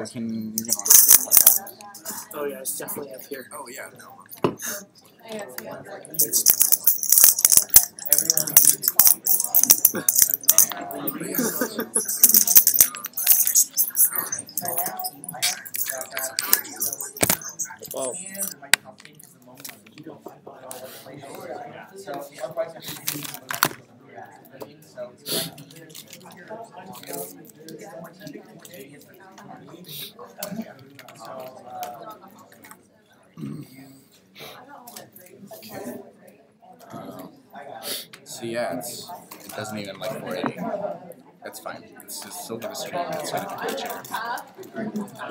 Oh, you're gonna want to. Oh yeah, it's definitely up here. Oh yeah. Wow. So yeah, it doesn't even like 480. That's fine. It's just still gonna stream. It's gonna be glitching.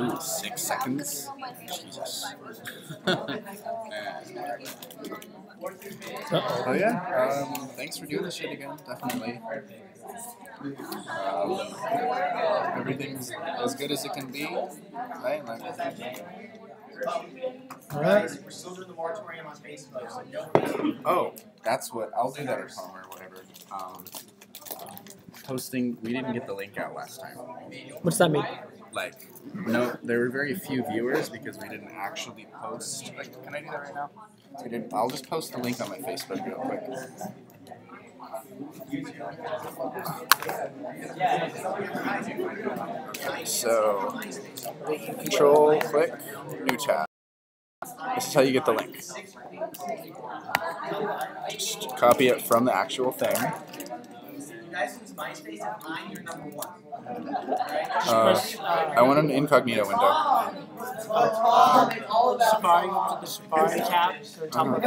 Ooh, 6 seconds. Jesus. Oh yeah. Thanks for doing this shit again. Definitely. Everything's as good as it can be, right? Like, All right. We're still doing the moratorium on Facebook, so no. oh, that's what I'll do that at home or whatever. Posting. We didn't get the link out last time. What's that mean? Like, no, there were very few viewers because we didn't actually post. Like, can I do that right now? We didn't. I'll just post the link on my Facebook real quick. Okay, so Control, click, new tab. This is how you get the link. Just copy it from the actual thing. I want an incognito window. Safari, the Safari tab. So top of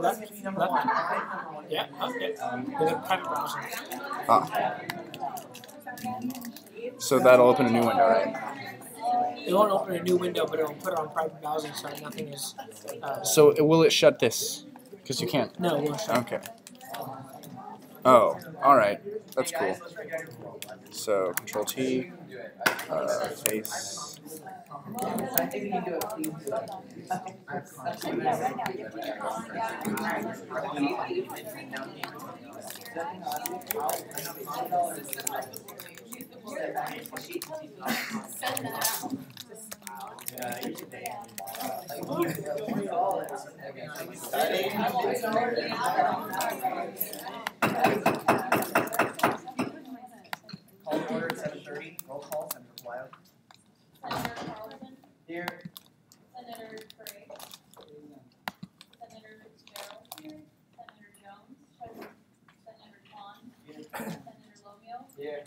left. Yeah, okay. There's a private browser. So that'll open a new window, right? It won't open a new window, but it'll put it on private browsing, so nothing is. So will it shut this? Because you can't. No, it won't shut. Okay. Oh, all right. That's cool. So Control T, face. Call to order at 7:30. Roll call. Senator Blau. Senator Carlson. Here. Senator Gray. Senator Fitzgerald. Here. Senator Jones. Senator Khan. Here. Senator Lomio. Here.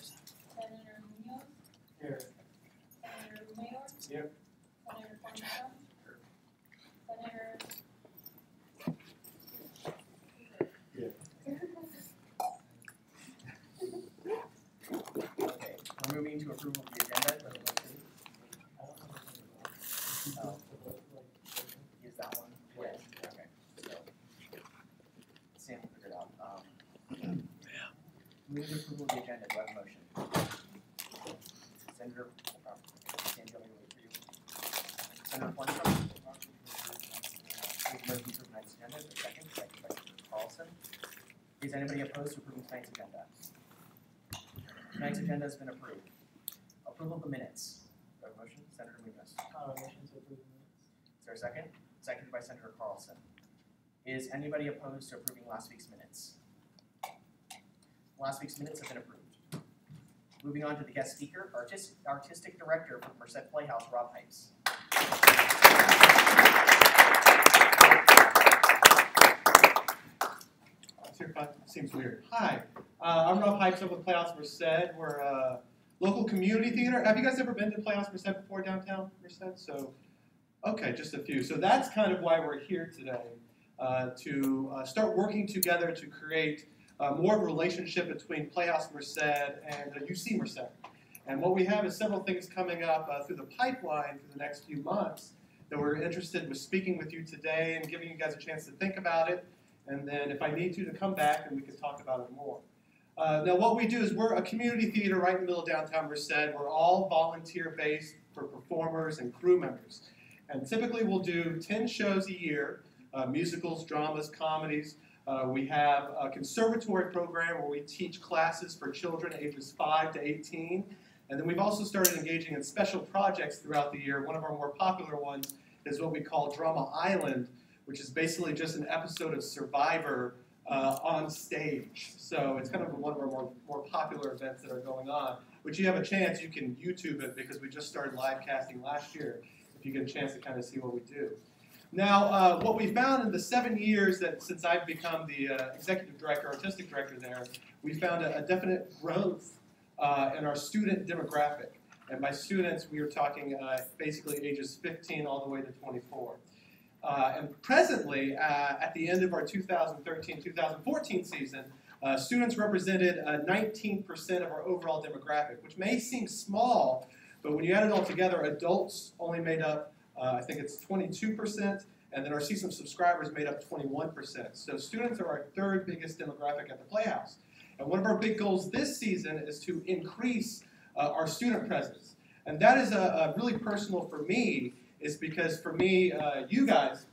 Senator Munoz. Here. Senator Mayor. Here. Senator Cornell. Senator. Okay. We're moving to approval of the agenda. Is that one? Yes. Okay. So, Sam will figure it out. Move to approval of the agenda. Do I have a motion? Senator, Sam, do you want me to wait for you? Senator Cornell. Motion to approve tonight's agenda. Is there a second? Second by Senator Carlson. Is anybody opposed to approving tonight's agenda? Tonight's agenda has been approved. Approval of the minutes. Do I have a motion? Senator Munoz. Motion to approve the minutes. Is there a second? Seconded by Senator Carlson. Is anybody opposed to approving last week's minutes? Last week's minutes have been approved. Moving on to the guest speaker, artistic director for Merced Playhouse, Rob Pipes. Seems weird. Hi, I'm Rob Pipes. I'm with Playhouse Merced. We're a local community theater. Have you guys ever been to Playhouse Merced before, downtown Merced? So, okay, just a few. So that's kind of why we're here today, to start working together to create more of a relationship between Playhouse Merced and UC Merced. And what we have is several things coming up through the pipeline for the next few months that we're interested in speaking with you today and giving you guys a chance to think about it. And then if I need to come back and we can talk about it more. Now what we do is we're a community theater right in the middle of downtown Merced. We're all volunteer-based for performers and crew members. And typically we'll do 10 shows a year, musicals, dramas, comedies. We have a conservatory program where we teach classes for children ages 5 to 18. And then we've also started engaging in special projects throughout the year. One of our more popular ones is what we call Drama Island, which is basically just an episode of Survivor on stage. So it's kind of one of our more popular events that are going on, which you have a chance, you can YouTube it because we just started live casting last year, if you get a chance to kind of see what we do. Now, what we found in the 7 years that since I've become the executive director, artistic director there, we found a definite growth in our student demographic. And by students, we are talking basically ages 15 all the way to 24. And presently, at the end of our 2013-2014 season, students represented 19% of our overall demographic, which may seem small, but when you add it all together, adults only made up, I think it's 22%, and then our season subscribers made up 21%. So students are our third biggest demographic at the Playhouse. And one of our big goals this season is to increase our student presence. And that is really personal for me, is because for me, you guys,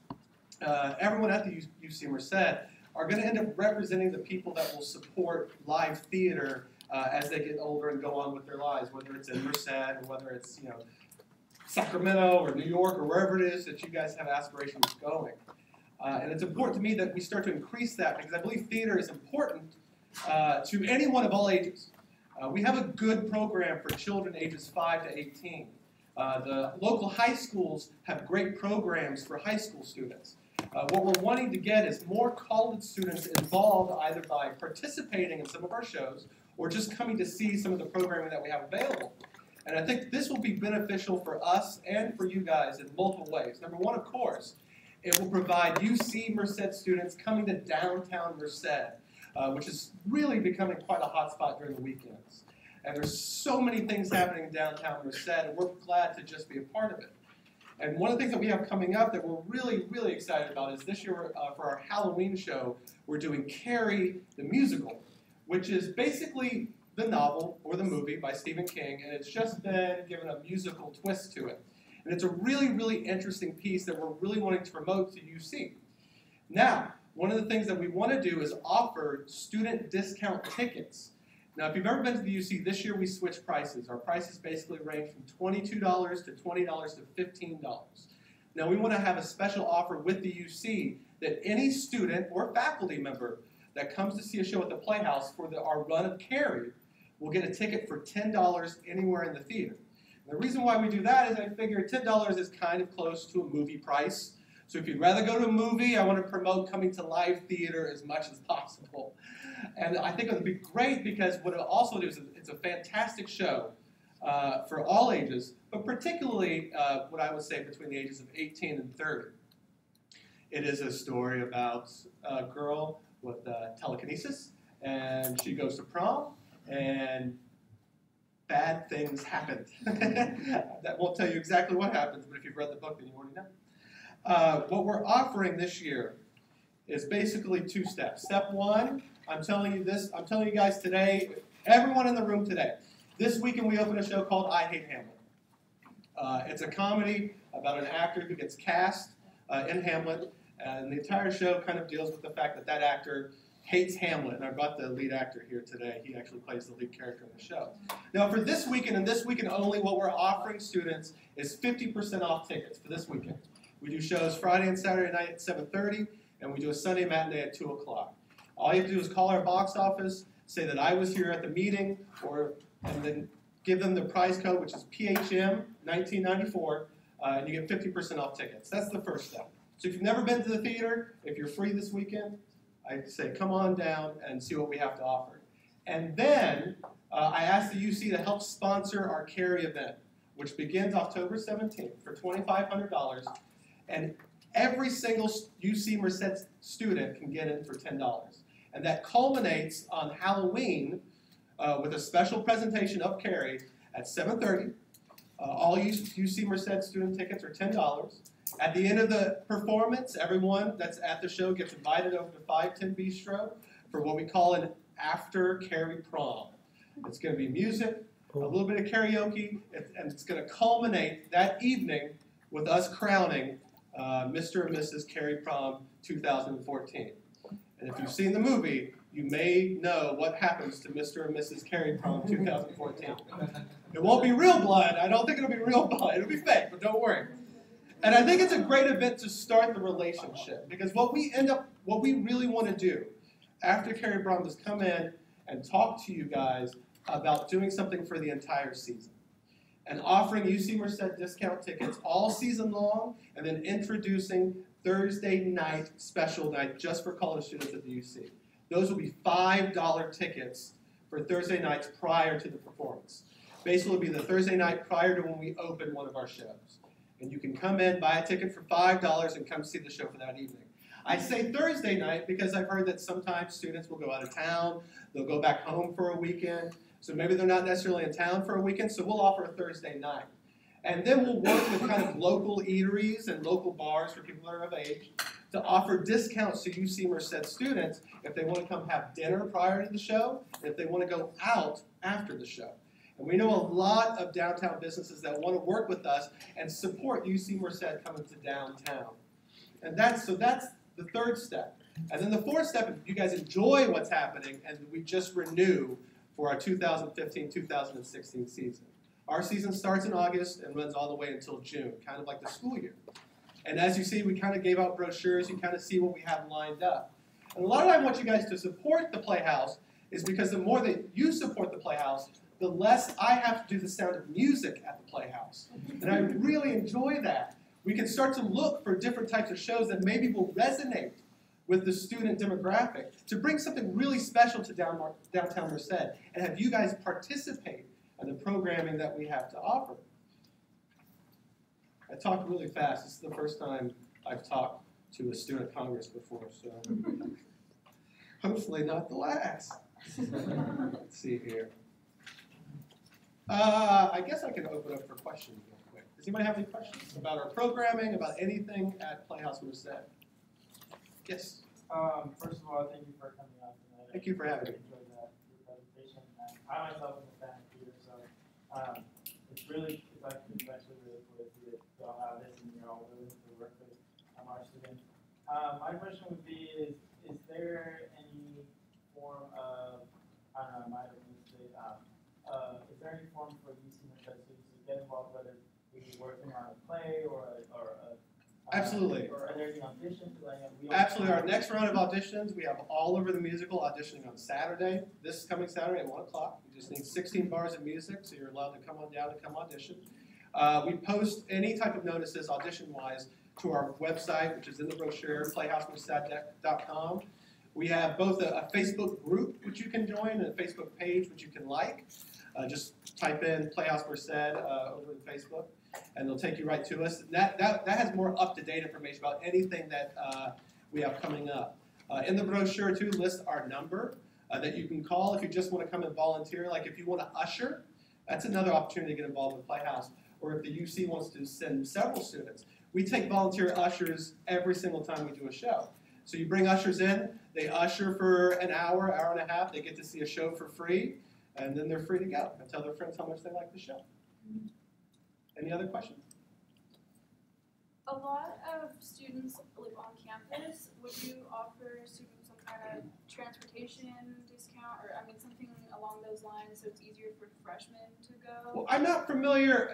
everyone at the UC Merced are going to end up representing the people that will support live theater as they get older and go on with their lives, whether it's in Merced or whether it's Sacramento or New York or wherever it is that you guys have aspirations of going. And it's important to me that we start to increase that because I believe theater is important to anyone of all ages. We have a good program for children ages 5 to 18. The local high schools have great programs for high school students. What we're wanting to get is more college students involved either by participating in some of our shows or just coming to see some of the programming that we have available. And I think this will be beneficial for us and for you guys in multiple ways. Number one, of course, it will provide UC Merced students coming to downtown Merced, which is really becoming quite a hot spot during the weekends. And there's so many things happening in downtown Merced, and we're glad to just be a part of it. And one of the things that we have coming up that we're really, really excited about is this year for our Halloween show, we're doing Carrie the Musical, which is basically the novel or the movie by Stephen King, and it's just been given a musical twist to it. And it's a really, really interesting piece that we're really wanting to promote to UC. Now, one of the things that we want to do is offer student discount tickets. Now, if you've ever been to the UC, this year we switched prices. Our prices basically range from $22 to $20 to $15. Now, we want to have a special offer with the UC that any student or faculty member that comes to see a show at the Playhouse for our run of Carrie will get a ticket for $10 anywhere in the theater. And the reason why we do that is I figure $10 is kind of close to a movie price. So if you'd rather go to a movie, I want to promote coming to live theater as much as possible. And I think it would be great because what it also do is it's a fantastic show for all ages, but particularly what I would say between the ages of 18 and 30. It is a story about a girl with telekinesis, and she goes to prom, and bad things happen. That won't tell you exactly what happens, but if you've read the book, then you already know. What we're offering this year is basically 2 steps. Step 1, I'm telling you guys today, everyone in the room today, this weekend we open a show called I Hate Hamlet. It's a comedy about an actor who gets cast in Hamlet, and the entire show kind of deals with the fact that that actor hates Hamlet, and I brought the lead actor here today. He actually plays the lead character in the show. Now for this weekend, and this weekend only, what we're offering students is 50% off tickets for this weekend. We do shows Friday and Saturday night at 7:30, and we do a Sunday matinee at 2 o'clock. All you have to do is call our box office, say that I was here at the meeting, and then give them the prize code, which is PHM 1994, and you get 50% off tickets. That's the first step. So if you've never been to the theater, if you're free this weekend, I say come on down and see what we have to offer. And then I asked the UC to help sponsor our Carrie event, which begins October 17th for $2,500. And every single UC Merced student can get in for $10. And that culminates on Halloween with a special presentation of Carrie at 7:30. All UC Merced student tickets are $10. At the end of the performance, everyone that's at the show gets invited over to 510 Bistro for what we call an after Carrie prom. It's going to be music, a little bit of karaoke, and it's going to culminate that evening with us crowning Mr. and Mrs. Carrie Prom 2014. And if you've seen the movie, you may know what happens to Mr. and Mrs. Carey Prom 2014. It won't be real blood. I don't think it'll be real blood. It'll be fake, but don't worry. And I think it's a great event to start the relationship, because what we really want to do after Carey Prom is come in and talk to you guys about doing something for the entire season and offering UC Merced discount tickets all season long, and then introducing Thursday night special night just for college students at the UC. Those will be $5 tickets for Thursday nights prior to the performance. Basically, it'll be the Thursday night prior to when we open one of our shows. And you can come in, buy a ticket for $5, and come see the show for that evening. I say Thursday night because I've heard that sometimes students will go out of town, they'll go back home for a weekend, so maybe they're not necessarily in town for a weekend, so we'll offer a Thursday night. And then we'll work with kind of local eateries and local bars for people that are of age to offer discounts to UC Merced students if they want to come have dinner prior to the show, and if they want to go out after the show. And we know a lot of downtown businesses that want to work with us and support UC Merced coming to downtown. And that's the third step. And then the fourth step, if you guys enjoy what's happening, and we just renew for our 2015-2016 season. Our season starts in August and runs all the way until June, kind of like the school year. And as you see, we kind of gave out brochures. You kind of see what we have lined up. And a lot of I want you guys to support the Playhouse is because the more that you support the Playhouse, the less I have to do the sound of music at the Playhouse. And I really enjoy that. We can start to look for different types of shows that maybe will resonate with the student demographic to bring something really special to downtown Merced and have you guys participate in the programming that we have to offer. I talked really fast. This is the first time I've talked to a student congress before, so hopefully not the last. Let's see here. I guess I can open up for questions real quick. Does anybody have any questions about our programming, about anything at Playhouse Merced? Yes? First of all, thank you for coming out tonight. Thank you for having me. I enjoyed that, your presentation. And I myself am a fan of theater, so it's actually really cool to see that y'all have this and you're all willing to work with our students. My question would be, is there any form of, I don't know, I might have missed it, is there any form for UC Merced students to get involved, whether we be working on a play or a Absolutely. Or are there any auditions? Absolutely. Our next round of auditions, we have all over the musical auditioning on Saturday, this coming Saturday at 1 o'clock. You just need 16 bars of music, so you're allowed to come on down and come audition. We post any type of notices audition-wise to our website, which is in the brochure, playhousemerced.com. We have both a Facebook group, which you can join, and a Facebook page, which you can like. Just type in Playhouse Merced over in Facebook, and they'll take you right to us. That has more up-to-date information about anything that we have coming up. In the brochure, too, lists our number that you can call if you just want to come and volunteer. Like if you want to usher, that's another opportunity to get involved with Playhouse. Or if the UC wants to send several students. We take volunteer ushers every single time we do a show. So you bring ushers in, they usher for an hour, hour and a half, they get to see a show for free, and then they're free to go and tell their friends how much they like the show. Any other questions? A lot of students live on campus. Would you offer students some kind of transportation discount, or I mean something along those lines, so it's easier for freshmen to go? Well, I'm not familiar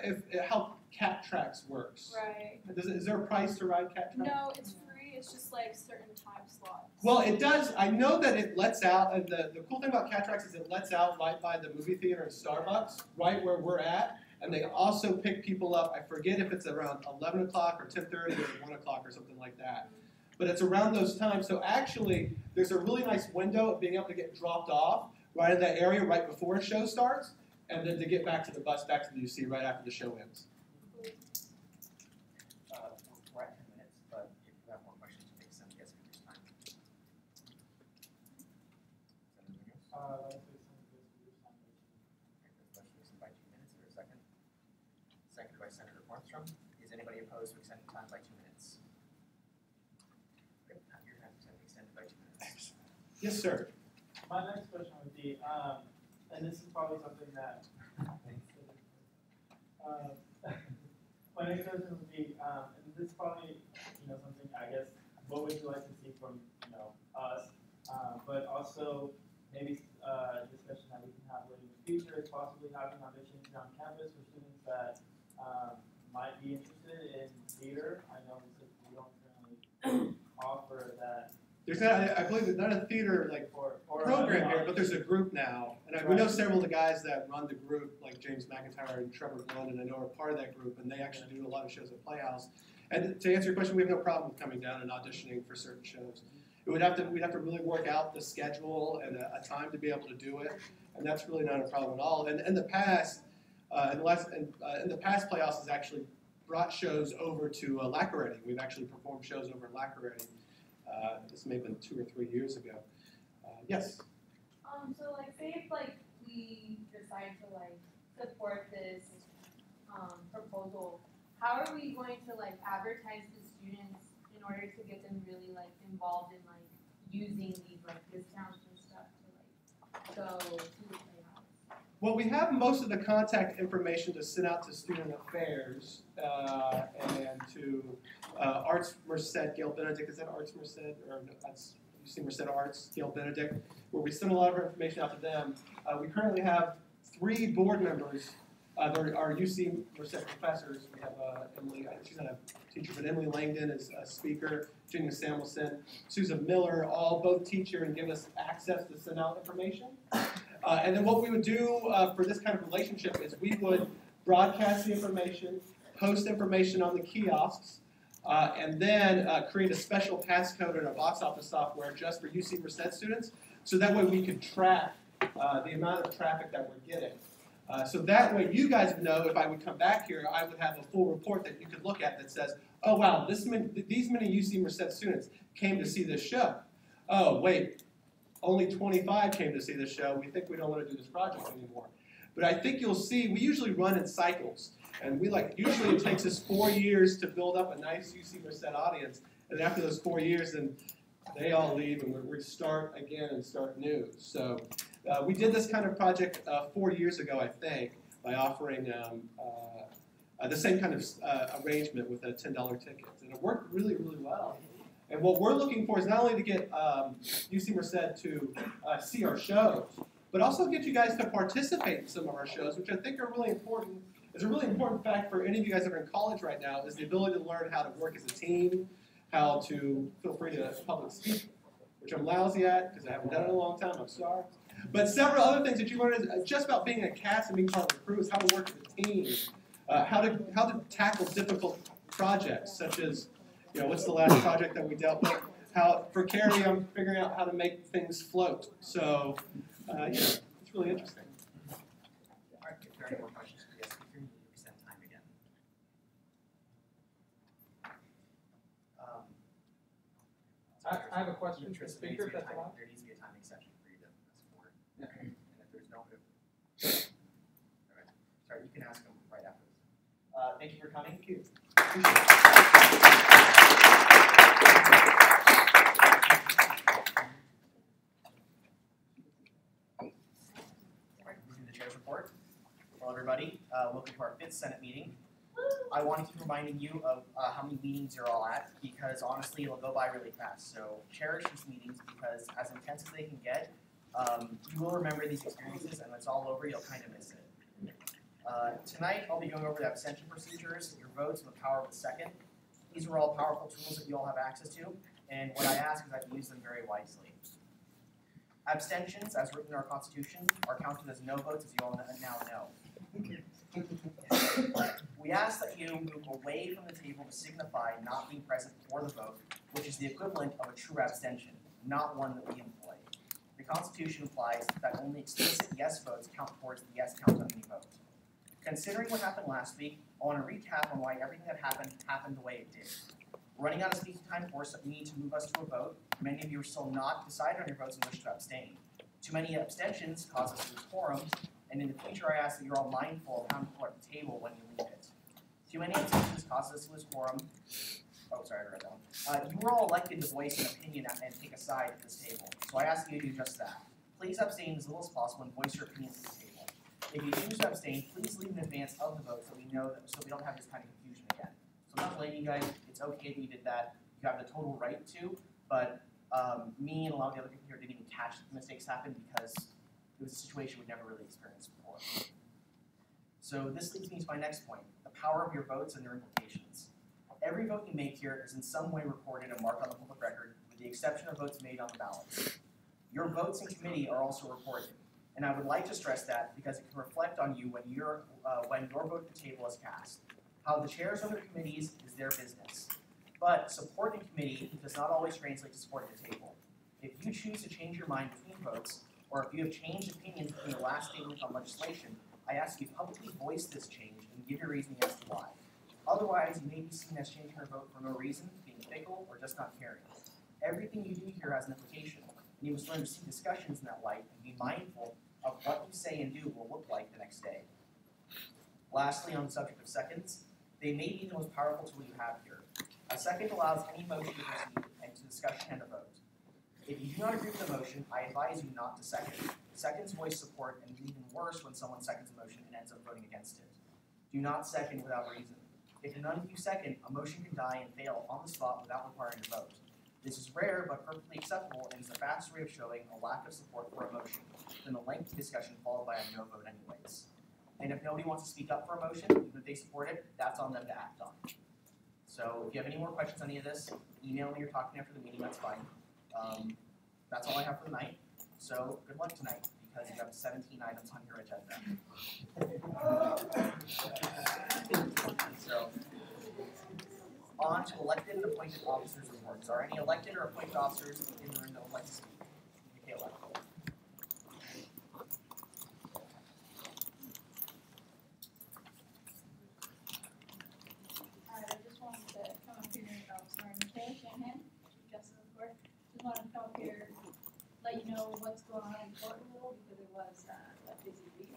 how Cat Tracks works. Right. Is there a price to ride Cat Tracks? No, it's free. It's just like certain time slots. Well, it does. I know that it lets out, and the cool thing about Cat Tracks is it lets out right by the movie theater and Starbucks, right where we're at. And they also pick people up, I forget if it's around 11 o'clock or 10:30 or 1 o'clock or something like that. But it's around those times. So actually, there's a really nice window of being able to get dropped off right in that area right before a show starts, and then to get back to the bus, back to the UC right after the show ends. We're at 10 minutes, but if you have more questions, make some guess for this time. Resolution by 2 minutes. Is there a second? Seconded by Senator Markstrom. Is anybody opposed to extending time by 2 minutes? Great. Your time is extended by 2 minutes. Yes, sir. My next question would be, and this is probably something that, my next question would be, and this is probably, something, I guess, what would you like to see from, us But also maybe discussion that we can have later in the future is possibly having auditions on campus for students that might be interested in theater. I know we don't currently offer that. There's not, I believe there's not a theater like program here, but there's a group now. And we know several of the guys that run the group, like James McIntyre and Trevor Glenn, and I know are part of that group, and they actually do a lot of shows at Playhouse. And to answer your question, we have no problem with coming down and auditioning for certain shows. We'd have to really work out the schedule and a time to be able to do it, and that's really not a problem at all. And in the past, Playhouse has actually brought shows over to Lackaretti. We've actually performed shows over in Lackaretti. This may have been 2 or 3 years ago. Yes. So like, say if like we decide to like support this proposal, how are we going to like advertise to students in order to get them really like involved in like using these like discounts and stuff to like go to the Playhouse? Well, we have most of the contact information to send out to Student Affairs and to Arts Merced, Gail Benedict. Is that Arts Merced? Or no, that's UC Merced Arts, Gail Benedict, where we send a lot of our information out to them. We currently have 3 board members. There are UC Merced professors. We have Emily, she's not a teacher, but Emily Langdon is a speaker, Jenny Samuelson, Susan Miller, both teach here and give us access to send out information. And then what we would do for this kind of relationship is we would broadcast the information, post information on the kiosks, and then create a special passcode in our box office software just for UC Merced students, so that way we could track the amount of traffic that we're getting. So that way you guys would know if I would come back here, I would have a full report that you could look at that says, oh wow, these many UC Merced students came to see this show. Oh wait, only 25 came to see this show. We think we don't want to do this project anymore. But I think you'll see, we usually run in cycles. And usually it takes us 4 years to build up a nice UC Merced audience. And after those 4 years, then they all leave and we start again and start new. So we did this kind of project 4 years ago, I think, by offering the same kind of arrangement with $10 tickets. And it worked really, really well. And what we're looking for is not only to get UC Merced to see our shows, but also get you guys to participate in some of our shows, which I think are really important. It's a really important fact for any of you guys that are in college right now, is the ability to learn how to work as a team, how to feel free to public speak, which I'm lousy at because I haven't done it in a long time, I'm sorry. But several other things that you learn is just about being a cast and being part of the crew is how to work as a team, how to tackle difficult projects, such as, what's the last project that we dealt with? For Carrie, I'm figuring out how to make things float. So, it's really interesting. All right, if there are any more questions for the guest speaker, you need to extend time again. I have a question for the speaker, if that's allowed. There needs to be a time extension for you to ask for. Okay. And if there's no, all right. Sorry, you can ask them right after this. Thank you for coming. Thank you. Report. Hello, everybody. Welcome to our 5th Senate meeting. I wanted to keep reminding you of how many meetings you're all at, because honestly, it'll go by really fast. So cherish these meetings, because as intense as they can get, you will remember these experiences, and when it's all over, you'll kind of miss it. Tonight, I'll be going over the abstention procedures, your votes, and the power of the second. These are all powerful tools that you all have access to, and what I ask is that you use them very wisely. Abstentions, as written in our Constitution, are counted as no votes, as you all now know. We ask that you move away from the table to signify not being present for the vote, which is the equivalent of a true abstention, not one that we employ. The Constitution implies that only explicit yes votes count towards the yes count on any vote. Considering what happened last week, I want to recap on why everything that happened the way it did. Running out of speaking time forced me to move us to a vote. Many of you are still not decided on your votes and wish to abstain. Too many abstentions cause us to lose quorum, and in the future I ask that you're all mindful of how many people are at the table when you leave it. Too many abstentions cause us to lose quorum. Oh, sorry, I read that one. You were all elected to voice an opinion and take a side at this table, so I ask you to do just that. Please abstain as little as possible and voice your opinions at the table. If you choose to abstain, please leave in advance of the vote so we know that, so we don't have this kind of confusion again. So I'm not blaming you guys. It's okay that you did that. You have the total right to, but Me and a lot of the other people here didn't even catch that the mistakes happened because it was a situation we'd never really experienced before. So this leads me to my next point, the power of your votes and their implications. Every vote you make here is in some way recorded and marked on the public record, with the exception of votes made on the ballots. Your votes in committee are also recorded, and I would like to stress that because it can reflect on you when your vote at the table is cast. How the chairs of the committees is their business. But support in committee does not always translate to support at the table. If you choose to change your mind between votes, or if you have changed opinions between the last statement on legislation, I ask you to publicly voice this change and give your reasoning as to why. Otherwise, you may be seen as changing your vote for no reason, being fickle, or just not caring. Everything you do here has an implication, and you must learn to see discussions in that light and be mindful of what you say and do will look like the next day. Lastly, on the subject of seconds, they may be the most powerful tool you have here. A second allows any motion to proceed into discussion and a vote. If you do not agree with the motion, I advise you not to second. Seconds voice support, and it's even worse when someone seconds a motion and ends up voting against it. Do not second without reason. If none of you second, a motion can die and fail on the spot without requiring a vote. This is rare but perfectly acceptable and is the fastest way of showing a lack of support for a motion than a lengthy discussion followed by a no vote anyways. And if nobody wants to speak up for a motion, even if they support it, that's on them to act on. So if you have any more questions on any of this, email me or talk to me after the meeting, that's fine. That's all I have for the night. So good luck tonight, because you have 17 items on your agenda. So on to elected and appointed officers reports. Are any elected or appointed officers in the room that would like to speak? Michaela. I just wanted to come up here, sorry, Michaela Shanahan, Justice of the Court. Just wanted to come up here, let you know what's going on in court a little, because it was a busy week.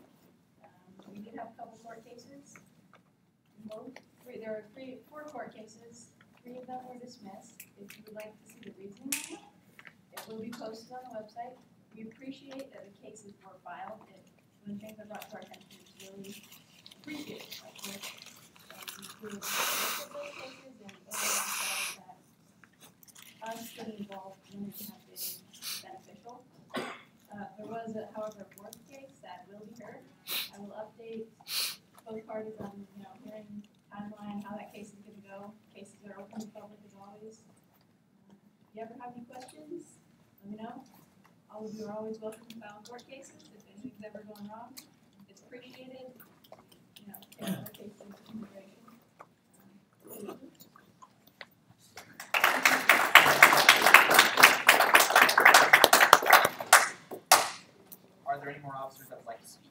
We did have a couple court cases. There were 4 court cases. 3 of them were dismissed. If you would like to see the reasoning on them, it will be posted on the website. We appreciate that the cases were filed. When things are brought to our attention, it's really appreciated. Of course, we look at those cases and overall that us getting involved in it have been beneficial. There was, however, a 4th case that will be heard. I will update both parties on, hearing timeline, how that case is going to go. Cases are open to the public as always. If you ever have any questions, let me know. All of you are always welcome to file court cases. If anything's ever going wrong, it's appreciated. Take our cases into consideration. Are there any more officers that would like to speak?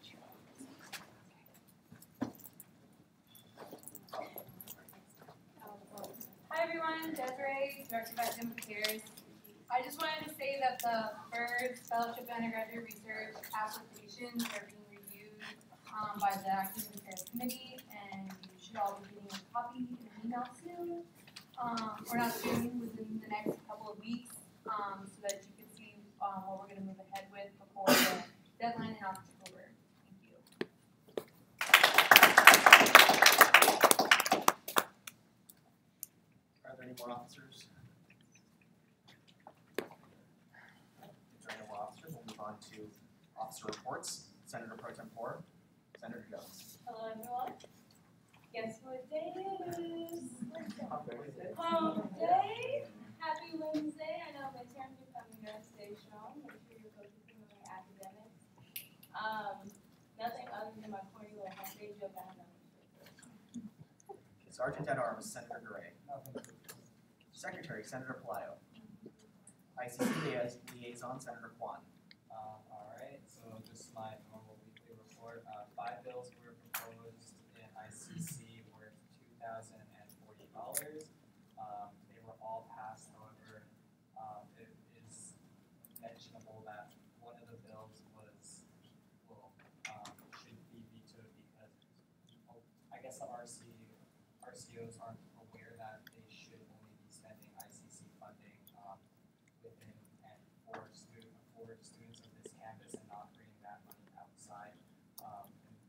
Hi everyone, Desiree, Director of Academic Affairs. I just wanted to say that the FIRS Fellowship and Undergraduate Research applications are being reviewed by the Academic Affairs Committee, and you should all be getting a copy in an email soon, or not soon, within the next couple of weeks, so that you can see what we're going to move ahead with before the deadline in October. Thank you. Are there any more officers? If there are no more officers, we'll move on to officer reports. Senator Pro Tempore, Senator Jones. Hello, everyone. Guess what day it is? Hump Day. Hump Day. Happy Wednesday. I know midterms are coming up. Stay strong. Make sure you're focusing on your academics. Nothing other than my corny little hump day joke. I have nothing. Sergeant at Arms, Senator Gray. Secretary, Senator Palaio. ICC Liaison, Senator Kwan. Alright, so just my normal weekly report. 5 bills were proposed in ICC worth $2,040. They were all passed, however, it is mentionable that one of the bills was, should be vetoed because I guess the RCOs aren't aware that they should only be spending ICC funding within and for students of this campus and not bringing that money outside.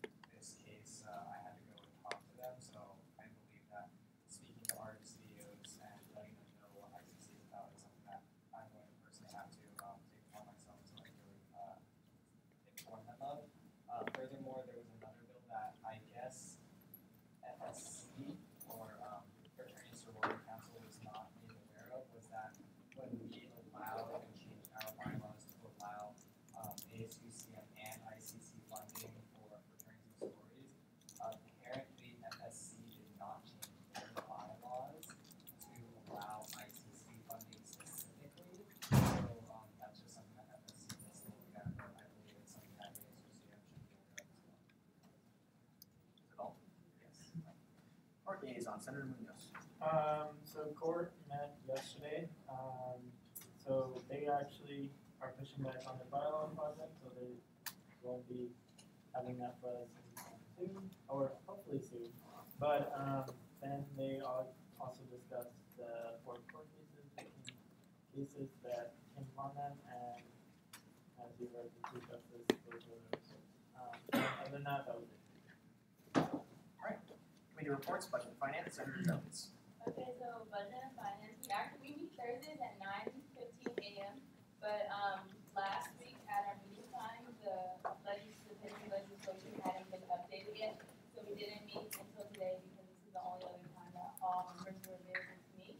In this case, I had to go and talk to them, so I believe that speaking to RCOs and letting them know what ICC is about is something that I'm going to furthermore, there was another bill that I guess FSC or Fraternity Sorority Council was not made aware of, was that when we allowed and changed our bylaws to allow ASUCM and ICC funding for fraternities and sororities, apparently FSC did not change their bylaws to allow ICC funding specifically. So that's just something that FSC needs to look at, but I believe it's something that ASUCM should be aware of as well. Is it all? Yes. Court liaison, Senator Munoz. So court met yesterday. So they actually are pushing back on their bylaw project, so they won't be having that for us anytime soon, or hopefully soon. But then they also discussed the 4 court cases, 15 cases that came on them, and as you heard, the Chief Justice goes over those. Other than that, that was it. Alright, committee reports, budget and finance, Senator Jones. Okay, so budget and finance, we meet Thursdays at 9:15 a.m. But last week at our meeting time, the legislation hadn't been updated yet, so we didn't meet until today because this is the only other time that all members were available to meet.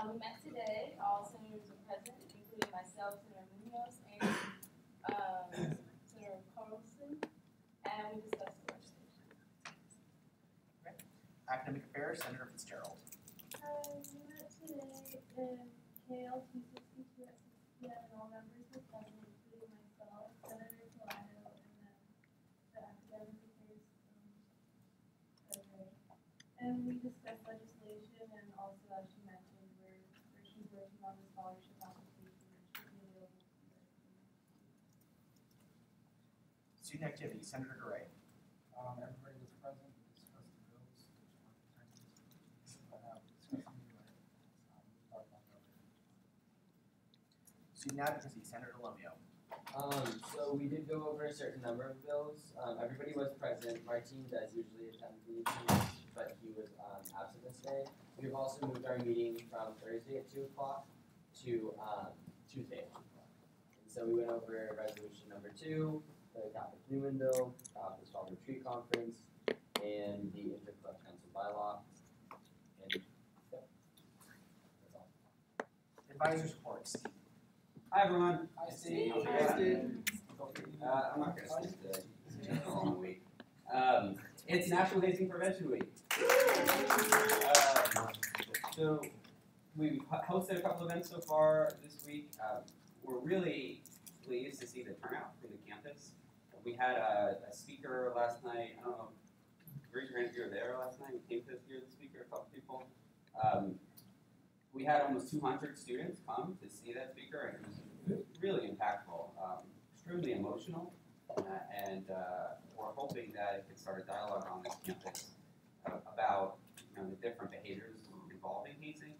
We met today, all senators were present, including myself, Senator Munoz, and Senator Carlson, and we discussed the legislation. Academic affairs, Senator Fitzgerald. We met today in KL 262 at 6 p.m. and all members were present, including myself, Senator Colado, and then the academic affairs secretary. And we discussed legislation, and also, as she mentioned, she's working on the scholarship application and should be available to you guys. Student activity, Senator Gray. Everybody was present, we discussed the bills, which were fraternities, discussing Student advocacy, Senator Lomio. So we did go over a certain number of bills. Everybody was present. Martin does usually attend the meetings, but he was absent this day. We've also moved our meeting from Thursday at 2 o'clock to Tuesday at 2 o'clock. And so we went over resolution number 2, the Catholic Newman bill, the Strong Retreat Conference, and the Interclub Council bylaw. And yeah, that's all. Advisors reports. Hi everyone. Hi Steve. I'm not going to speak today. It's been a long week. It's National Hazing Prevention Week. So we've hosted a couple events so far this week. We're really pleased to see the turnout for the campus. We had a speaker last night. I don't know, raise your hand if you were there last night. We came to hear the speaker, a couple people. We had almost 200 students come to see that speaker, and it was really impactful, extremely emotional, and we're hoping that it could start a dialogue on this campus about the different behaviors involving hazing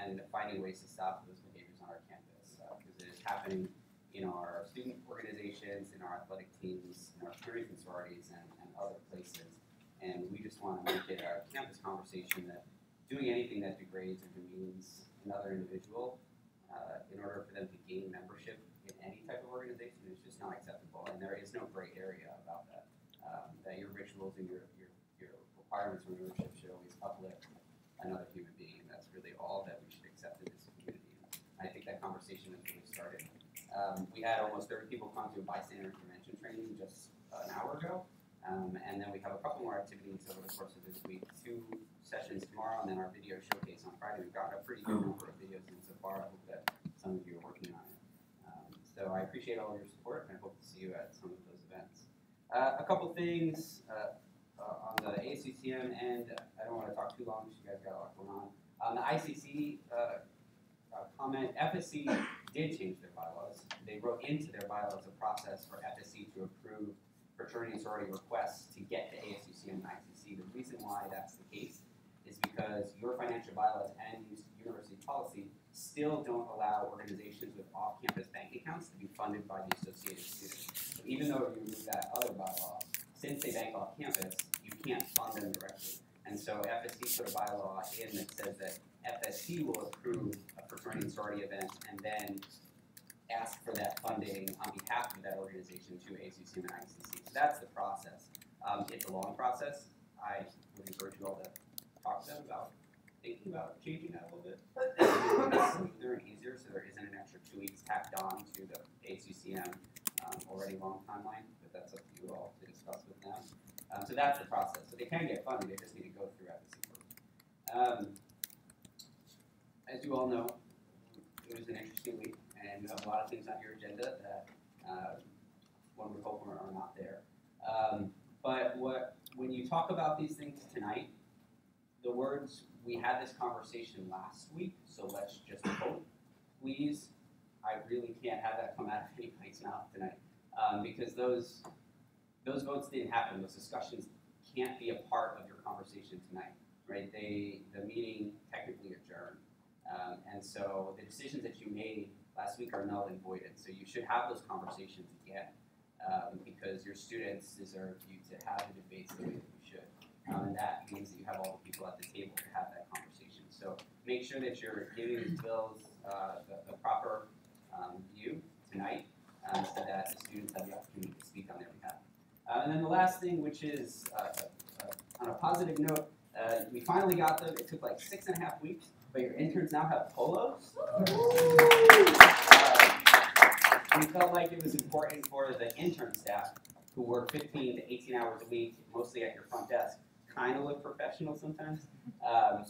and finding ways to stop those behaviors on our campus, because it is happening in our student organizations, in our athletic teams, in our fraternities and sororities, and other places. And we just want to make it a campus conversation that doing anything that degrades or demeans another individual in order for them to gain membership in any type of organization is just not acceptable. And there is no gray area about that. That your rituals and your requirements for membership should always uplift another human being. And that's really all that we should accept in this community. And I think that conversation has really started. We had almost 30 people come to a bystander intervention training just an hour ago. And then we have a couple more activities over the course of this week. 2 sessions tomorrow, and then our video showcase on Friday. We've got a pretty good number of videos in so far. I hope that some of you are working on it. So I appreciate all of your support, and I hope to see you at some of those events. A couple things on the ASUCM end. I don't want to talk too long because you guys got a lot going on. The ICC comment, FSC did change their bylaws. They wrote into their bylaws a process for FSC to approve fraternity and sorority requests to get to ASUCM and ICC. The reason why that's the case is because your financial bylaws and university policy still don't allow organizations with off-campus bank accounts to be funded by the associated students. So even though you remove that other bylaw, since they bank off campus, you can't fund them directly. And so FSC put a bylaw in that says that FSC will approve a fraternity and sorority event, and then ask for that funding on behalf of that organization to ASUCM and ICC. So that's the process. It's a long process. I would encourage you all to talk to them about thinking about changing that a little bit. Smoother and easier, so there isn't an extra 2 weeks tacked on to the ASUCM already long timeline, but that's up to you all to discuss with them. So that's the process. So they can get funded, they just need to go through FSC first. As you all know, it was an interesting week, and you have a lot of things on your agenda that one would hope are not there. But when you talk about these things tonight, the words, we had this conversation last week, so let's just vote, please. I really can't have that come out of anybody's mouth tonight, because those votes didn't happen. Those discussions can't be a part of your conversation tonight, right? The meeting technically adjourned, and so the decisions that you made last week are null and voided. So you should have those conversations again, because your students deserve you to have the debates the way that you should. And that means that you have all the people at the table to have that conversation. So make sure that you're giving these bills the proper view tonight, so that the students have the opportunity to speak on their behalf. And then the last thing, which is on a positive note, we finally got them. It took like 6.5 weeks, but your interns now have polos. We felt like it was important for the intern staff, who work 15 to 18 hours a week, mostly at your front desk, kind of look professional sometimes.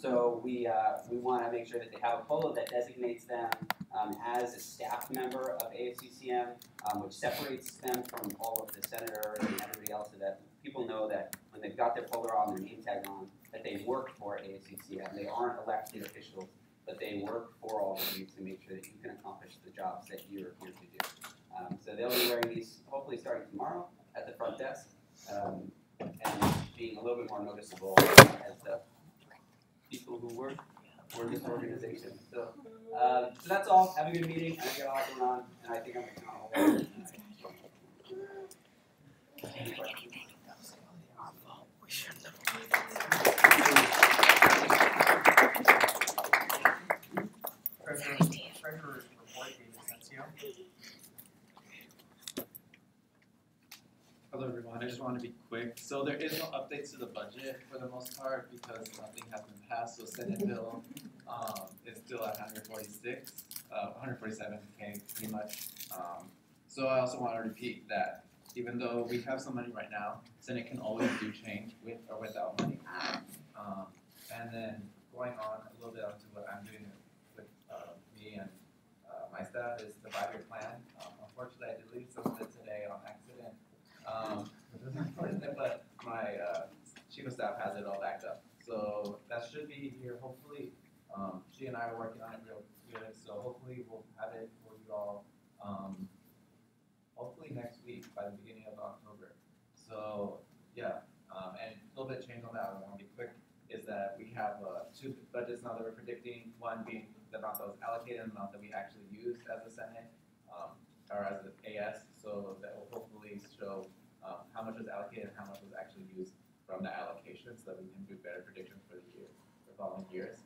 So we want to make sure that they have a polo that designates them as a staff member of ASUCM, which separates them from all of the senators and everybody else, so that people know that when they've got their polo on, their name tag on, that they work for ASUCM. They aren't elected officials, but they work for all of you to make sure that you can accomplish the jobs that you're here to do. So they'll be wearing these hopefully starting tomorrow at the front desk, and being a little bit more noticeable as the people who work for this organization. So that's all. Have a good meeting. I got a lot going on, and I think I'm making all of it. Any questions? Treasurer's report, David Sensio. Hello everyone, I just want to be quick. So there is no updates to the budget for the most part because nothing has been passed. So Senate bill is still at 147K pretty much. So I also want to repeat that even though we have some money right now, Senate can always do change with or without money. And then going on a little bit onto what I'm doing with me and my staff is the 5-year plan. Unfortunately, I deleted some of it today on accident. Which is unfortunate, but my chief of staff has it all backed up. So that should be here. Hopefully, she and I are working on it real good. So hopefully we'll have it for you all. Hopefully next week by the beginning of October. So yeah, and a little bit change on that. I want to be quick. Is that we have 2 budgets now that we're predicting. One being the amount that was allocated and the amount that we actually used as a Senate, or as an AS. So that will hopefully show how much was allocated and how much was actually used from the allocation, so that we can do better predictions for the following years,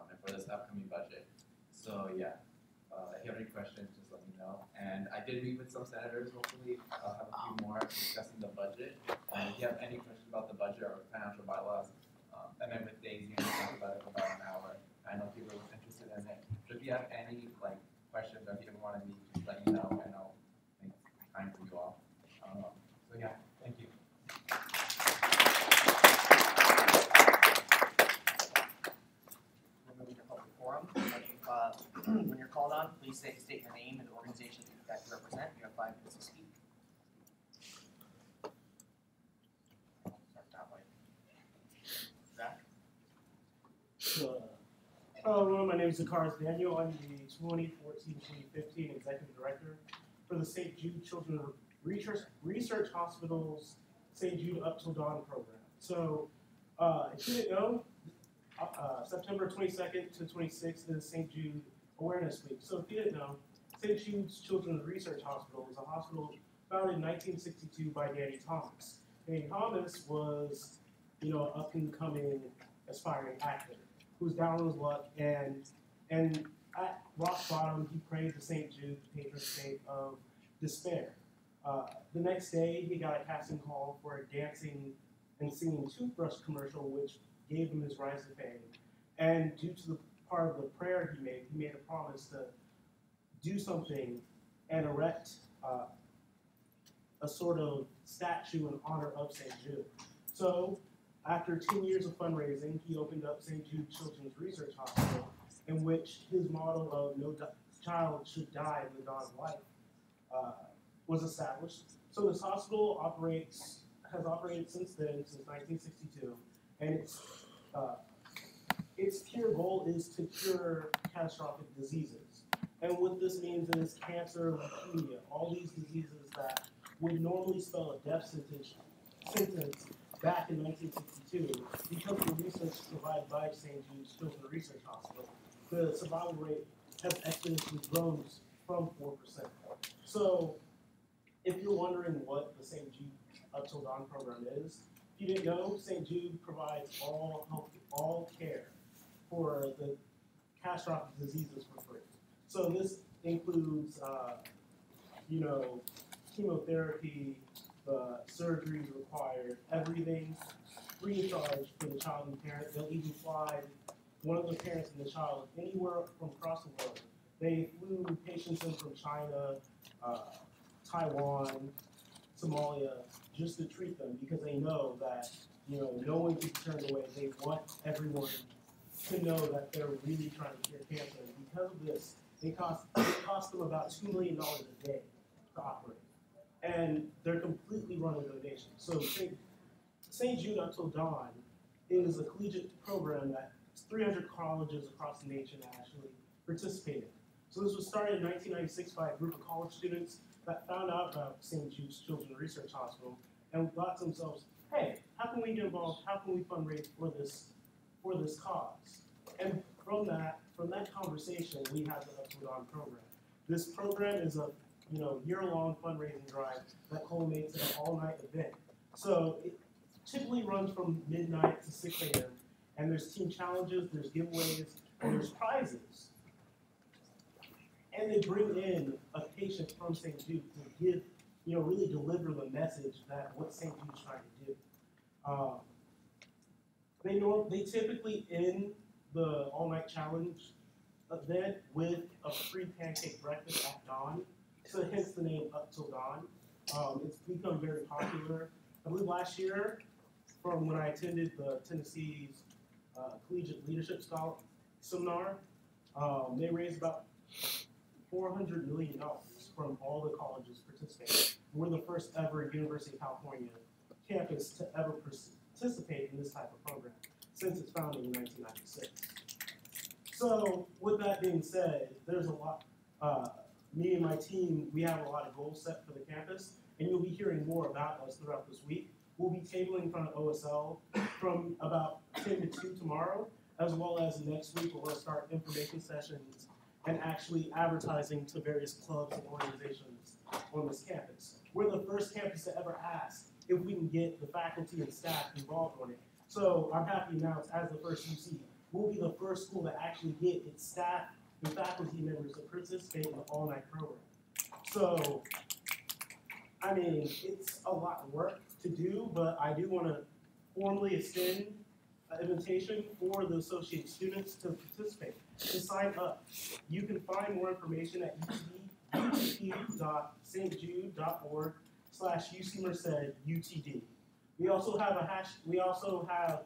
and for this upcoming budget. So yeah, if you have any questions, just let me know. And I did meet with some senators. Hopefully, I'll have a few more discussing the budget. And if you have any questions about the budget or financial bylaws, I met with Daisy and we talked about it for about an hour. I know people were interested in it. So if you have any questions or if you want to meet, just let me know, and I'll make time for you all. So yeah, thank you. We're moving to public forum. When you're called on, please state your name and the organization that you represent. You have 5 minutes to speak. Start that way. Zach? Hello, my name is Zakaris Daniel. I'm the 2014-2015 Executive Director for the St. Jude Children's Research Hospital's St. Jude Up Till Dawn program. So, if you didn't know, September 22nd to 26th is St. Jude Awareness Week. So if you didn't know, St. Jude's Children's Research Hospital is a hospital founded in 1962 by Danny Thomas. Danny Thomas was, up and coming aspiring actor who's down on his luck and at rock bottom, he prayed to St. Jude, the patron saint of despair. The next day, he got a casting call for a dancing and singing toothbrush commercial, which gave him his rise to fame. And due to the part of the prayer he made a promise to do something and erect a sort of statue in honor of St. Jude. So, after 10 years of fundraising, he opened up St. Jude Children's Research Hospital, in which his motto of no child should die in the dawn of life was established. So this hospital has operated since then, since 1962, and its pure goal is to cure catastrophic diseases. And what this means is cancer, leukemia, all these diseases that would normally spell a death sentence back in 1962, because of the research provided by St. Jude's Children's Research Hospital, the survival rate has exponentially grown from 4%. So, if you're wondering what the St. Jude Up Till Dawn program is, if you didn't know, St. Jude provides all care for the catastrophic diseases for free. So this includes, chemotherapy, the surgeries required, everything free of charge for the child and parent. They'll even fly one of the parents and the child anywhere from across the world. They flew patients in from China, Taiwan, Somalia, just to treat them because they know that no one can be turned away. They want everyone to know that they're really trying to cure cancer. And because of this, it costs them about $2 million a day to operate. And they're completely run on donations. So St. Jude Up Till Dawn is a collegiate program that 300 colleges across the nation actually participate in. So this was started in 1996 by a group of college students that found out about St. Jude's Children's Research Hospital and thought to themselves, hey, how can we get involved? How can we fundraise for this cause? And from that conversation, we have the Up Till Dawn program. This program is a year-long fundraising drive that culminates in an all-night event. So it typically runs from midnight to 6 a.m. And there's team challenges, there's giveaways, and there's prizes. And they bring in a patient from St. Jude to give, really deliver the message that what St. Jude's trying to do. They typically end the all-night challenge event with a free pancake breakfast at dawn. So hence the name Up Till Dawn. It's become very popular. I believe last year, from when I attended the Tennessee's Collegiate Leadership Seminar, they raised about $400 million from all the colleges participating. We're the first ever University of California campus to ever participate in this type of program since its founding in 1996. So with that being said, there's a lot, me and my team, we have a lot of goals set for the campus, and you'll be hearing more about us throughout this week. We'll be tabling in front of OSL from about 10 to 2 tomorrow, as well as next week we're going to start information sessions and actually advertising to various clubs and organizations on this campus. We're the first campus to ever ask if we can get the faculty and staff involved on it. So I'm happy to announce, as the first UC, we'll be the first school to actually get its staff and faculty members to participate in the all-night program. So, I mean, it's a lot of work to do, but I do want to formally extend an invitation for the associate students to participate, to sign up. You can find more information at utp.stjude.org/UC-Merced-UTD. We also have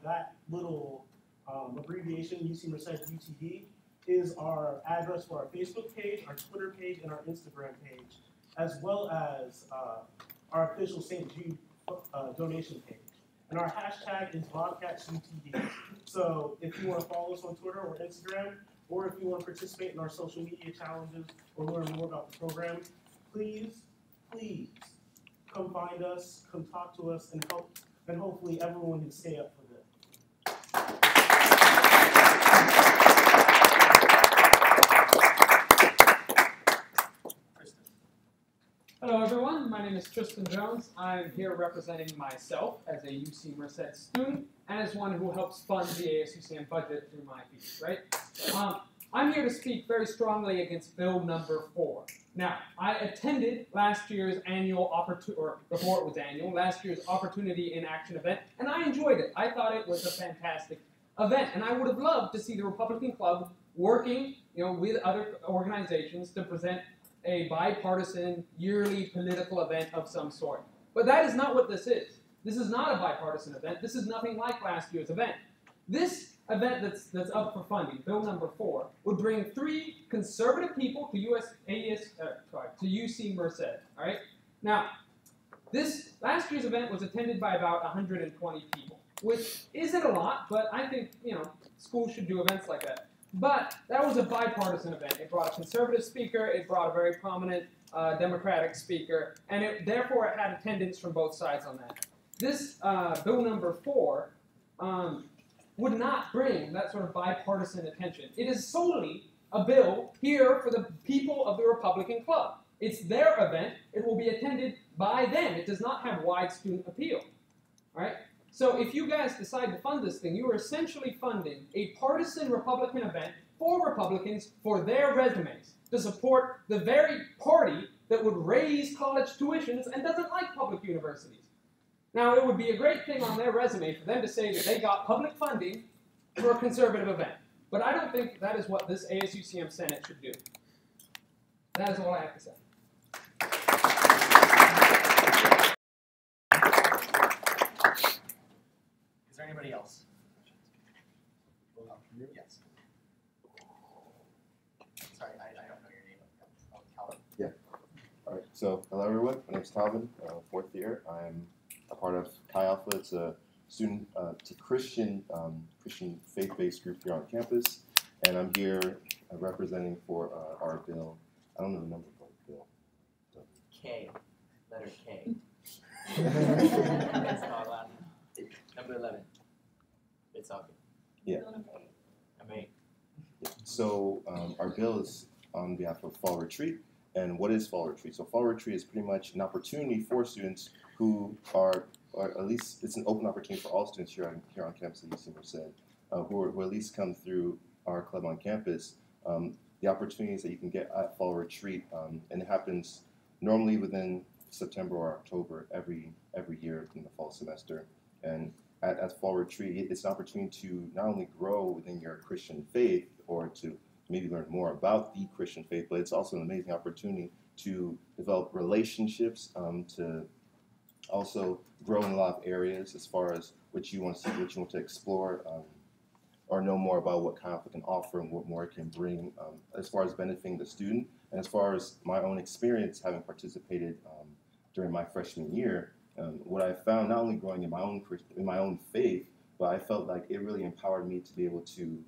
that little abbreviation, UC Merced UTD, is our address for our Facebook page, our Twitter page, and our Instagram page, as well as our official St. Jude donation page. And our hashtag is Bobcats UTD. So if you want to follow us on Twitter or Instagram, or if you want to participate in our social media challenges or learn more about the program, please come find us, come talk to us, and hopefully everyone can stay up for this. Hello everyone, my name is Tristan Jones. I'm here representing myself as a UC Merced student and as one who helps fund the ASUCM budget through my fees, right? I'm here to speak very strongly against Bill number 4. Now, I attended last year's annual or before it was annual, last year's Opportunity in Action event, and I enjoyed it. I thought it was a fantastic event, and I would have loved to see the Republican Club working, with other organizations to present a bipartisan yearly political event of some sort. But that is not what this is. This is not a bipartisan event. This is nothing like last year's event. This event that's up for funding, Bill number 4, would bring 3 conservative people to UC Merced. All right. Now, this last year's event was attended by about 120 people, which isn't a lot, but I think schools should do events like that. But that was a bipartisan event. It brought a conservative speaker. It brought a very prominent Democratic speaker, and therefore it had attendance from both sides on that. This Bill number 4. Would not bring that sort of bipartisan attention. It is solely a bill here for the people of the Republican Club. It's their event. It will be attended by them. It does not have wide student appeal. All right? So if you guys decide to fund this thing, you are essentially funding a partisan Republican event for Republicans for their resumes to support the very party that would raise college tuitions and doesn't like public universities. Now, it would be a great thing on their resume for them to say that they got public funding for a conservative event. But I don't think that is what this ASUCM Senate should do. That is all I have to say. Is there anybody else? Yes. Sorry, I don't know your name. Oh, Calvin. Yeah. All right. So, hello everyone. My name is Calvin. 4th year. I'm a part of Chi Alpha. It's a student, it's a Christian faith-based group here on campus, and I'm here representing for our bill. I don't know the number of the bill. So. K, letter K. It's not allowed. Number 11. It's all good. Yeah. I'm 8. Yeah. So our bill is on behalf of Fall Retreat. And what is Fall Retreat? So Fall Retreat is pretty much an opportunity for students who are, or at least it's an open opportunity for all students here on campus at UC Merced, who at least come through our club on campus. The opportunities that you can get at Fall Retreat, and it happens normally within September or October every year in the fall semester. And at Fall Retreat, it's an opportunity to not only grow within your Christian faith or to maybe learn more about the Christian faith, but it's also an amazing opportunity to develop relationships, to also grow in a lot of areas as far as what you want to see, what you want to explore, or know more about what Chi Alpha can offer and what more it can bring as far as benefiting the student. And as far as my own experience having participated during my freshman year, what I found, not only growing in my own faith, but I felt like it really empowered me to be able to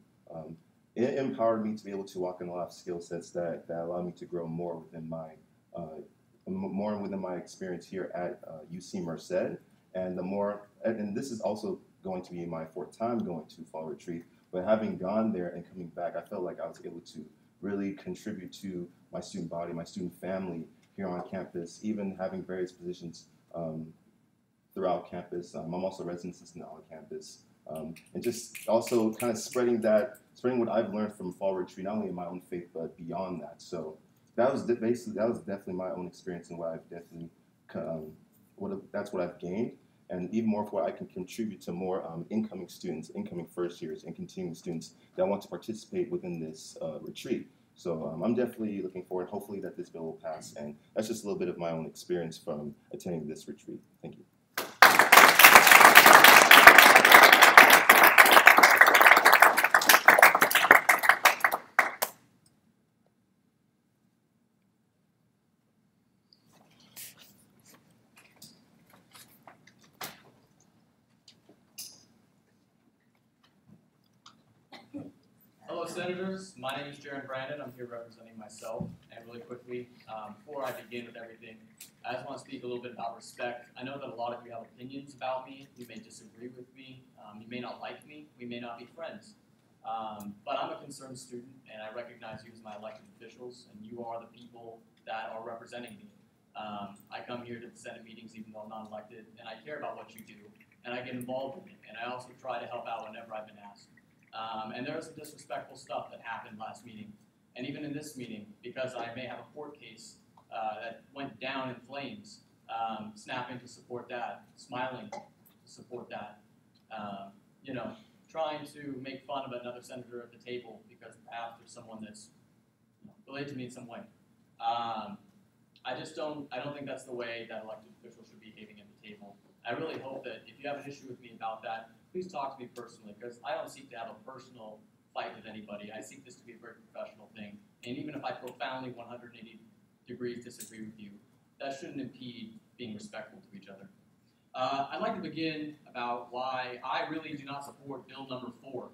walk in a lot of skill sets that allowed me to grow more within my experience here at UC Merced, and this is also going to be my 4th time going to Fall Retreat. But having gone there and coming back, I felt like I was able to really contribute to my student body, my student family here on campus, even having various positions throughout campus. I'm also a resident assistant on campus, and just also kind of spreading what I've learned from Fall Retreat, not only in my own faith, but beyond that. So that was definitely my own experience and what I've definitely, that's what I've gained. And even more for what I can contribute to more incoming students, incoming first years, and continuing students that want to participate within this retreat. So I'm definitely looking forward, hopefully, that this bill will pass. And that's just a little bit of my own experience from attending this retreat. Thank you. Hello, Senators. My name is Jaron Brandon. I'm here representing myself. And really quickly, before I begin with everything, I just want to speak a little bit about respect. I know that a lot of you have opinions about me. You may disagree with me. You may not like me. We may not be friends. But I'm a concerned student, and I recognize you as my elected officials, and you are the people that are representing me. I come here to the Senate meetings even though I'm not elected, and I care about what you do, and I get involved in it, and I also try to help out whenever I've been asked. And there was some disrespectful stuff that happened last meeting. And even in this meeting, because I may have a court case that went down in flames, snapping to support that, smiling to support that, you know, trying to make fun of another senator at the table because perhaps there's someone that's related to me in some way. I don't think that's the way that elected officials should be behaving at the table. I really hope that if you have an issue with me about that, please talk to me personally, because I don't seek to have a personal fight with anybody. I seek this to be a very professional thing. And even if I profoundly 180 degrees disagree with you, that shouldn't impede being respectful to each other. I'd like to begin about why I really do not support Bill number 4.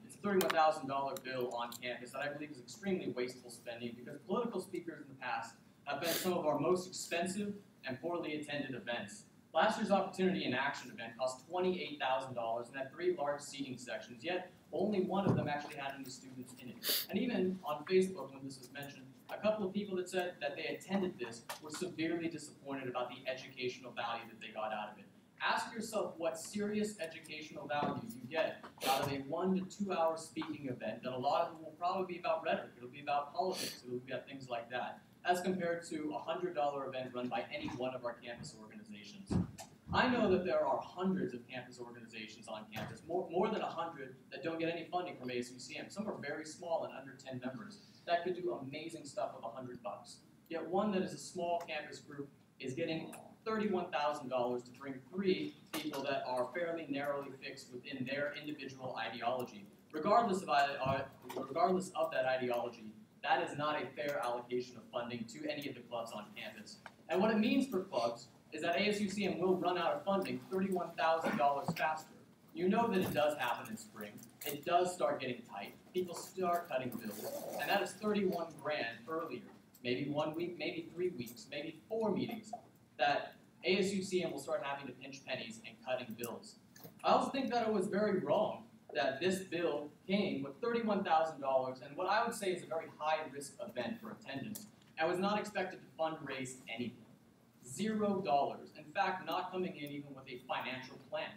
It's a $31,000 bill on campus that I believe is extremely wasteful spending because political speakers in the past have been some of our most expensive and poorly attended events. Last year's Opportunity in Action event cost $28,000 and had 3 large seating sections, yet only one of them actually had any students in it. And even on Facebook, when this was mentioned, a couple of people that said that they attended this were severely disappointed about the educational value that they got out of it. Ask yourself what serious educational value you get out of a 1 to 2 hour speaking event that a lot of them will probably be about rhetoric, it'll be about politics, it'll be about things like that, as compared to a $100 event run by any one of our campus organizations. I know that there are hundreds of campus organizations on campus, more than 100 that don't get any funding from ASUCM. Some are very small and under 10 members that could do amazing stuff with $100. Yet one that is a small campus group is getting $31,000 to bring 3 people that are fairly narrowly fixed within their individual ideology. Regardless of that ideology, that is not a fair allocation of funding to any of the clubs on campus. And what it means for clubs is that ASUCM will run out of funding $31,000 faster. You know that it does happen in spring. It does start getting tight. People start cutting bills, and that is 31 grand earlier. Maybe 1 week, maybe 3 weeks, maybe 4 meetings that ASUCM will start having to pinch pennies and cutting bills. I also think that it was very wrong that this bill came with $31,000 and what I would say is a very high-risk event for attendance and was not expected to fundraise anything. $0. In fact, not coming in even with a financial plan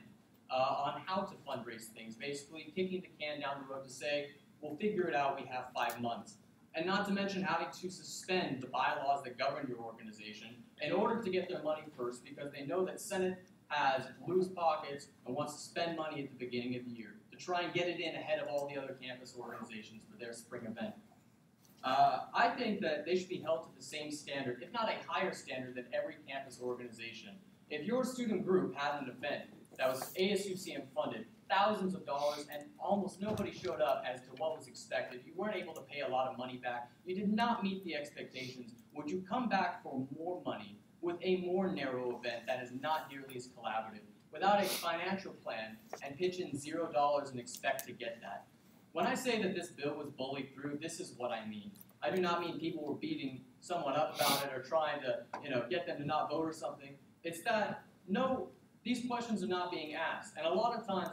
on how to fundraise things, basically kicking the can down the road to say, we'll figure it out, we have 5 months. And not to mention having to suspend the bylaws that govern your organization in order to get their money first because they know that Senate has loose pockets and wants to spend money at the beginning of the year to try and get it in ahead of all the other campus organizations for their spring event. I think that they should be held to the same standard, if not a higher standard than every campus organization. If your student group had an event that was ASUCM funded, thousands of dollars, and almost nobody showed up as to what was expected, you weren't able to pay a lot of money back, you did not meet the expectations, would you come back for more money with a more narrow event that is not nearly as collaborative, without a financial plan, and pitch in $0 and expect to get that? When I say that this bill was bullied through, this is what I mean. I do not mean people were beating someone up about it or trying to, get them to not vote or something. It's that, no, these questions are not being asked. And a lot of times,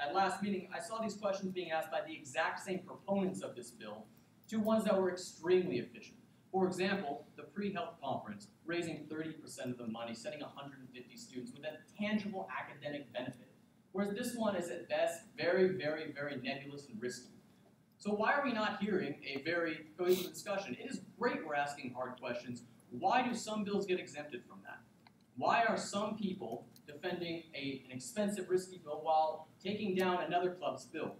at last meeting, I saw these questions being asked by the exact same proponents of this bill to ones that were extremely efficient. For example, the pre-health conference, raising 30% of the money, sending 150 students with a tangible academic benefit. Whereas this one is at best very, very, very nebulous and risky. So why are we not hearing a very cohesive discussion? It is great we're asking hard questions. Why do some bills get exempted from that? Why are some people defending an expensive, risky bill while taking down another club's bill?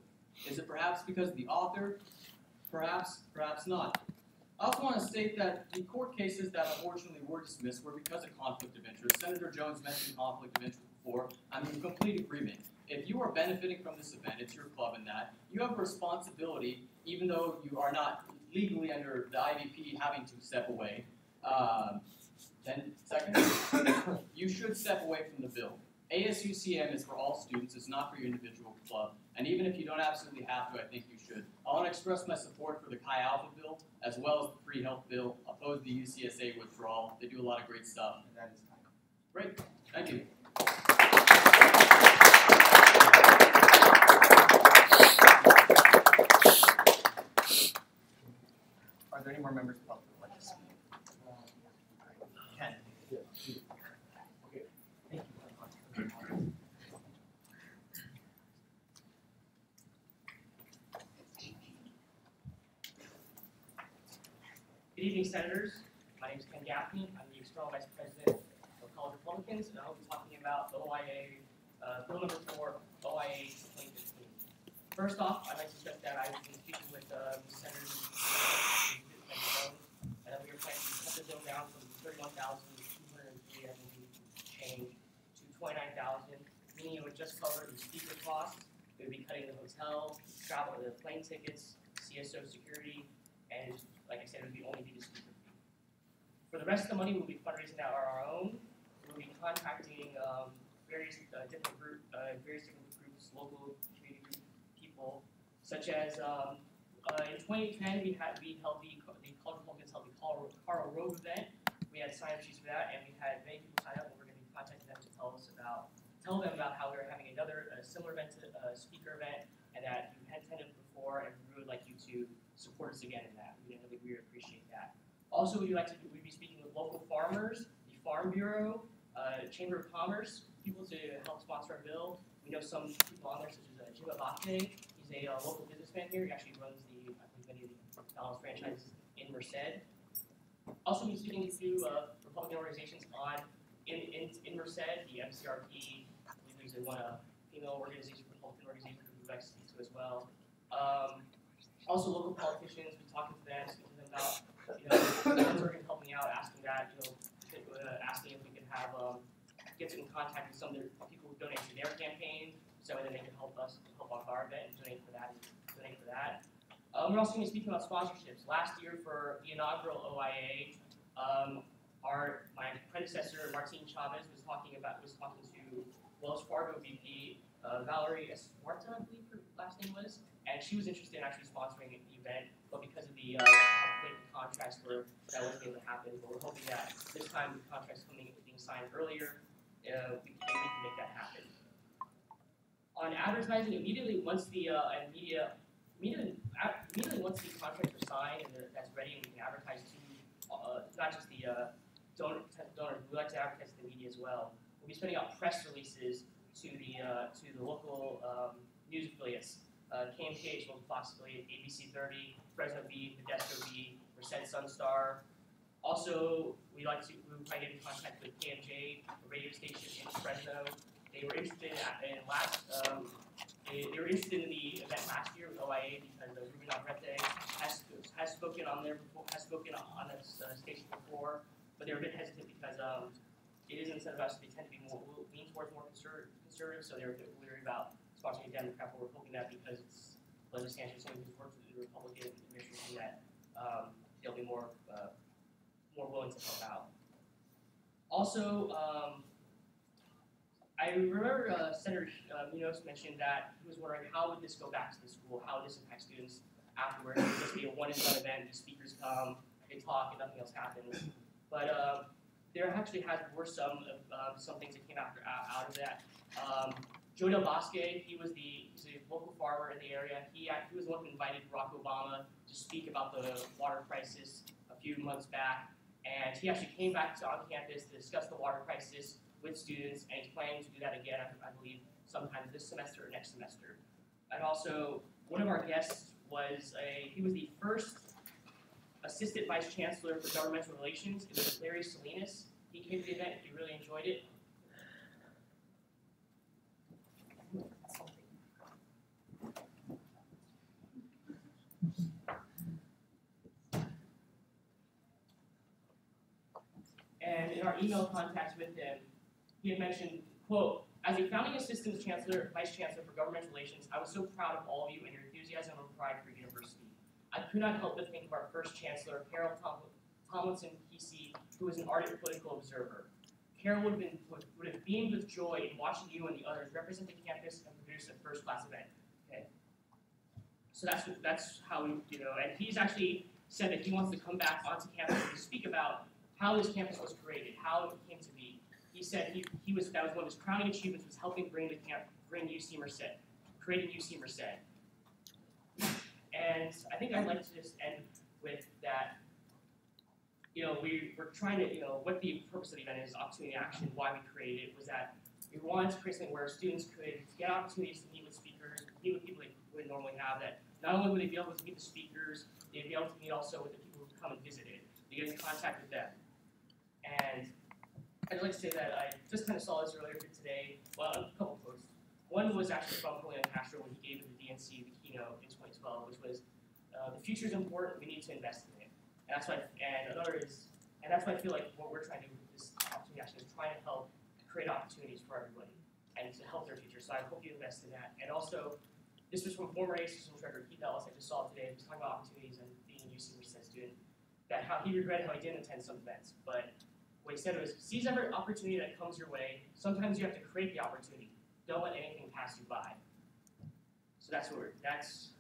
Is it perhaps because of the author? Perhaps, perhaps not. I also want to state that the court cases that unfortunately were dismissed were because of conflict of interest. Senator Jones mentioned conflict of interest before. I'm in complete agreement. If you are benefiting from this event, it's your club in that, you have a responsibility, even though you are not legally under the IVP having to step away. 10 seconds. You should step away from the bill. ASUCM is for all students, it's not for your individual club. And even if you don't absolutely have to, I think you should. I want to express my support for the Chi Alpha bill, as well as the pre-health bill, oppose the UCSA withdrawal. They do a lot of great stuff. And that is time. Great, thank you. Are there any more members of the public who would like to speak? Ken. Okay. Thank you. evening, Senators. My name is Ken Gaffney. I'm the External Vice President of College Republicans, and I'll be talking about OIA, Bill number 4, OIA 2015. First off, I'd like to stress that I've been speaking with Senators and that we are planning to cut the bill down from 31,203 as we change to 29,000, meaning it would just cover the speaker costs. We would be cutting the hotel, travel, the plane tickets, CSO security, and like I said, it would only be the speaker fee. For the rest of the money, we'll be fundraising out our own. We'll be contacting various different groups, local community group people, such as in 2010 we held the College Republicans held the Carl Road event. We had sign-up sheets for that, and we had many people sign up, and we're going to be contacting them to tell them about how we're having another similar event, speaker event, and that you've attended before, and we would like you to support us again in that. We would appreciate that. Also, we'd be speaking with local farmers, the Farm Bureau, Chamber of Commerce, people to help sponsor our bill. We know some people on there, such as Jim Bobcats. He's a local businessman here. He actually runs I believe, many of the McDonald's franchises in Merced. Also, we'll be speaking to Republican organizations in Merced, the MCRP. I believe there's one female organization, Republican organization that we'd like to speak to as well. Also, local politicians, we're talking to them, speaking to them about, ones are going to help me out, asking that, asking if we can have, get in contact with some of the people who donate to their campaign, so that they can help us, help off our event and donate for that. We're also going to be speaking about sponsorships. Last year for the inaugural OIA, my predecessor, Martin Chavez, was talking to Wells Fargo VP, Valerie Esparta, I believe her last name was, and she was interested in actually sponsoring the event, but because of the contracts that wasn't able to happen. But we're hoping that this time the contracts being signed earlier, we can make that happen. On advertising, immediately once the once the contracts are signed and that's ready, and we can advertise to not just the donors, we like to advertise to the media as well. We'll be sending out press releases to the local news affiliates. KMKH, local Fox affiliate, ABC 30, Fresno B, Modesto B, Merced Sunstar. Also, we try to get in contact with KMJ, a radio station in Fresno. They were interested in they were interested in the event last year with OIA because Ruben Albrete has spoken on this station before, but they were a bit hesitant because it is instead of us, they tend to be lean towards more conservative, so they were a bit worried about sponsoring a Democrat, but we're hoping that because it's Leslie Sanchez, someone who's worked with the Republican administration, that they'll be more willing to help out. Also, I remember Senator Munoz mentioned that he was wondering how would this go back to the school, how would this impact students afterwards. It would just be a one-and-done event, the speakers come, they talk, and nothing else happens. But there actually were some things that came out of that. Joe Del Bosque, he's a local farmer in the area. He was the one who invited Barack Obama to speak about the water crisis a few months back, and he actually came back on campus to discuss the water crisis with students, and he's planning to do that again, I believe, sometime this semester or next semester. And also, one of our guests he was the first Assistant Vice Chancellor for Governmental Relations. It was Larry Salinas. He came to the event, he really enjoyed it. And in our email contacts with him, he had mentioned, quote, "As a founding assistant chancellor, vice chancellor for government relations, I was so proud of all of you and your enthusiasm and pride for your university. I could not help but think of our first chancellor, Carol Tomlinson PC, who was an ardent political observer. Carol would have beamed with joy in watching you and the others represent the campus and produce a first-class event." Okay. So that's how we, and he's actually said that he wants to come back onto campus and speak about how this campus was created, how it came to be. He said that was one of his crowning achievements, was helping bring UC Merced, creating UC Merced. And I think I'd like to just end with that. We're trying to, what the purpose of the event is, opportunity action, why we created it, was that we wanted to create something where students could get opportunities to meet with speakers, meet with people they wouldn't normally have. That not only would they be able to meet the speakers, they'd be able to meet also with the people who come and visit it. The you guys contacted them. And I'd like to say that I just kind of saw this earlier today, well, a couple posts. One was actually from Julian Castro when he gave the DNC the keynote in 2012, which was, the future is important, we need to invest in it. And that's why, and another is, and that's why I feel like what we're trying to do with this opportunity action is trying to help create opportunities for everybody and to help their future. So I hope you invest in that. And also, this was from former ASUCM Treasurer Keith Ellis. I just saw it today. He was talking about opportunities and being a UC Merced student. That how he regretted how he didn't attend some events. But what he said was, seize every opportunity that comes your way. Sometimes you have to create the opportunity. Don't let anything pass you by. So that's what that's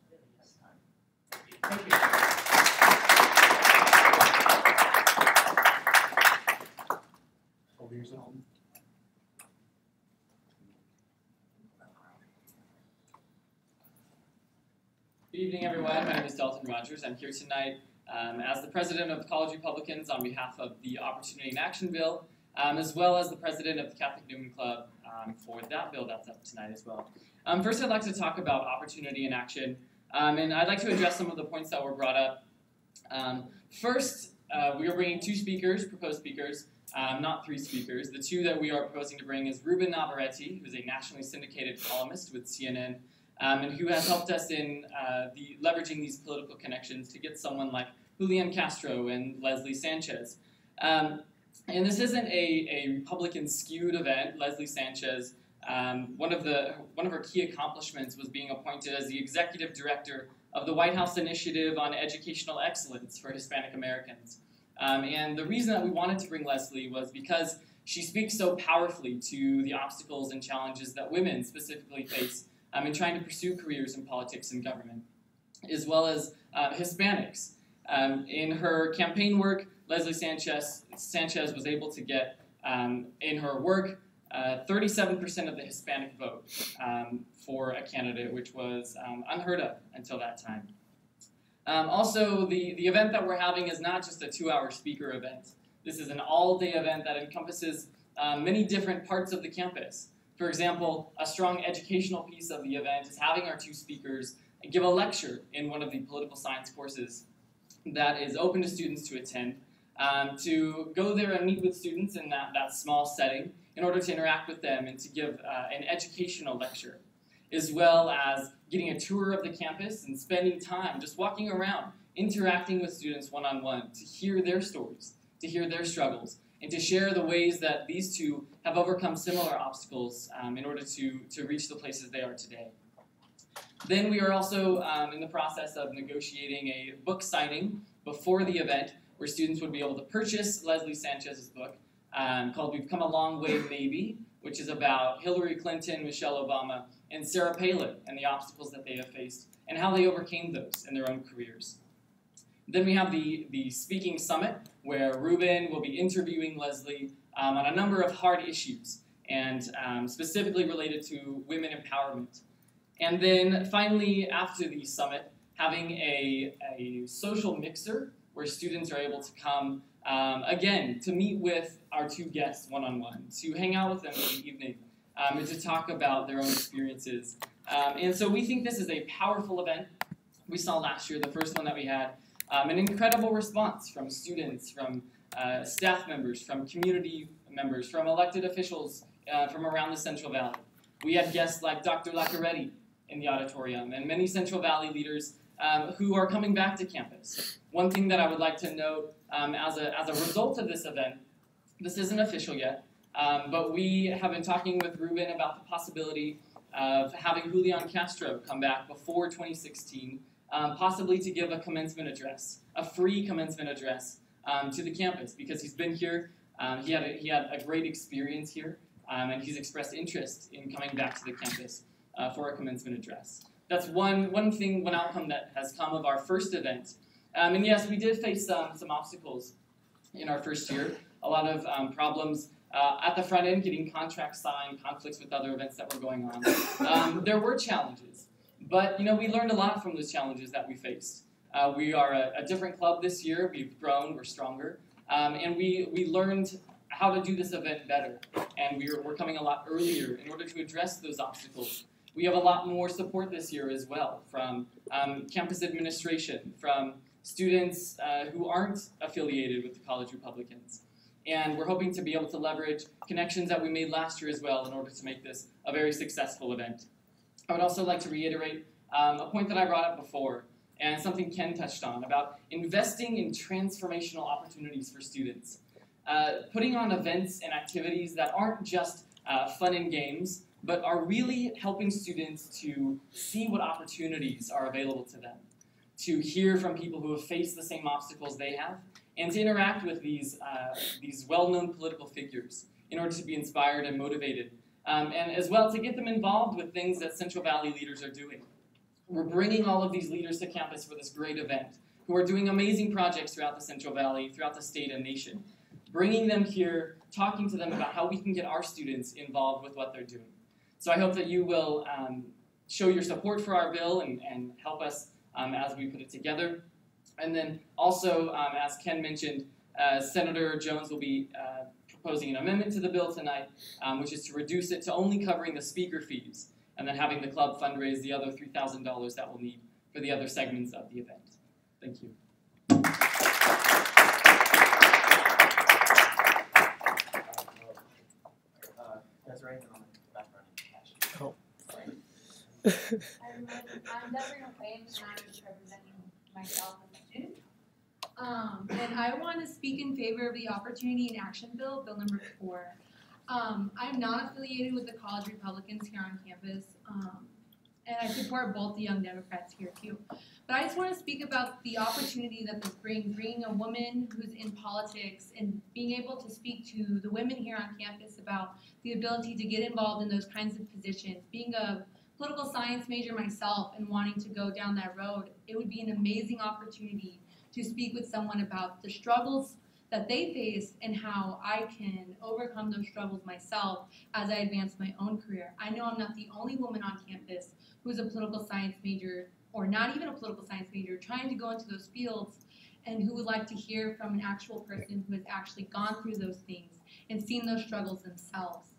really this time. Thank you. Over here, something. Good evening, everyone. My name is Dalton Rogers. I'm here tonight as the president of the College Republicans on behalf of the Opportunity in Action Bill, as well as the president of the Catholic Newman Club for that bill that's up tonight as well. First, I'd like to talk about opportunity in action, and I'd like to address some of the points that were brought up. First, we are bringing two speakers, proposed speakers, not three speakers. The two that we are proposing to bring is Ruben Navarrete, who's a nationally syndicated columnist with CNN, and who has helped us in leveraging these political connections to get someone like Julian Castro and Leslie Sanchez. And this isn't a Republican-skewed event. Leslie Sanchez, one of her key accomplishments was being appointed as the executive director of the White House Initiative on Educational Excellence for Hispanic Americans. And the reason that we wanted to bring Leslie was because she speaks so powerfully to the obstacles and challenges that women specifically face in trying to pursue careers in politics and government, as well as Hispanics. In her campaign work, Leslie Sanchez was able to get, in her work, 37% of the Hispanic vote for a candidate, which was unheard of until that time. Also, the event that we're having is not just a 2-hour speaker event. This is an all-day event that encompasses many different parts of the campus. For example, a strong educational piece of the event is having our two speakers give a lecture in one of the political science courses that is open to students to attend, to go there and meet with students in that small setting in order to interact with them and to give an educational lecture, as well as getting a tour of the campus and spending time just walking around, interacting with students one-on-one to hear their stories, to hear their struggles, and to share the ways that these two have overcome similar obstacles in order to reach the places they are today. Then we are also in the process of negotiating a book signing before the event where students would be able to purchase Leslie Sanchez's book called We've Come a Long Way Maybe, which is about Hillary Clinton, Michelle Obama, and Sarah Palin and the obstacles that they have faced and how they overcame those in their own careers. Then we have the Speaking Summit, where Ruben will be interviewing Leslie on a number of hard issues, and specifically related to women empowerment. And then finally, after the summit, having a social mixer where students are able to come, again, to meet with our two guests one-on-one, to hang out with them in the evening, and to talk about their own experiences. And so we think this is a powerful event. We saw last year, the first one that we had, an incredible response from students, from staff members, from community members, from elected officials from around the Central Valley. We had guests like Dr. Lacaretti in the auditorium and many Central Valley leaders who are coming back to campus. One thing that I would like to note as a result of this event, this isn't official yet, but we have been talking with Ruben about the possibility of having Julian Castro come back before 2016, possibly to give a commencement address, a free commencement address to the campus, because he's been here, he had a great experience here, and he's expressed interest in coming back to the campus for a commencement address. That's one outcome that has come of our first event. And yes, we did face some obstacles in our first year, a lot of problems at the front end, getting contracts signed, conflicts with other events that were going on. There were challenges, but we learned a lot from those challenges that we faced. We are a different club this year. We've grown, we're stronger, and we learned how to do this event better, and we're coming a lot earlier in order to address those obstacles. We have a lot more support this year as well from campus administration, from students who aren't affiliated with the College Republicans. And we're hoping to be able to leverage connections that we made last year as well in order to make this a very successful event. I would also like to reiterate a point that I brought up before, and something Ken touched on, about investing in transformational opportunities for students. Putting on events and activities that aren't just fun and games, but are really helping students to see what opportunities are available to them, to hear from people who have faced the same obstacles they have, and to interact with these well-known political figures in order to be inspired and motivated, and as well to get them involved with things that Central Valley leaders are doing. We're bringing all of these leaders to campus for this great event, who are doing amazing projects throughout the Central Valley, throughout the state and nation. Bringing them here, talking to them about how we can get our students involved with what they're doing. So I hope that you will show your support for our bill and help us as we put it together. And then also, as Ken mentioned, Senator Jones will be proposing an amendment to the bill tonight, which is to reduce it to only covering the speaker fees, and then having the club fundraise the other $3,000 that we'll need for the other segments of the event. Thank you. Desiree, and on the background. Oh. I'm Desiree McClain, and I'm just representing myself as a student. And I want to speak in favor of the Opportunity in Action Bill, Bill number 4. I'm not affiliated with the College Republicans here on campus, and I support both the Young Democrats here too. But I just want to speak about the opportunity that this brings, bringing a woman who's in politics and being able to speak to the women here on campus about the ability to get involved in those kinds of positions. Being a political science major myself and wanting to go down that road, it would be an amazing opportunity to speak with someone about the struggles that they face and how I can overcome those struggles myself as I advance my own career. I know I'm not the only woman on campus who's a political science major, or not even a political science major, trying to go into those fields, and who would like to hear from an actual person who has actually gone through those things and seen those struggles themselves.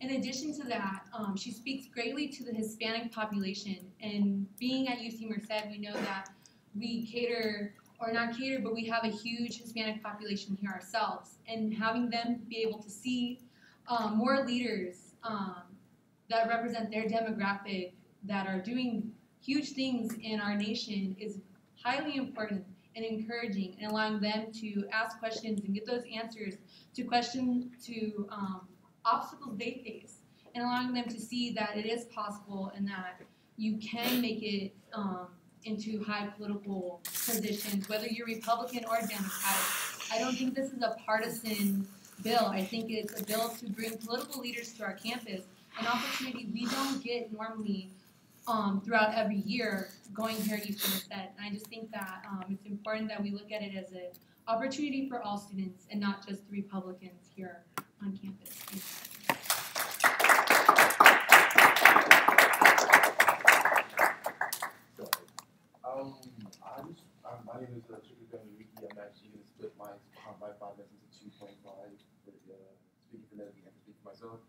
In addition to that, she speaks greatly to the Hispanic population, and being at UC Merced, we know that we cater, or not cater, but we have a huge Hispanic population here ourselves, and having them be able to see more leaders that represent their demographic that are doing huge things in our nation is highly important and encouraging, and allowing them to ask questions and get those answers to obstacles they face, and allowing them to see that it is possible and that you can make it into high political positions, whether you're Republican or Democratic. I don't think this is a partisan bill. I think it's a bill to bring political leaders to our campus, an opportunity we don't get normally throughout every year going here at UC Merced. And I just think that it's important that we look at it as an opportunity for all students and not just the Republicans here on campus. My name is Chicken Family Wiki. I'm actually going to split my 5 minutes into 2.5 for speaking for Ned and speak for myself.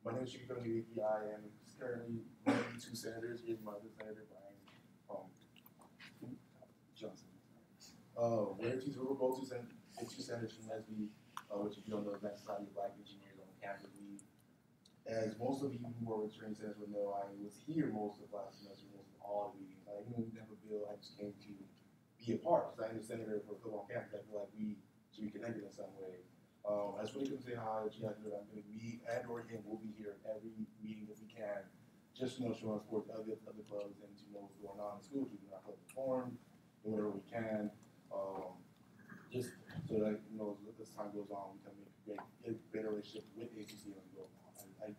My name is Chicken Family Wiki. I am currently one of the 2 senators. Here's my other senator, Brian Johnson. We're both 2 senators from Nesby, which if you don't know, is National Society of Black Engineers on campus. As most of you who are returning senators will know, I was here most of last semester, most of all the meetings. I didn't have a bill. I just came to be a part. Because I am a senator for Phil on campus. I feel like we should be connected in some way. I just really couldn't say hi. She has to know that I'm going to be, and or him will be here every meeting that we can, just to showing support to other clubs and to know what's going on in school, keeping our club informed, and whatever we can. Just so that as time goes on, we can make a better relationship with ASUCM and go on. I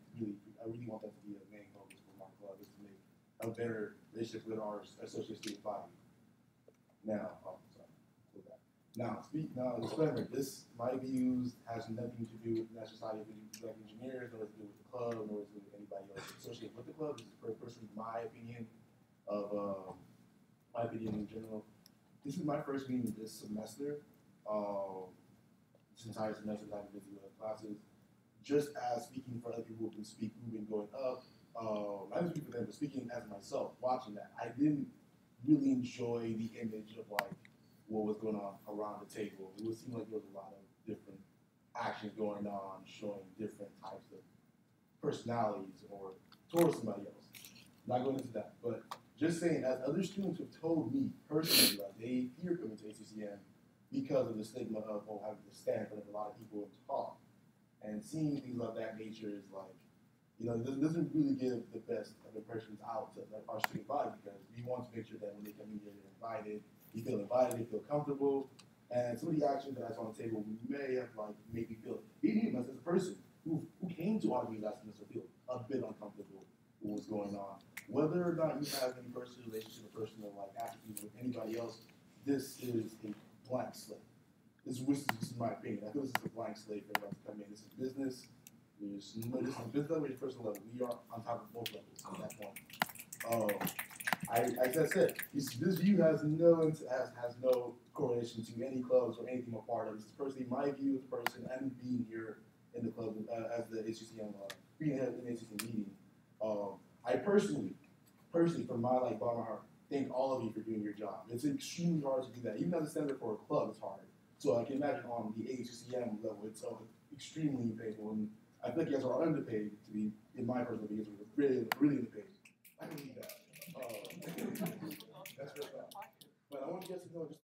really want that to be a main focus for my club, is to make a better relationship with our associate student body. Now, disclaimer, my views has nothing to do with the National Society of Black Engineers, nor to do with the club, nor to do with anybody else associated with the club. This is personally my opinion in general. This is my first meeting this semester. This entire semester I've been busy with classes. Just as speaking for other people who've been going up, not just speaking for them, but speaking as myself, watching that, I didn't really enjoy the image of like what was going on around the table. It would seem like there was a lot of different actions going on, showing different types of personalities or towards somebody else. Not going into that, but just saying, as other students have told me personally, like they fear coming to ASUCM because of the stigma of having to stand in front of a lot of people and talk. And seeing things of that nature is like, it doesn't really give the best of impressions out to our student body, because we want to make sure that when they come in here, they're invited, they feel comfortable. And some of the actions that I saw on the table may have made me feel, even as a person who came to honor me last semester, feel a bit uncomfortable with what was going on. Whether or not you have any personal relationship or personal attributes with anybody else, this is a blank slate. This is my opinion. I feel this is a blank slate for everyone to come in. This is business. This is business level, it's personal level. We are on top of both levels at that point. As I said, this view has no correlation to any clubs or anything I'm a part of. This is personally my view as a person and being here in the club as the ASUCM, being here in the ASUCM meeting. I personally, from my bottom of my heart, thank all of you for doing your job. It's extremely hard to do that. Even as a senator for a club, it's hard. So I can imagine on the ASUCM level, it's extremely painful. And I feel like you guys are underpaid to be, in my personal opinion, really, really underpaid. I believe that. That's real bad. But I want you guys to know just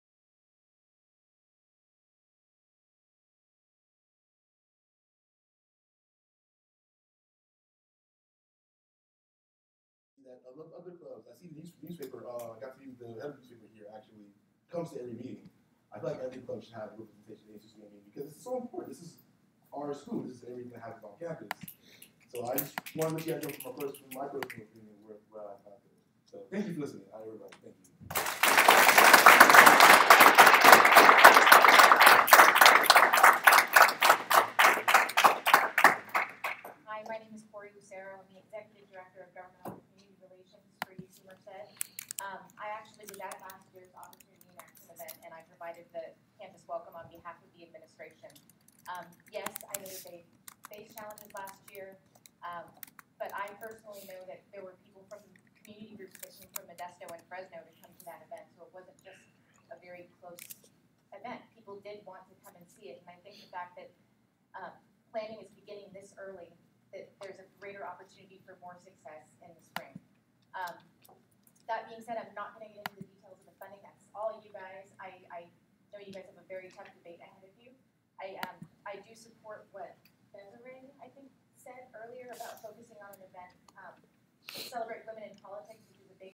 that other clubs. I see the newspaper. I got to use the head of the newspaper here actually comes to every meeting. I feel like every club should have representation in the ASUCM meeting because it's so important. This is our school. This is everything that happens on campus. So I just want to let you guys know from my personal opinion where I thought it. So thank you for listening. Everybody, thank you. Hi, my name is Corey Lucero. I'm the Executive Director of Governmental and Community Relations for UC Merced. I actually was at last year's Opportunity in Action event, and I provided the campus welcome on behalf of the administration. Yes, I know that they faced challenges last year, but I personally know that there were people from community groups that came from Modesto and Fresno to come to that event, so it wasn't just a very close event. People did want to come and see it, and I think the fact that planning is beginning this early, that there's a greater opportunity for more success in the spring. That being said, I'm not going to get into the details of the funding. That's all you guys. I know you guys have a very tough debate ahead of you. I do support what Desiree, I think, said earlier about focusing on an event to celebrate women in politics, which is a big,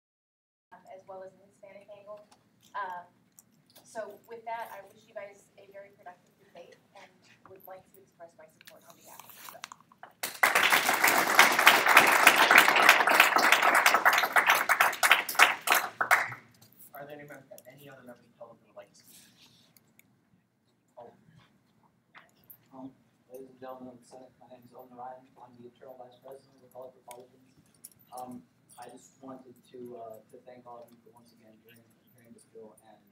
as well as an Hispanic angle. So with that, I wish you guys a very productive debate and would like to express my support on behalf of you. Are there any other members of the public who would like to speak? Ladies and gentlemen of the Senate, my name is Owen Ryan. I'm the Internal Vice President of the College Republicans. I just wanted to thank all of you for once again hearing this bill. And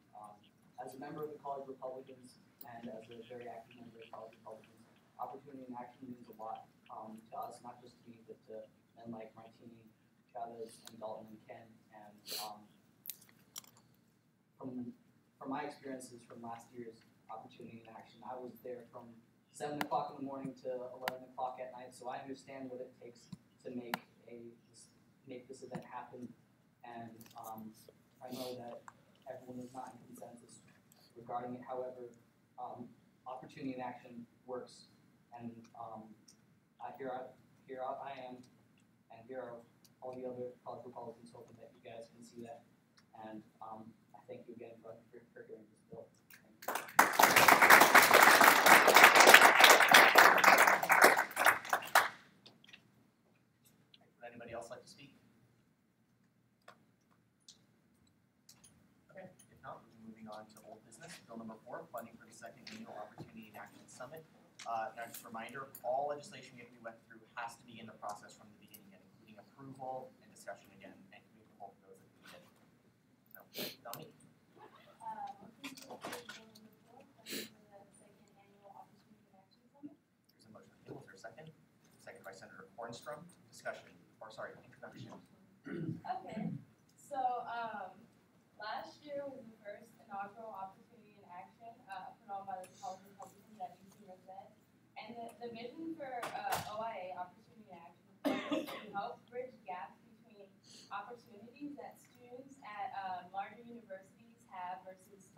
as a member of the College Republicans and as a very active member of the College Republicans, Opportunity in Action means a lot to us, not just to me, but to men like Martini, Chavez, and Dalton and Ken. And from my experiences from last year's Opportunity in Action, I was there from 7 o'clock in the morning to 11 o'clock at night, so I understand what it takes to make this event happen. And I know that everyone is not in consensus regarding it. However, Opportunity in Action works, and here I am, and here are all the other College Republicans hoping that you guys can see that. And I thank you again for hearing this bill. Would anybody else like to speak? Okay, if not, we'll be moving on to old business. Bill number 4, funding for the second annual Opportunity in Action Summit. Now, just a reminder, all legislation we went through has to be in the process from the beginning, including approval and discussion again, and committee for both of those at the beginning. So, tell me. There's a motion on the table. Is there a second? Second by Senator Cornstrom. Discussion, or sorry, introduction. Okay, so last year was the first inaugural Opportunity The vision for OIA, Opportunity in Action, is to help bridge gaps between opportunities that students at larger universities have versus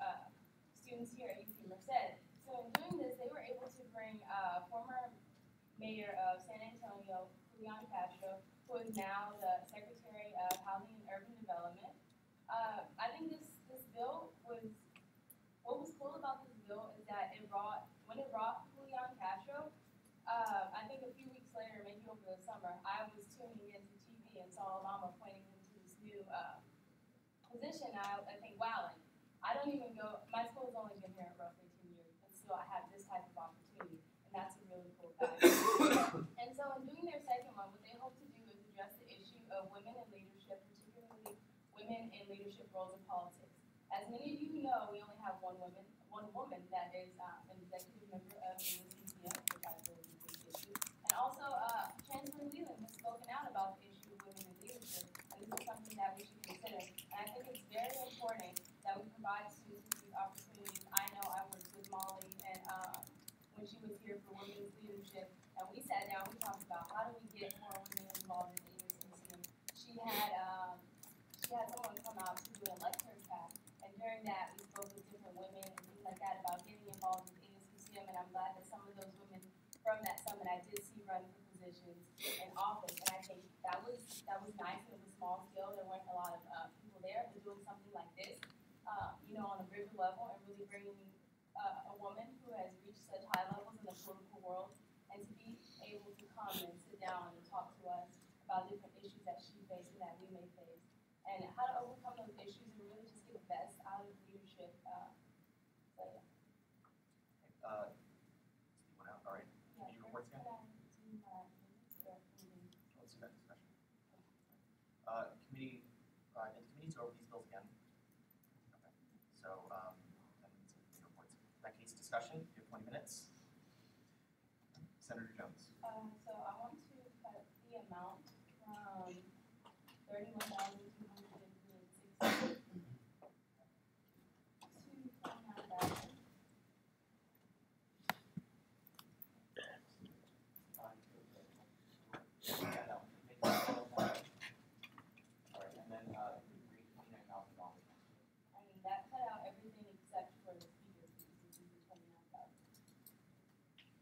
students here at UC Merced. So in doing this, they were able to bring former mayor of San Antonio, Julian Castro, who is now the Secretary of Housing and Urban Development. I think this bill was, what was cool about this bill is that when it brought Julian Castro, I think a few weeks later, maybe over the summer, I was tuning into TV and saw Obama pointing him to this new position. I think, wow, like, I don't even go, my school's only been here roughly 10 years, but still I have this type of opportunity, and that's a really cool fact. And so in doing their second one, what they hope to do is address the issue of women in leadership, particularly women in leadership roles in politics. As many of you know, we only have one woman that is an executive member of the ASUCM, which I believe is a big issue. And also, Chancellor Leland has spoken out about the issue of women in leadership, and this is something that we should consider. And I think it's very important that we provide students with these opportunities. I know I worked with Molly and when she was here for women's leadership, and we sat down, we talked about how do we get more women involved in the ASUCM. She had someone come out to do a lecture track, and during that we spoke with different women and things like that about getting involved in ASUCM, and I'm glad that some of those women from that summit I did see run for positions in office, and I think that was nice. It was small scale. There weren't a lot of people there, but doing something like this, on a bigger level, and really bringing a woman who has reached such high levels in the political world, and to be able to come and sit down and talk to us about different issues that she faced and that we may face, and how to overcome those issues and really just get the best out of leadership. All right. Any reports again? Let's do that discussion. Committee, and committees over these bills again. Okay. So, then reports. In that case, discussion. You have 20 minutes. Senator Jones. So I want to cut the amount from $31,260 to $29,000. That cut out everything except for the speaker fees, which is the $29,000.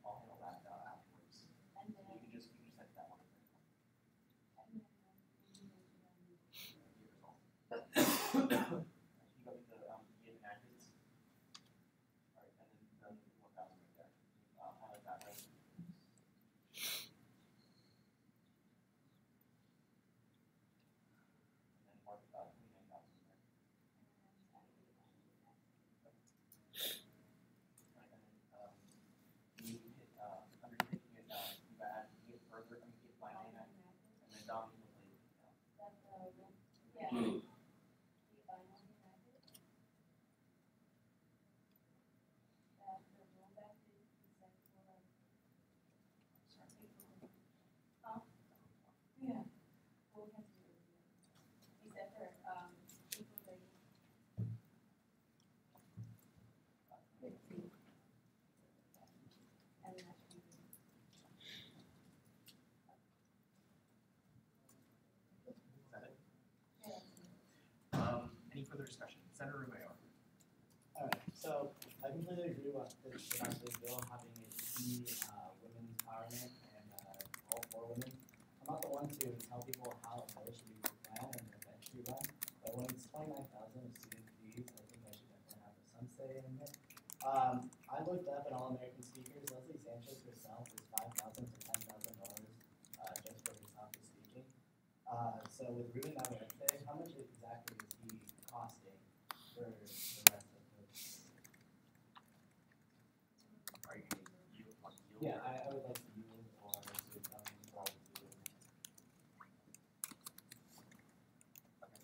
I'll handle that afterwards. And then You can just set that one. and then Can you go to the EM enactments? All right, and then the 1,000 right there. Highlight that right. And then mark 29,000 there. You hit underneath it, you add it further, get line in and then dominate the lane. yeah. Yeah. Well, we have to do it. Except for April 30th. And that should be good. Is that it? Yeah. Any further discussion? Senator Romeo. Alright, so I completely agree with this bill having a key women's empowerment and all for women. I'm not the one to tell people how a bill should be planned and eventually run, but when it's $29,000 of student fees, I think I should definitely have some say in it. I looked up at All-American speakers. Leslie Sanchez herself is $5,000 to $10,000 just for her topic speaking. So with Ruben Navarrete, how much exactly is he costing for the rest of this? Are you going to yield? Yeah, I would like to yield or to involve you. Okay.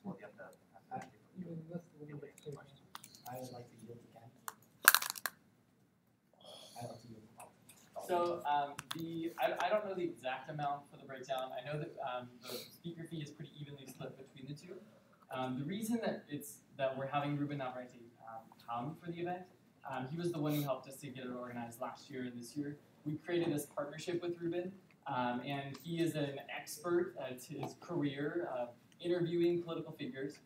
Well, you have to. I would like to yield to Ken. I'd like to yield to Paul. So I don't know the exact amount for the breakdown. I know that the speaker fee is pretty evenly split between the two. The reason that we're having Ruben Navarrete come for the event He was the one who helped us to get it organized last year and this year. We created this partnership with Ruben, and he is an expert at his career interviewing political figures.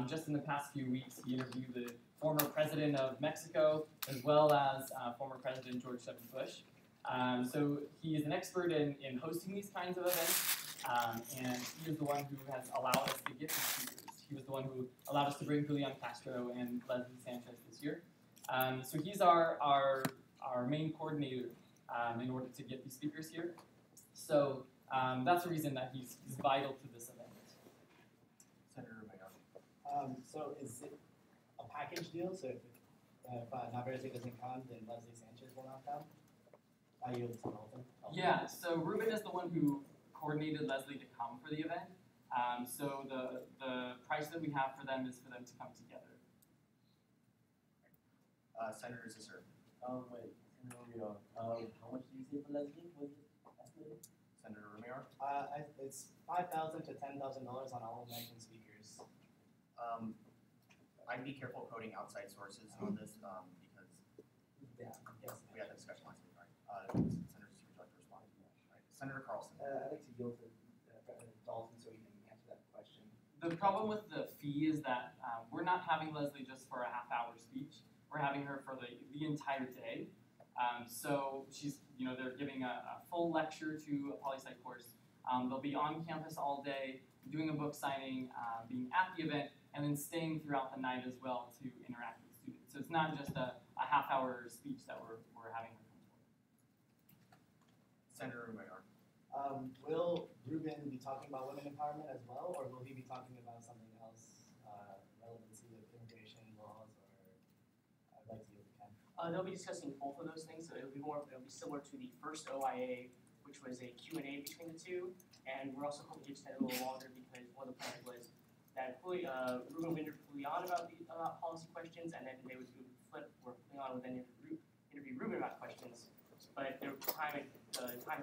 Just in the past few weeks, he interviewed the former president of Mexico, as well as former President George W. Bush. So he is an expert in hosting these kinds of events, and he is the one who has allowed us to get these speakers. He was the one who allowed us to bring Julian Castro and Leslie Sanchez this year. So he's our main coordinator in order to get these speakers here. So that's the reason that he's vital to this event. Senator Romero. So is it a package deal? So if Navarrete doesn't come, then Leslie Sanchez will not come? Are you able to tell them? Yeah, so Ruben is the one who coordinated Leslie to come for the event. So the price that we have for them is for them to come together. Senator Cicero. Wait, Senator Romero, how much did you say for Leslie? Was it estimated? Senator Romero. It's $5,000 to $10,000 on all American speakers. I'd be careful quoting outside sources on this because we had that discussion last week, right? Senator Cicero, would you like to respond? Right. Senator Carlson. I'd like to yield to Dalton so he can answer that question. The problem with the fee is that we're not having Leslie just for a half-hour speech. We're having her for the entire day. So she's, they're giving a full lecture to a poli-sci course. They'll be on campus all day, doing a book signing, being at the event, and then staying throughout the night as well to interact with students. So it's not just a half-hour speech that we're having her come for. Senator Romero. Will Ruben be talking about women empowerment as well, or will he be talking about something else, relevancy of immigration laws, or I'd like to use the Ken? They'll be discussing both of those things, so it'll be similar to the first OIA, which was a Q&A between the two, and we're also hoping to extend it a little longer because one of the plans was that Ruben would interview Julian about policy questions, and then they would flip, where Julian would then interview Ruben about questions. But the time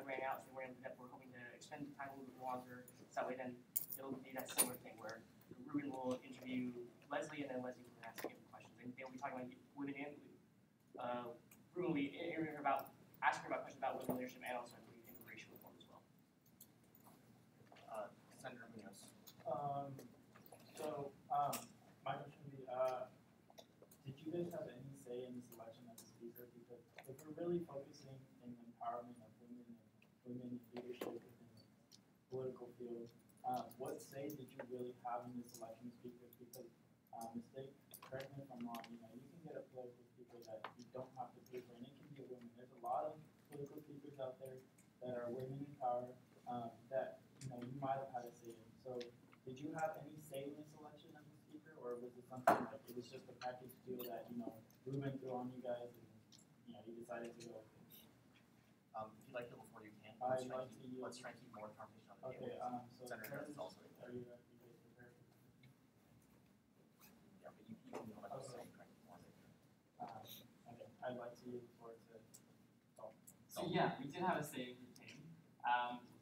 ran out, so we're hoping to extend the time a little bit longer, so that way then it'll be that similar thing where Ruben will interview Leslie, and then Leslie will ask him questions, and they'll be talking about women and Ruben will be asking her about questions about women leadership and also immigration reform as well. Senator Munoz. My question would be, did you guys have any say in the selection of the speaker? Because if we're really focusing in the empowerment of women and women in leadership within the political field, what say did you really have in the selection of speakers? Because correct me if I'm wrong, you can get a political speaker that you don't have to pay for, and it can be a woman. There's a lot of political speakers out there that are women in power that you might have had a say in. So did you have any say in the selection of the speaker, or was it something like it was just a package deal that Ruben threw on you guys and you decided to go with it? If you'd like to before you can, I'd like to yield. let's try and keep more conversation on the Okay, table. so Senator Harris is also here. are you guys prepared? Yeah, but you can go about the same kind of form. Okay, I'd like to yield the floor to Dalton. So yeah, we did have a say in the team.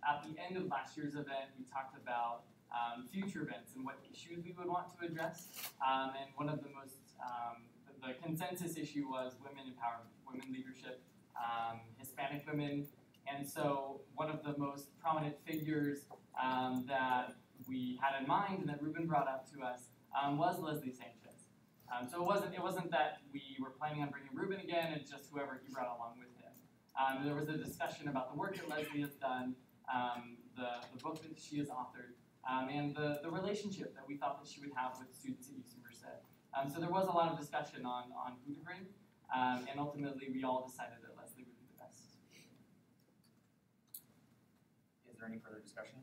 At the end of last year's event, we talked about future events and what issues we would want to address. And one of the most, the consensus issue was women empowerment, women leadership, Hispanic women. And so one of the most prominent figures that we had in mind and that Ruben brought up to us was Leslie Sanchez. So it wasn't that we were planning on bringing Ruben again, it's just whoever he brought along with him. There was a discussion about the work that Leslie has done, the book that she has authored, and the relationship that we thought that she would have with students at UC Merced. So there was a lot of discussion on who to bring, and ultimately we all decided that Leslie would be the best. Is there any further discussion?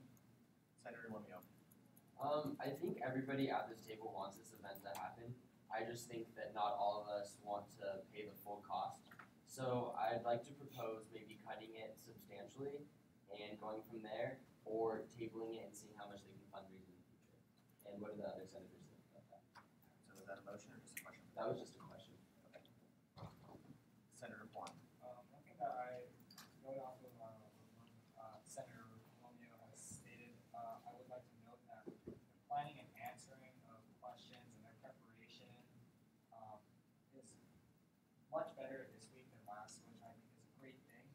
Senator Romeo. I think everybody at this table wants this event to happen. I just think that not all of us want to pay the full cost. So I'd like to propose maybe cutting it substantially and going from there, or tabling it and seeing how much they can fundraise in the future. And what do the other senators think about that? So was that a motion or just a question? That was just a question. Okay. Senator Juan. One thing that going off of Senator Romeo has stated, I would like to note that the planning and answering of questions and their preparation is much better this week than last, which I think is a great thing.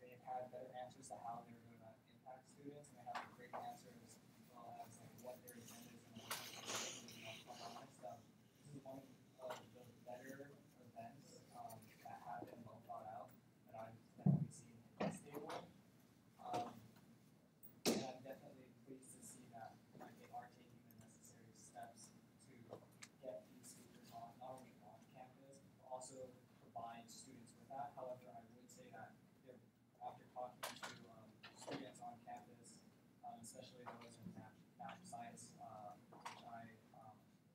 They've had better answers to how they're going to impact students, and they have great answers as well as like what their agenda is and what they're doing. Quite honest, this is one of the better events that have been well thought out that I've definitely seen in this table. And I'm definitely pleased to see that they are taking the necessary steps to get these speakers on, not only on campus, but also provide students with that. However, I would say that after talking to students on campus, especially those in natural science, which I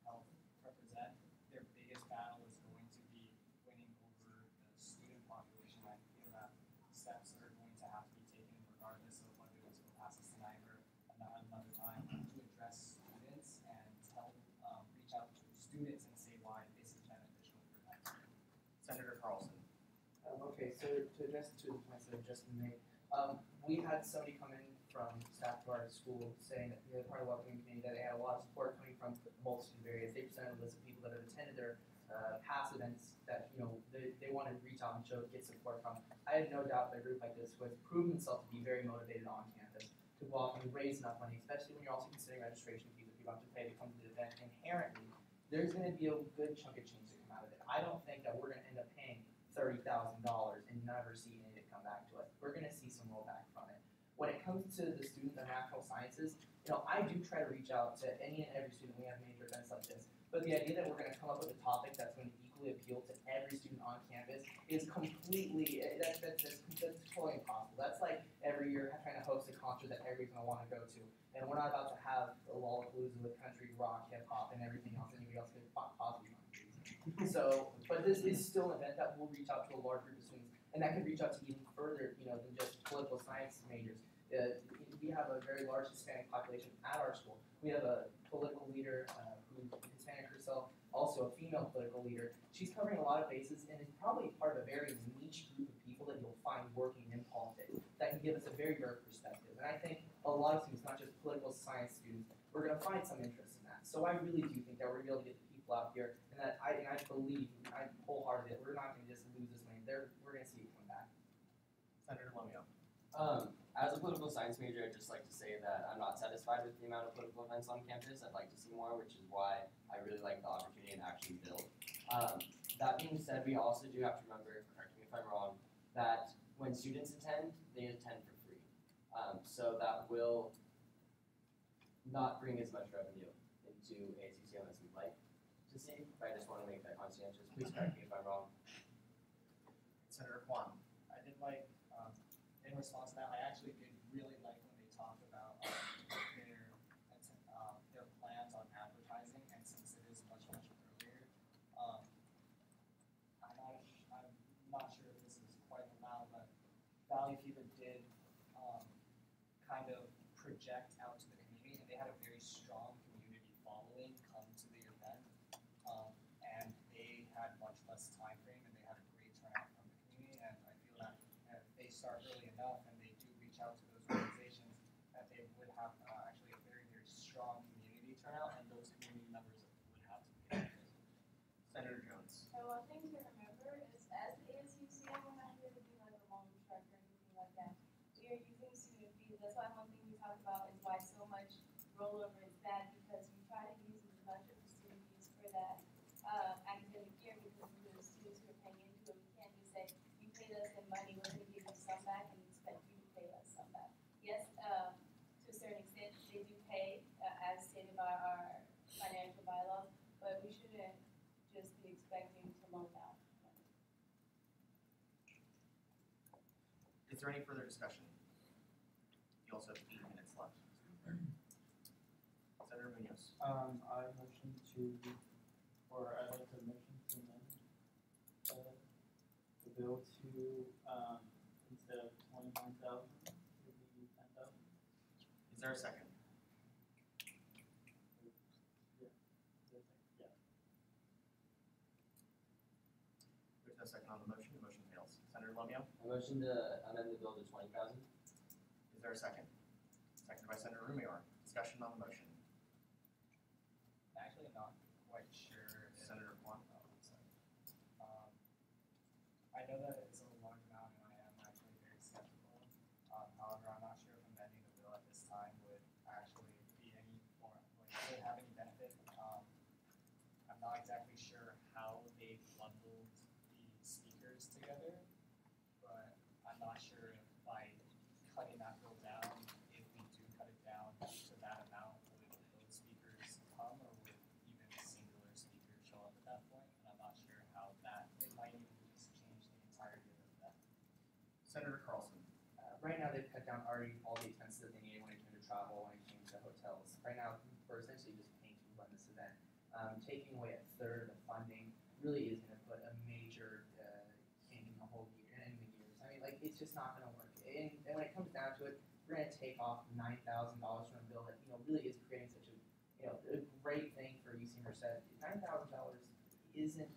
help represent, their biggest battle is going to be winning over the student population. I feel that steps are going to have to be taken regardless of whether it's will pass us tonight or another time to address students and reach out to students and say why this is beneficial for them. Senator Carlson. Okay, so to address two of the points that have just been made, we had somebody come in from staff to our school saying that they're part of the welcoming community, that they had a lot of support coming from a multitude of areas. They presented a list of people that have attended their past events that they want to reach out and get support from. I have no doubt that a group like this who has proven itself to be very motivated on campus to go out and raise enough money, especially when you're also considering registration fees that people have to pay to come to the event. Inherently, there's going to be a good chunk of change to come out of it. I don't think that we're going to end up paying $30,000 and never see any of it come back to us. We're going to see some rollback from it. When it comes to the students of natural sciences, I do try to reach out to any and every student. We have major events like this. But the idea that we're going to come up with a topic that's going to equally appeal to every student on campus is completely, that's totally impossible. That's like every year trying to host a concert that everybody's going to want to go to. And we're not about to have a Lollapalooza with country, rock, hip hop, and everything else anybody else could possibly find. So, but this is still an event that will reach out to a large group of students, and that can reach out to even further, than just political science majors. We have a very large Hispanic population at our school. We have a political leader who's Hispanic herself, also a female political leader. She's covering a lot of bases and is probably part of a very niche group of people that you'll find working in politics that can give us a very diverse perspective. And I think a lot of students, not just political science students, we're going to find some interest in that. So I really do think that we're going to be able to get the people out here, and that I believe, I'm wholehearted, that we're not going to just lose this money. We're going to see it come back. Senator Lomio. As a political science major, I'd just like to say that I'm not satisfied with the amount of political events on campus. I'd like to see more, which is why I really like the opportunity and actually build. That being said, we also do have to remember, correct me if I'm wrong, that when students attend, they attend for free. So that will not bring as much revenue into ASUCM as we'd like to see, but I just want to make that conscientious. Please correct me if I'm wrong. Senator Kwan. I did like, in response to that, I actually did really like when they talked about their plans on advertising, and since it is much earlier, I'm not sure if this is quite allowed, but Valley Fever did kind of project out to the community, and they had a very strong community following come to the event, and they had much less time frame, and they had a great turnout from the community, and I feel that if they start early enough and they do reach out to those organizations, that they would have actually a very, very strong community turnout, and those community members would have to be active. Senator Jones. So one thing to remember is as the ASUCM, we're not here to be like a loan shark or anything like that. We are using student fees. That's why one thing we talk about is why so much rollover is bad, because we try to use as much of the student fees for that academic year, because we are the students who are paying into it. We can't just say, you paid us in money, we're going to give you some back and expect you to pay us some back. Yes, to a certain extent, they do pay as stated by our financial bylaws, but we shouldn't just be expecting to loan out. Is there any further discussion? You also have 8 minutes left. Senator Munoz. I motion to, or I'd like to motion to amend the bill to, instead of 29,000, to be 10,000. Is there a second? Yeah. There's no second on the motion. The motion fails. Senator Lomio. I motion to amend the bill to 20,000. Is there a second? Seconded by Senator Rumior. Discussion on the motion. Actually, I'm not quite sure. Senator Kwan. not exactly sure how they bundled the speakers together, but I'm not sure if by cutting that bill down, if we do cut it down to that amount, would those speakers come, or would even singular speakers show up at that point? And I'm not sure how that, it might even just change the entirety of the event. Senator Carlson. Right now, they've cut down already all the expenses that they needed when it came to travel, when it came to hotels. Right now, we're essentially just paying to run this event. Taking away a third of the funding really is going to put a major kink in the whole year, in the gears. I mean, like, it's just not going to work. And when it comes down to it, we're going to take off $9,000 from a bill that, you know, really is creating such a, you know, a great thing for UC Merced. $9,000 isn't,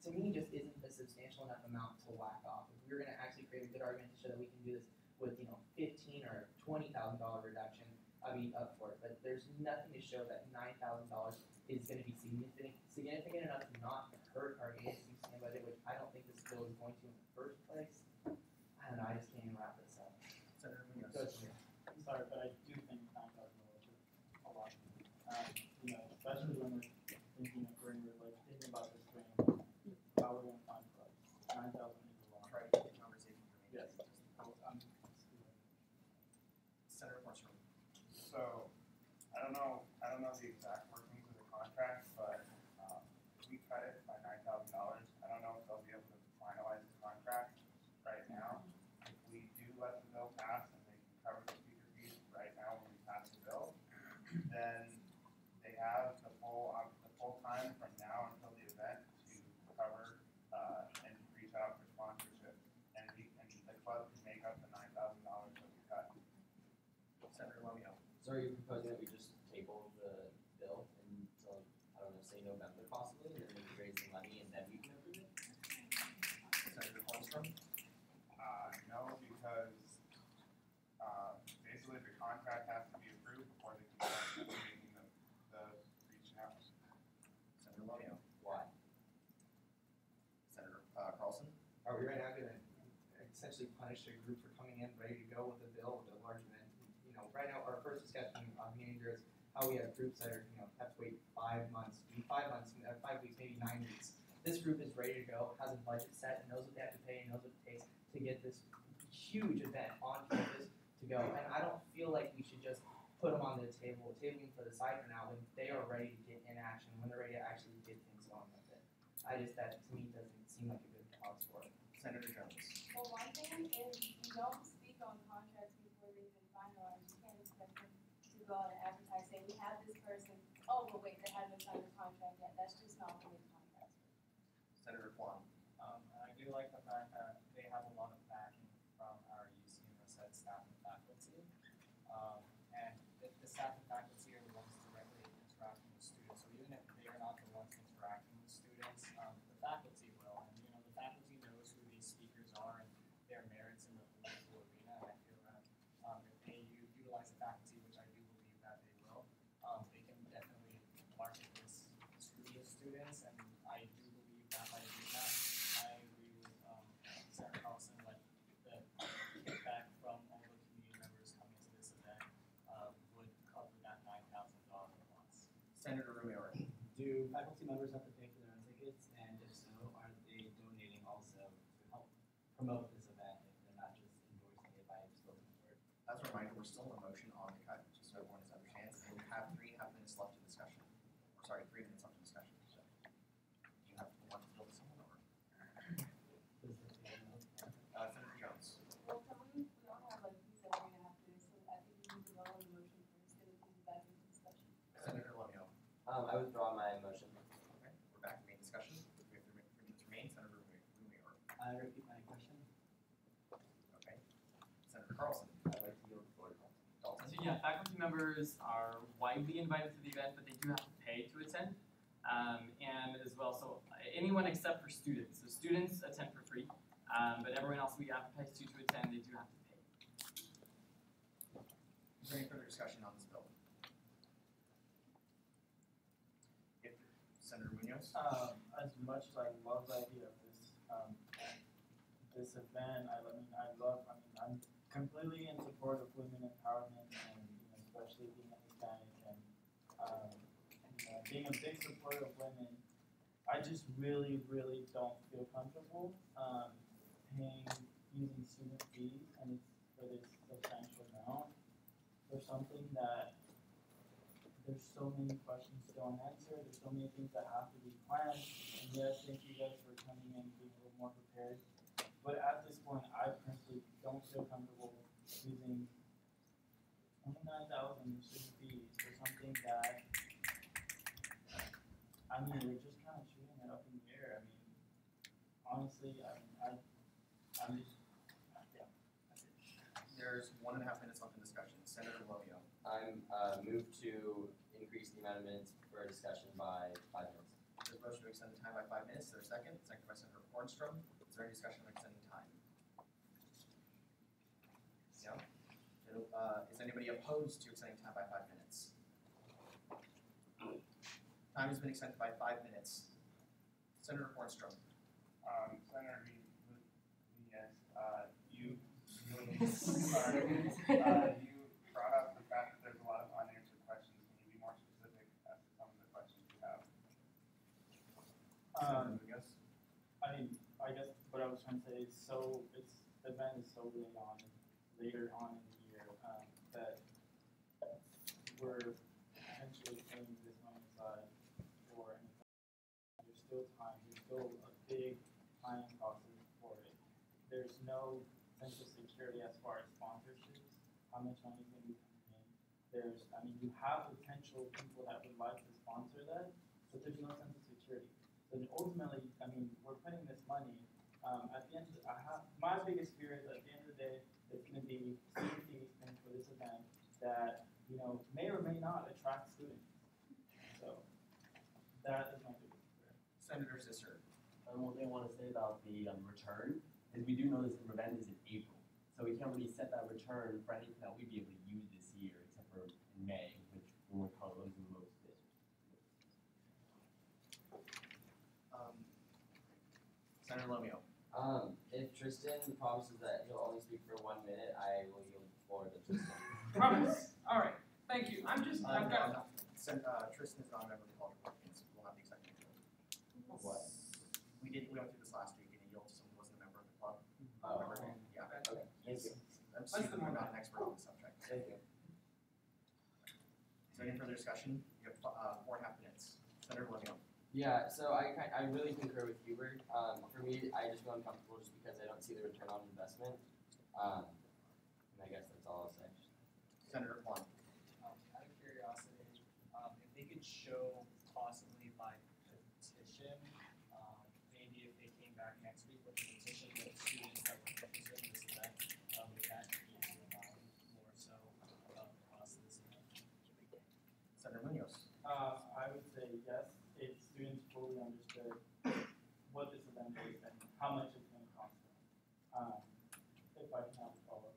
to me, just isn't a substantial enough amount to whack off. If we were going to actually create a good argument to show that we can do this with, you know, $15,000 or $20,000 reduction, I'd be up for it. But there's nothing to show that $9,000 is going to be significant enough to not hurt our ASUCM budget, which I don't think this bill is going to in the first place. I don't know, I just can't even wrap this up. Senator Munoz. I'm sorry, but I do think $9,000 is a lot. You know, especially when we're thinking about this thing, how we're going to find for us. 9,000 is a lot. Try to keep the conversation moving. Yes. Senator Marshall. So, I don't know the exact workings of the contract, but if we cut it by $9,000, I don't know if they'll be able to finalize the contract right now. If we do let the bill pass and they can cover the speaker fees right now when we pass the bill, then they have the full time from now until the event to cover and reach out for sponsorship, and the club can make up the $9,000 that we cut. Senator Romeo. So are you proposing that we just table the bill until, I don't know, say November possibly, and then we can raise the money and then we can approve it? Senator Holmstrom. No, because basically the contract has to be approved before they can start making the reaching out. Senator Romeo. Why? Senator Carlson. Are we right now going to essentially punish a group for coming in ready to go with a bill with a large event? You know, right now our first discussion on manager is how we have groups that are, you know, have to wait 5 months, 5 weeks, maybe 9 weeks. This group is ready to go, has a budget set, and knows what they have to pay, and knows what it takes to get this huge event on campus to go. And I don't feel like we should just put them on the table, tabling for the side for now when they are ready to get in action, when they're ready to actually get things going with it. That to me doesn't seem like a good cause for it. Senator Jones. Well, one thing is you don't speak on contracts before they've been finalized. You can't expect them to go out and advertise, say, we have this person, oh, but wait, they haven't signed a contract yet. That's just not the way contracts work. Senator Kwan. And I do like the fact that they have a lot of backing from our UC Merced staff and faculty. And the staff and faculty are the ones directly interacting with students. So even if they are not the ones interacting with students, the faculty will. And you know, the faculty knows who these speakers are and their merits in the political arena. And I feel that if they utilize the faculty, which I do believe that they will, they can definitely market this to the students. And I do believe that by doing that, I agree with Senator Carlson, like the kickback from all the community members coming to this event would cover that $9,000 loss. Senator Romero. Do faculty members have to pay for their own tickets? And if so, are they donating also to help promote this event if they're not just endorsing it by spoken word? As a reminder, we're still in a motion on the cut, just so everyone understands. And we have 3.5 minutes left in discussion. Or sorry, 3 minutes left in discussion. So you have one to fill someone over. Senator Jones. Well, we all have like things that we're gonna have to do, so I think we need to vote on the motion first, then we can go back into discussion. Senator Lomeo. I withdraw my motion. Okay, we're back to main discussion. We have 3 minutes remain. Senator Romeo. I repeat my question. Okay. Senator Carlson. I'd like to yield the floor to Dalton. So yeah, faculty members are widely invited to the event, but they do have to pay to attend. And as well, so anyone except for students. So students attend for free, but everyone else we advertise to attend, they do have to pay. Is there any further discussion on this bill? Senator Munoz. As much as I love the idea of this event, I'm completely in support of women empowerment and especially being Hispanic and being a big supporter of women, I just really, really don't feel comfortable using student fees and it's for this substantial amount for something that there's so many questions still unanswered, there's so many things that have to be planned, and yes, thank you guys for coming in and being a little more prepared. But at this point, I personally don't feel comfortable using $29,000 in student fees for something that, I mean, we're just kind of shooting it up in the air. I mean, honestly, I'm just, yeah, that's it. There's 1.5 minutes left in discussion. Senator Romeo. I'm moved to increase the amount of minutes for a discussion by 5 minutes. There's a motion to extend the time by 5 minutes. Is there a second? Second by Senator Hornstrom. Is there any discussion on extending time? No? Is anybody opposed to extending time by 5 minutes? Time has been extended by 5 minutes. Senator Hornstrom. Senator yes, you brought up the fact that there's a lot of unanswered questions. Can you be more specific as to some of the questions you have? Yes. I guess what I was trying to say is the event is so later on in the year that we're potentially putting this money aside for an event. There's still time. There's still a big planning process for it. There's no sense of security as far as sponsorships. How much money is going to be coming in? You have potential people that would like to sponsor that, but there's no sense of security. So ultimately, we're putting this money. At the end, my biggest fear is at the end of the day, it's going to be student fees paying for this event that may or may not attract students. So that is my biggest fear. Senator Zisser. One thing I want to say about the return is we do know this event is in April, so we can't really set that return for anything that we'd be able to use this year, except for in May, which when we're probably losing most of it. Senator Romeo. If Tristan promises that he'll only speak for 1 minute, I will yield the floor to Tristan. Promise. All right. Thank you. Tristan is not a member of the College of Republicans. We will not be accepting it. What? We went through this last week and he yielded to someone who wasn't a member of the club. Oh. Remember? Yeah. Okay. Thank you. I'm assuming you're not an expert on the subject. Thank you. Is there any further discussion? You have 4.5 minutes. Senator Romeo. Yeah, so I really concur with Hubert. For me, I just feel uncomfortable just because I don't see the return on investment. And I guess that's all I'll say. Senator Kwan. Out of curiosity, if they could show possibly by petition, maybe if they came back next week with a petition with students that were interested in this event, would that be more so about the cost of this event? Senator Munoz. I would say yes, if students fully understood what this event is and how much it's going to cost them. If I can have a follow-up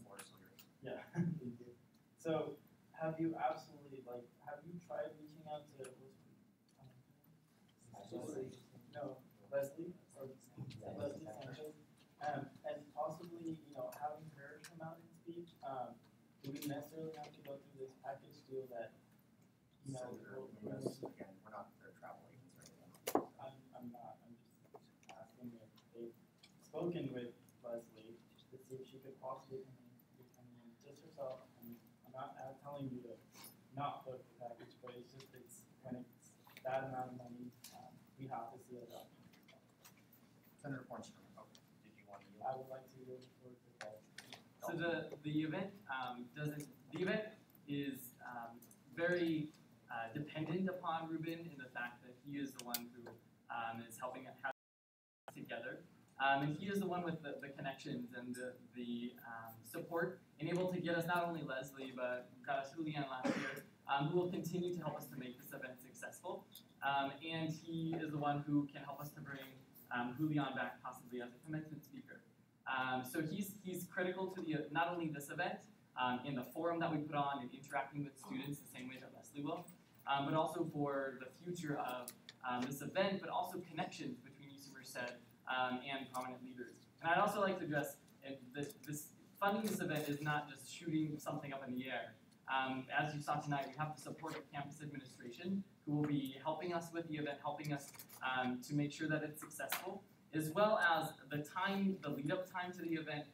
question. Yeah, thank you. So, have you tried reaching out to Leslie? Leslie Sanchez, and possibly, having her come out and speak. Do we necessarily have to go through this package deal that, Senator Munoz, again, we're not their travel agents or anything. I'm not. I'm just asking if they've spoken with Leslie to see if she could possibly come in just herself. I'm not telling you to not book the package, but it's kind of that amount of money. We have to see it up. Senator Hornstrom. Did you want to yield? I would like to yield the floor to Paul. So the event is very dependent upon Ruben in the fact that he is the one who is helping us together. And he is the one with the connections and the support, and able to get us not only Leslie, but got us Julian last year, who will continue to help us to make this event successful. And he is the one who can help us to bring Julian back possibly as a commencement speaker. So he's critical to not only this event, in the forum that we put on and interacting with students the same way that Leslie will, but also for the future of this event, but also connections between UC Merced and prominent leaders. And I'd also like to address this funding this event is not just shooting something up in the air. As you saw tonight, we have the support of campus administration who will be helping us with the event, helping us to make sure that it's successful, as well as the lead up time to the event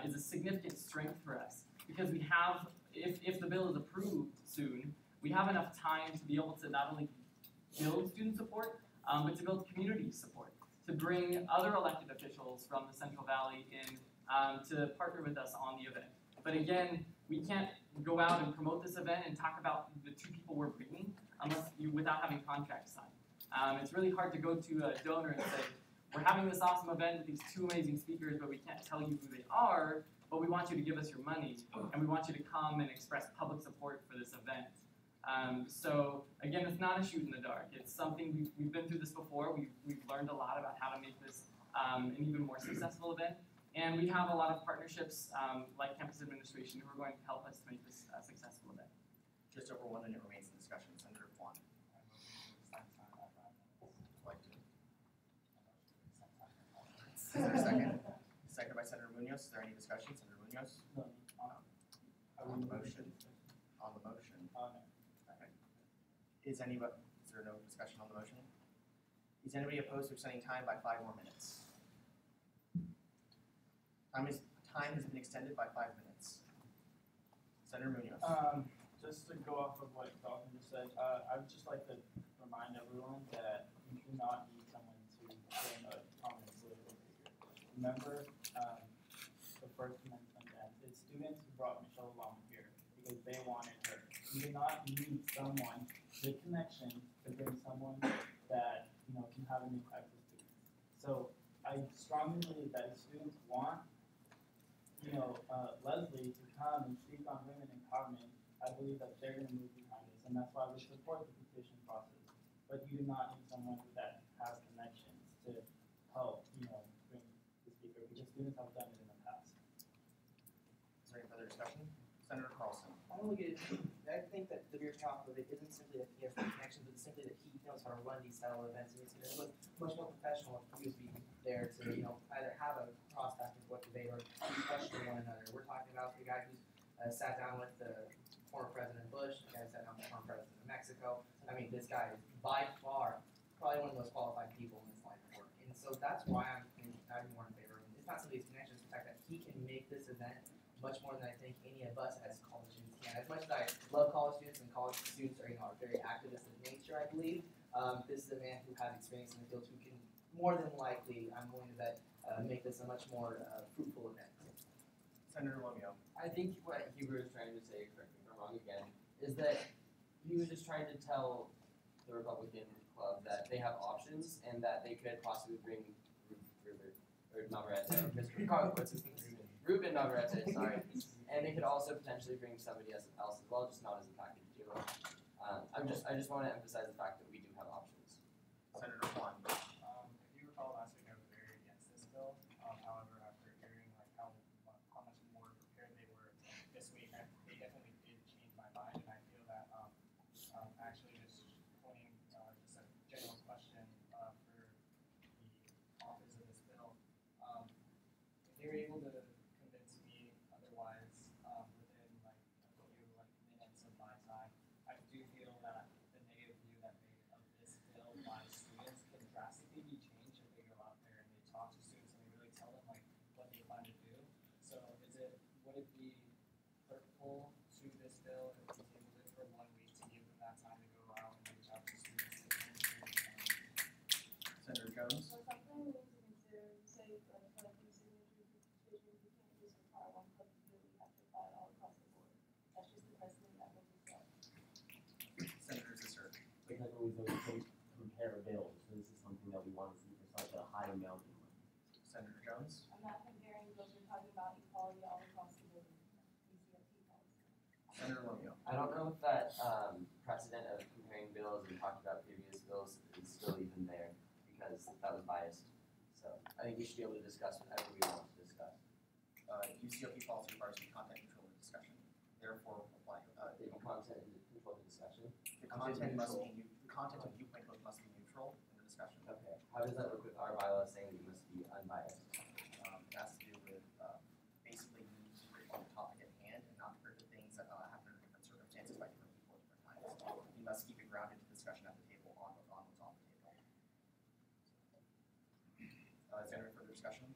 is a significant strength for us because we have, if the bill is approved soon, we have enough time to be able to not only build student support, but to build community support, to bring other elected officials from the Central Valley in to partner with us on the event. But again, we can't go out and promote this event and talk about the 2 people we're bringing without having contracts signed. It's really hard to go to a donor and say, we're having this awesome event with these 2 amazing speakers, but we can't tell you who they are, but we want you to give us your money, and we want you to come and express public support for this event. So again, it's not a shoot in the dark. It's something we've been through this before. We've learned a lot about how to make this an even more successful event. And we have a lot of partnerships like campus administration who are going to help us to make this a successful event. Just over 1 minute remains in discussion. Senator Kwan. Is there a second? Second by Senator Munoz. Is there any discussion? Senator Munoz? No. On the motion? On the motion? Okay. Is there no discussion on the motion? Is anybody opposed to extending time by 5 more minutes? Time has been extended by 5 minutes. Senator Munoz. Just to go off of what Dalton just said, I would just like to remind everyone that you do not need someone to bring a prominent political figure. Remember the first commencement event. It's students who brought Michelle along here because they wanted her. You do not need someone with connection to bring someone that can have an impact with students. So I strongly believe that if students want Leslie to come and speak on women empowerment, I believe that they're going to move behind this, and that's why we support the petition process. But you do not need someone that has connections to help, bring the speaker, because students have done it in the past. Is there any further discussion? Senator Carlson. I think that the real top of it isn't simply that he has the connections, but simply that he knows how to run these style of events. And it's going to look much more professional if he was being there to, either have a cross back and forth debate or question one another. We're talking about the guy who's sat down with the former President Bush, the guy who sat down with the former President of Mexico. I mean, this guy is by far probably one of the most qualified people in this line of work. And so that's why I'm more in favor of him. It's not simply his connections, it's the fact that he can make this event much more than I think any of us as college students can. As much as I love college students, and college students are, are very activist in nature, I believe, this is a man who has experience in the field who can more than likely, I'm willing to bet, make this a much more fruitful event. Senator Lomio. I think what Huber is trying to say, correct me if I'm wrong again, is that he was just trying to tell the Republican club that they have options and that they could possibly bring Ruben Navarrete, sorry, and they could also potentially bring somebody else as well, just not as a package deal. I just want to emphasize the fact that we do have options. Senator Kwan. If you recall last week, I was very against this bill. However, after hearing how much more prepared they were this week, they definitely did change my mind, and I feel that actually just pointing just a general question for the authors of this bill, if they were able to convince me otherwise within a few minutes of my time, I do feel that the negative view that of this bill by students can drastically be changed if they go out there and they talk to students and they really tell them what they plan to do. So would it be hurtful to this bill if we tabled it for 1 week to give them that time to go out and reach out to students? Senator Jones. So something we need to consider, say for collecting signatures for petitions, we can't just require one club to do it, we have to apply it all across the board. That's just the precedent that will be set. Senator Zisser. Because we always compare bills, so this is something that we want to see for such a high amount of money. Senator Jones. I'm not comparing bills, we're talking about equality all across the board. Senator Lomio. I don't know if that precedent of comparing bills and talking about previous bills is still even there because that was biased. So I think we should be able to discuss whatever we want to discuss. UCOP policy requires the content control of discussion. Therefore, apply. The content control the discussion. The content must be the content and viewpoint both must be neutral in the discussion. Okay. How does that work with our bylaws saying that we must be unbiased? It has to do with basically you on the topic at hand and not refer to things that happen under different must keep it grounded to discussion at the table on what's on the table. Is there any further discussion?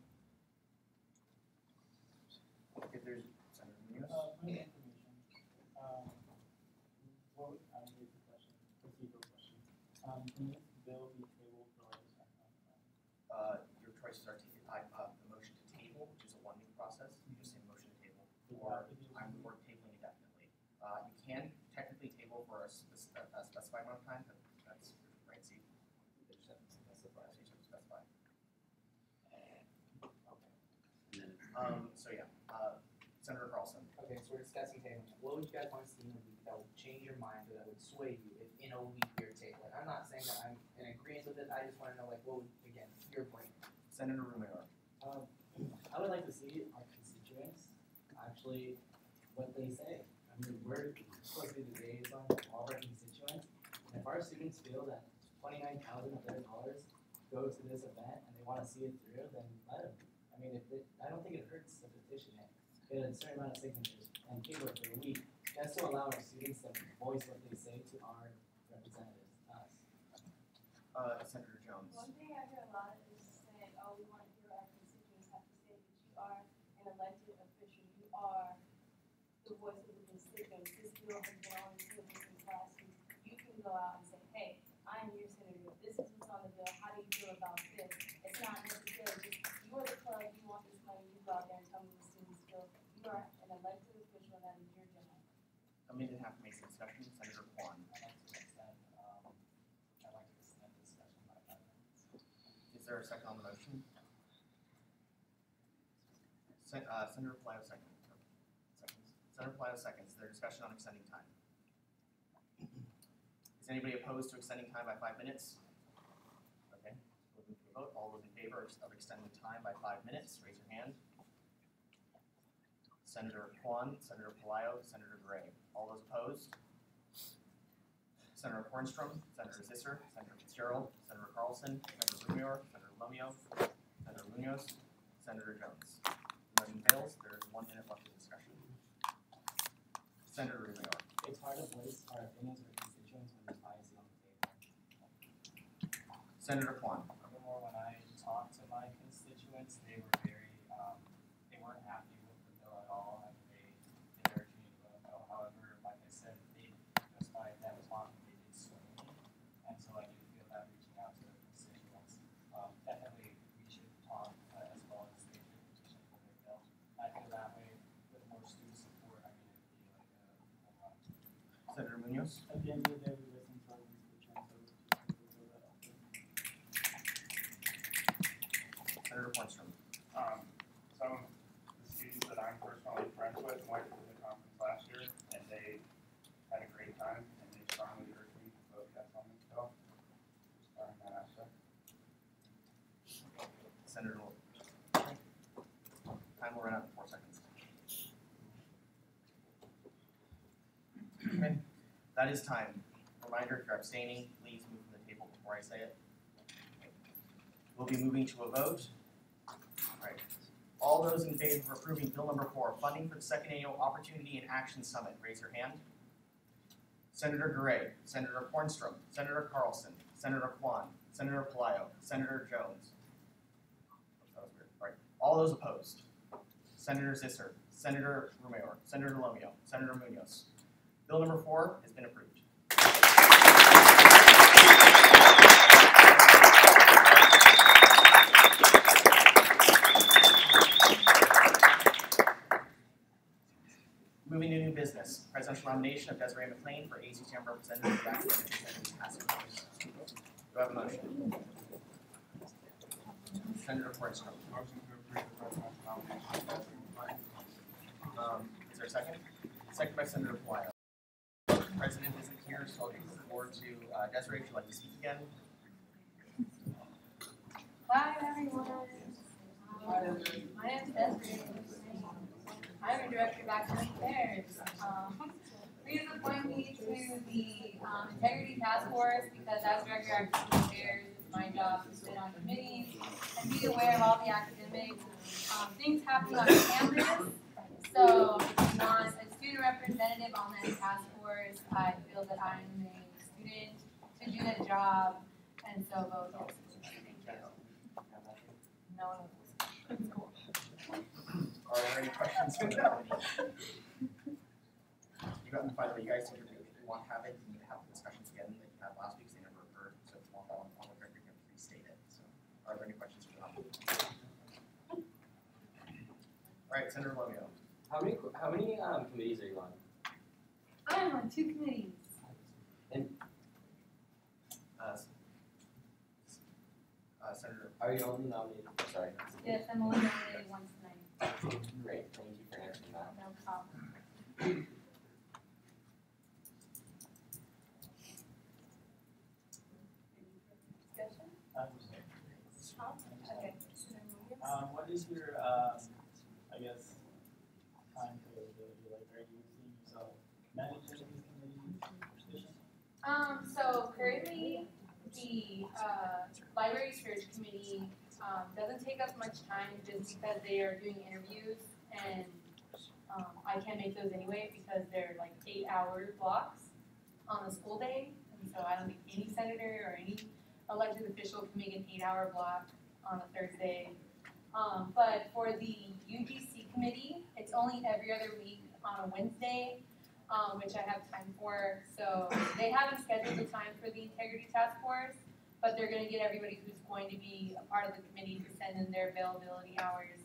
If there's Senator Munoz. Point of information. What would I raise the question? Procedural question. Can this bill be tabled for like a second time? Your choices are the motion to table, which is a one-week process. You just say motion to table, or tabling indefinitely. You can technically table for a specified amount of time, but that's right. See, they just have to specify. So you have to specify. So yeah, Senator Carlson. Okay, so we're discussing tabling. What would you guys want to see in a week that would change your mind or that would sway you if in a week you're tabling? I'm not saying that I'm in agreement with it. I just want to know, like, what would, again, your brain. Senator Romero. I would like to see our constituents actually what they say. I mean, we're supposed to be the liaison of all of our constituents. And if our students feel that $29,000 of their dollars go to this event and they want to see it through, then let them. I mean, I don't think it hurts to petition it. Get a certain amount of signatures and table it for a week. That's to allow our students to voice what they say to our representatives, us. Senator Jones. One thing I hear a lot is saying, oh, we want to hear our constituents have to say that you are an elected official. You are the voice of the constituents. This bill has been on the table since last week. You can go out and say, hey, I'm your senator. This is what's on the bill. How do you feel about this? It's not necessarily just, you're the club, you want this money, you go out there and tell me the students feel. You are an elected official, and that is your job. A minute and a half to make some discussion. Senator Kwan. I'd like to extend discussion by 5 minutes. Is there a second on the motion? Senator Palaio seconds. Senator Palaio seconds. Is there discussion on extending time? Is anybody opposed to extending time by 5 minutes? Okay, we'll move to a vote. All those in favor of extending time by 5 minutes, raise your hand. Senator Kwan, Senator Palaio, Senator Gray. All those opposed? Senator Kornstrom, Senator Zisser, Senator Fitzgerald, Senator Carlson, Senator Rumor, Senator Lomio, Senator Munoz, Senator Jones. The motion fails. There is 1 minute left of discussion. Senator Rumor. It's hard to voice our opinions with constituents when there's bias on the table. Senator Kwan. Furthermore, when I talked to my constituents, they were very, they weren't happy with the bill at all, and they urged me to vote no. However, like I said, just by them talking, they did sway me, and so I do feel that reaching out to the constituents, definitely we should talk as well as they should petition for their bill. I feel that way with more student support. I mean, it'd be like a whole lot. Senator Munoz. At the end of the day, we listen to our constituents. Senator Kornstrom. Some of the students that I'm personally friends with went to the conference last year, and they had a great time, and they strongly urged me to vote yes on this bill. Just starting that aspect. Senator Wolf. Time will run out in 4 seconds. Okay, that is time. Reminder, if you're abstaining, please move from the table before I say it. We'll be moving to a vote. All right. All those in favor of approving Bill number 4, funding for the 2nd Annual Opportunity and Action Summit, raise your hand. Senator Gray, Senator Kornstrom, Senator Carlson, Senator Kwan, Senator Palaio, Senator Jones. That was weird. All right. All those opposed. Senator Zisser, Senator Romero, Senator Lomio, Senator Munoz. Bill number 4 has been approved. Moving to new business, presidential nomination of Desiree McLean for ASUCM Representative of the Academic Senate Task Force. Do I have a motion? Senator Kornstrom. Motion to approve the presidential nomination of Desiree McLean. Is there a second? Second by Senator Palaio. The president isn't here, so I'll give the floor to Desiree. Would you like to speak again? Hi everyone. My name is Desiree. I'm a director of academic affairs. Please appoint me to the Integrity Task Force because as director of academic affairs, it's my job to sit on committees and be aware of all the academic things happening on campus. So if you want a student representative on that task force, I feel that I'm a student to do the job, and so vote yes. Thank you. No one was cool. Are there any questions from the nominee? You got, by the way, you guys if you want to have it, you need to have the discussions again that you had last week, so they never occurred. So if you want that on the record, you have to restate it. So are there any questions for the nominee? All right, Senator Lomio. How many committees are you on? I'm on 2 committees. And Senator, are you only nominated? Sorry. Yes, I'm only nominated once tonight. Great, thank you for answering that. No problem. Discussion? Okay. What is your, I guess, time availability? Like, are you seeing yourself managing these committees positions? So currently, the Library Search Committee doesn't take up much time just because they are doing interviews, and I can't make those anyway because they're like 8-hour blocks on a school day, and so I don't think any senator or any elected official can make an 8-hour block on a Thursday. But for the UGC committee, it's only every other week on a Wednesday, which I have time for. So they haven't scheduled the time for the Integrity Task Force, but they're going to get everybody who's going to be a part of the committee to send in their availability hours.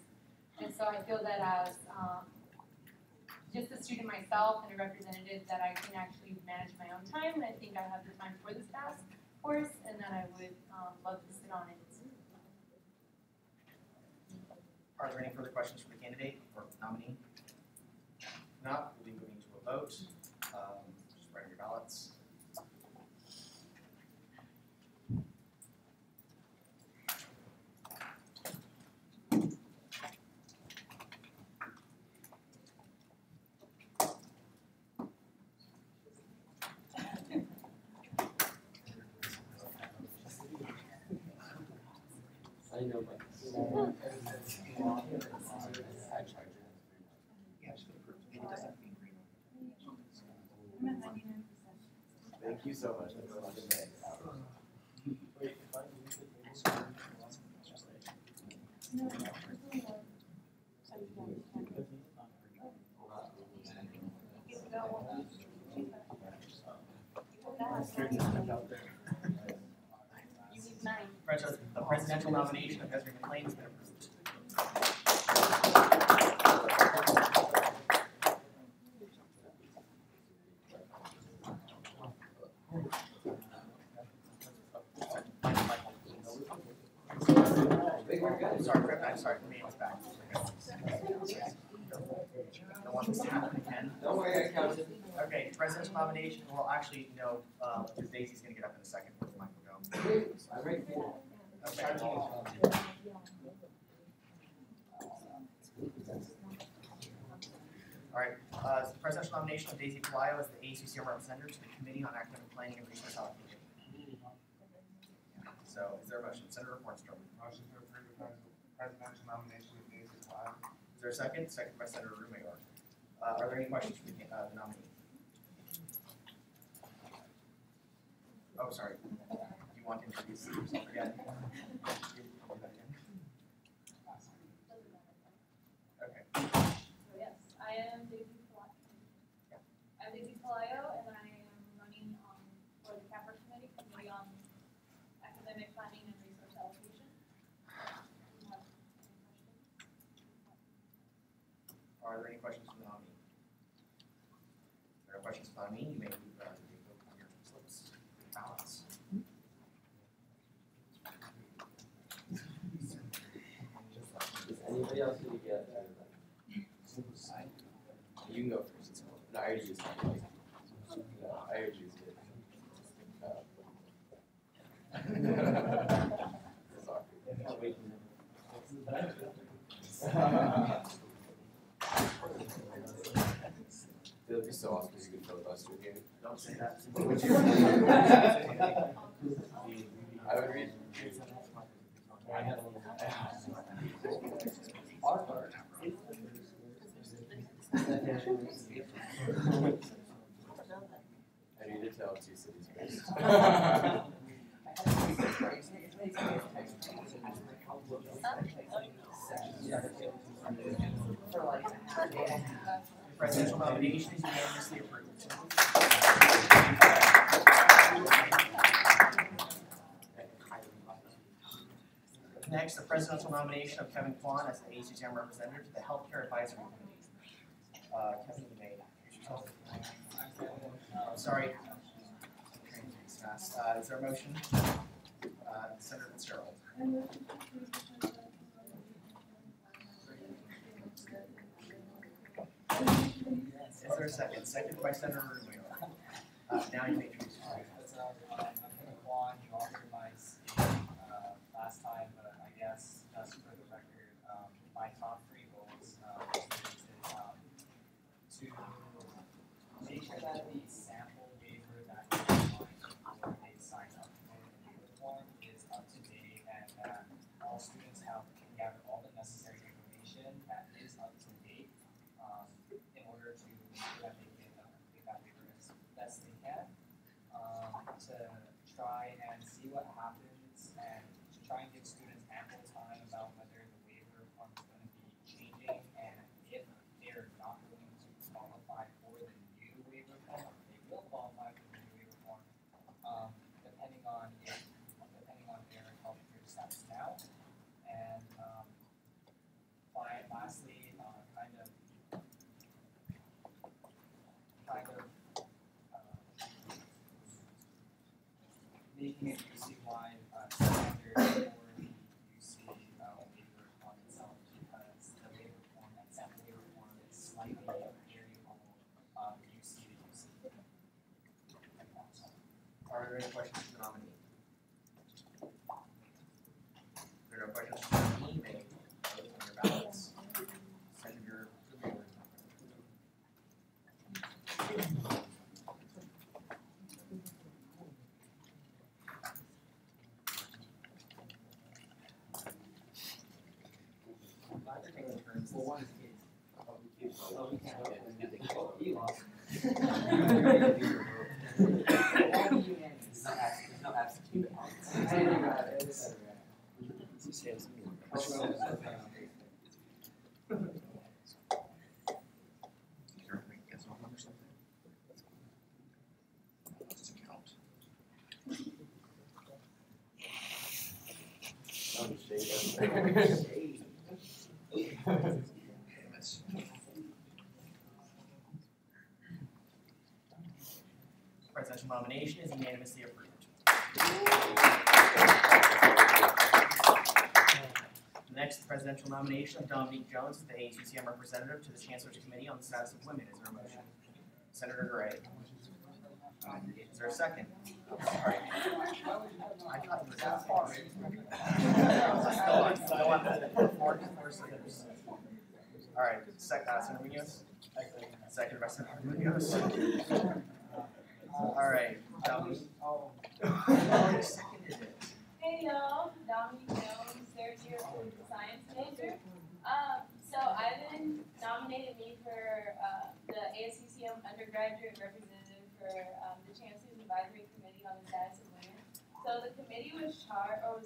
And so I feel that as just a student myself and a representative that I can actually manage my own time, and I think I have the time for this task force, and that I would love to sit on it. are there any further questions for the candidate or nominee? If not, we'll be moving to a vote. Just write your ballots. I know, but Thank you so much. The presidential nomination of Ezra McLean has been approved. I'm sorry, the name is back. Don't want this to happen again. Don't worry, I counted. Okay, presidential nomination, well, actually, no, because Daisy's gonna get up in a second, where's Michael go? I'm right here. Okay. Alright, presidential nomination of Daisy Palaio as the ASUCM representative to the Committee on Academic Planning and Resource Allocation. So, is there a motion? Senator Hornstrom. Motion to approve the presidential nomination of Daisy Palaio. Is there a second? Second by Senator Rumayor. Are there any questions for the nominee? Oh, sorry. You want to introduce yourself again? Okay. So yes, I am Daisy Palaio. I'm Daisy Palaio, and I am running for the CAPR Committee on Academic Planning and Resource Allocation. Do you have any questions? Are there any questions for the nominee? If there are questions for the nominee, you may move on your slips, ballots. Does anybody else need to get you can go first. No, I already used it. No, I already used it. It would be so awesome if you could filibuster here. Don't say that. Would you? I would read. I read it. to tell two cities based. Presidential nomination is unanimously approved. Next, the presidential nomination of Kevin Kwan as the ASUCM representative to the Healthcare Advisory Committee. Kevin, you may. Sorry. Is there a motion? Senator Fitzgerald. Is there a second? Second by Senator Rubio. Now you may introduce yourself. Kevin Kwan, you offered my seat last time, but I guess just for the record, my top 3 goals to make sure that the sample waiver that is online before they sign up for the waiver form is up to date and that all students can gather all the necessary information that is up to date in order to make sure that they can complete that waiver as best they can. To try and see what happens and to try and give students ample time about whether the waiver form is going to be changing and if they're not going to qualify for the new waiver form, or they will qualify for the new waiver form, depending on their healthcare status now. And lastly, making it UC-wide standard for the UC waiver form itself, because the waiver form, that sample waiver form, is slightly variable UC to UC. Are there any questions for the nominee? If there are no questions for the nominee, you may vote on your ballots. Senator Rubio. Well, one is kids. Oh, we can't vote. You lost. There's no absentee ballots. Presidential nomination is unanimously approved. Next, the presidential nomination of Dominique Jones as the ASUCM representative to the Chancellor's Committee on the Status of Women. Is there a motion? Senator Gray. Is there a second? Sorry. I thought you were that far. Go on. Four senators. All right. Senator Munoz. Second by Senator Munoz. All right. Dominique. Seconded it. Hey y'all, Dominique Jones, third year political science major. So Ivan nominated me for the ASUCM undergraduate representative for the Chancellor's Advisory Committee on the Status of Women. So the committee was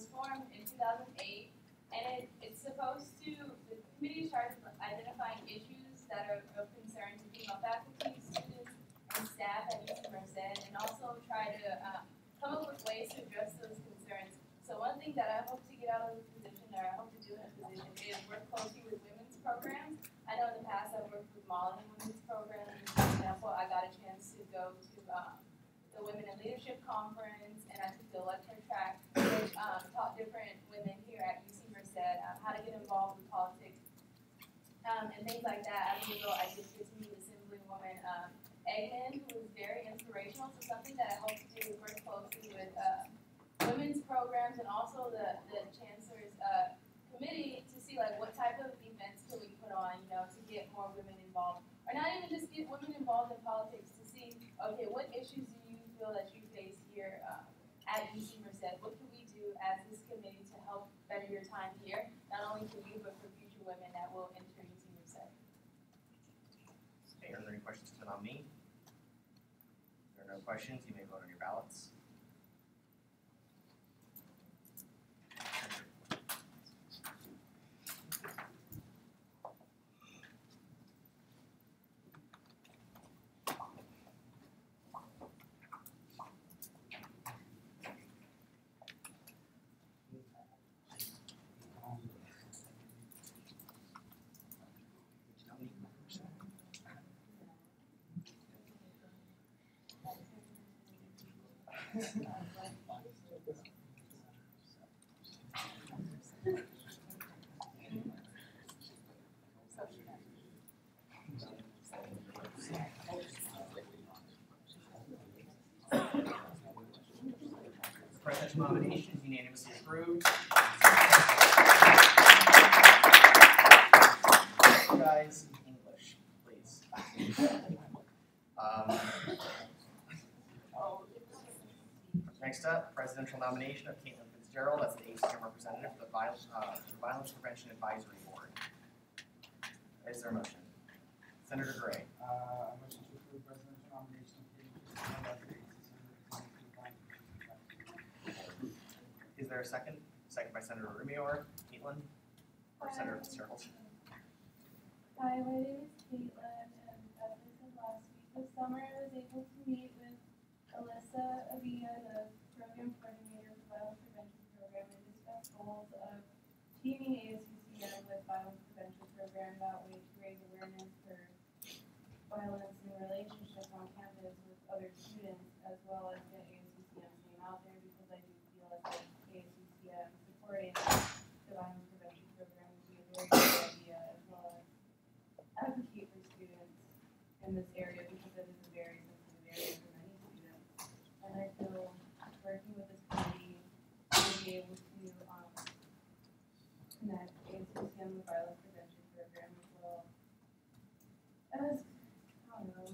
formed in 2008, and it's supposed to, the committee is charged with identifying issues that are of concern to female faculty, students, and staff at UC Merced, and also try to come up with ways to address those concerns. So one thing that I hope to get out of this position, or I hope to do in a position, is work closely with women's programs. I know in the past I've worked with Molly women's programs. For example, I got a chance to go to the Women in Leadership Conference, and I took the lecture track, which taught different women here at UC Merced how to get involved with politics and things like that. As a result, I did get to meet Assemblywoman Eggman, who was very inspirational. So something that I hope to do is work closely with women's programs and also the Chancellor's committee to see like what type of events can we put on, to get more women involved, or not even just get women involved in politics, to see, okay, what issues do you feel that you face here at UC Merced? What can we do as this committee to help better your time here, not only for you but for future women that will enter UC Merced? Okay, are there any questions for the nominee? If there are no questions, you may vote on your ballots. Presidential nomination is unanimously approved. Guys, English, please. Next up, presidential nomination of Caitlin Fitzgerald as the ASUCM representative for the Violence Prevention Advisory Board. Is there a motion? Senator Gray. I motion to approve presidential nomination of Caitlin Fitzgerald as the ASUCM representative. Is there a second? Second by Senator Rumior. Caitlin? Or Senator Fitzgerald? Hi, my name is Caitlin, and as I said last week, this summer I was able to meet with Alyssa Avia, the program coordinator of the Violence Prevention Program, and discuss goals of teaming ASUCM with Violence Prevention Program that way to raise awareness for violence in relationships on campus with other students, as well as get ASUCM's name out there, because I do feel as if ASUCM supporting the Violence Prevention Program would be a very good idea, as well as advocate for students in this area, because it is a very sensitive area for many students. And I feel working with this committee to be able to connect ASUCM with Violence Prevention Program as well as, I don't know,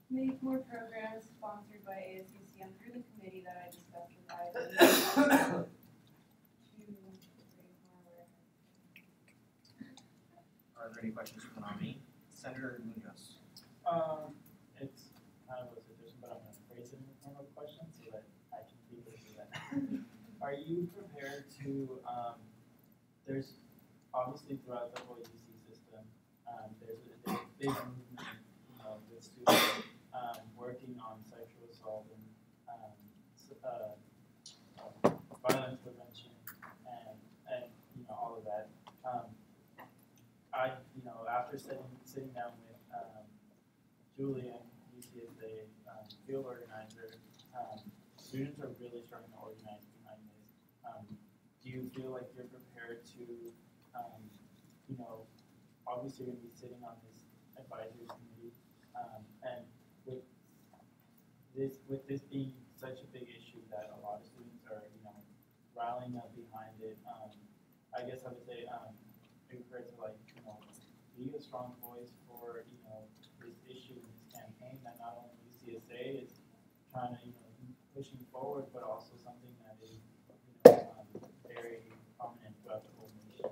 make more programs sponsored by ASUCM through the committee that I discussed with Ivy to raise more awareness. Are there any questions from the nominee? Senator Munoz. It's kind of a suggestion, but I'm going to phrase it in the form of a question so that I can keep it to that. Are you prepared to, there's obviously throughout the whole UC system, there's a big movement, with students working on sexual assault and violence prevention and all of that. After sitting down with Julie and UC as the field organizer, students are really starting to organize behind this. Do you feel like you're prepared to, obviously you're going to be sitting on this advisory committee, and with this being such a big issue that a lot of students are, rallying up behind it, I guess I would say, encourage to be a strong voice for, this issue and this campaign that not only UCSA is trying to, pushing forward, but also something that is, very prominent throughout the whole nation.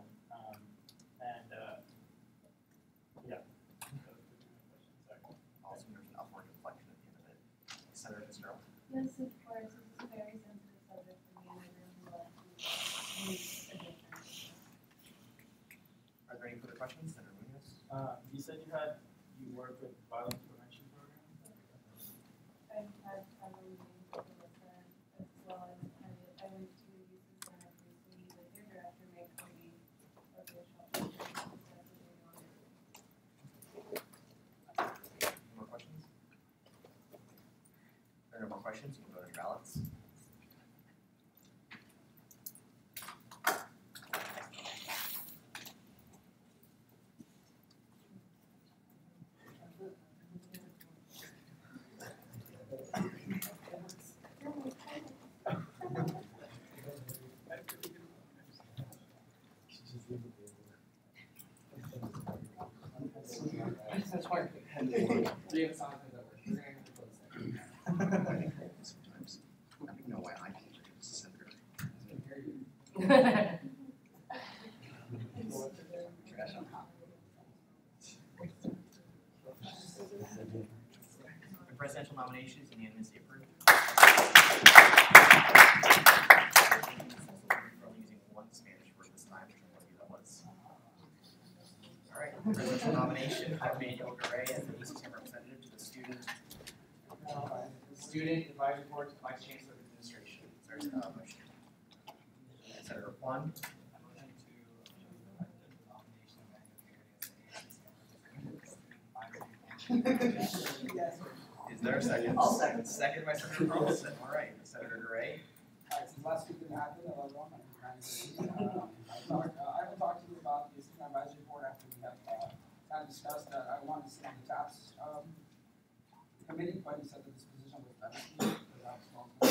Also, there's an upward inflection at the end of it. Senator Fitzgerald. Yes, of course. It's a very sensitive subject for me, and I really want to make a difference. Are there any further questions? Senator Munoz. You said you work with violence prevention programs? I've had several meetings with Alyssa, as well as I went to UC Senate recently with their director, Meg Cody, of the shop. More questions? If there are no more questions, you can vote on your ballots. That's why we have songs that work. We're gonna have to close that. Sometimes. I don't even know why I can't do this. Senator. Presidential nomination is unanimously approved. We're only using one Spanish word this time, which I know that was. All right, presidential nomination of Manuel Garay as the ASUCM representative to the Student Advisory Board to the Vice Chancellor of Administration. There's a motion. Senator Juan. Is there a second? I'll second. Second by Senator Carlson. All right, Senator Garay. Since last week didn't happen, I haven't talked to you about the Student Advisory Board after we have kind of discussed that I wanted to sit on the TAPS committee, but he said that this position was better for me because I was wrong. I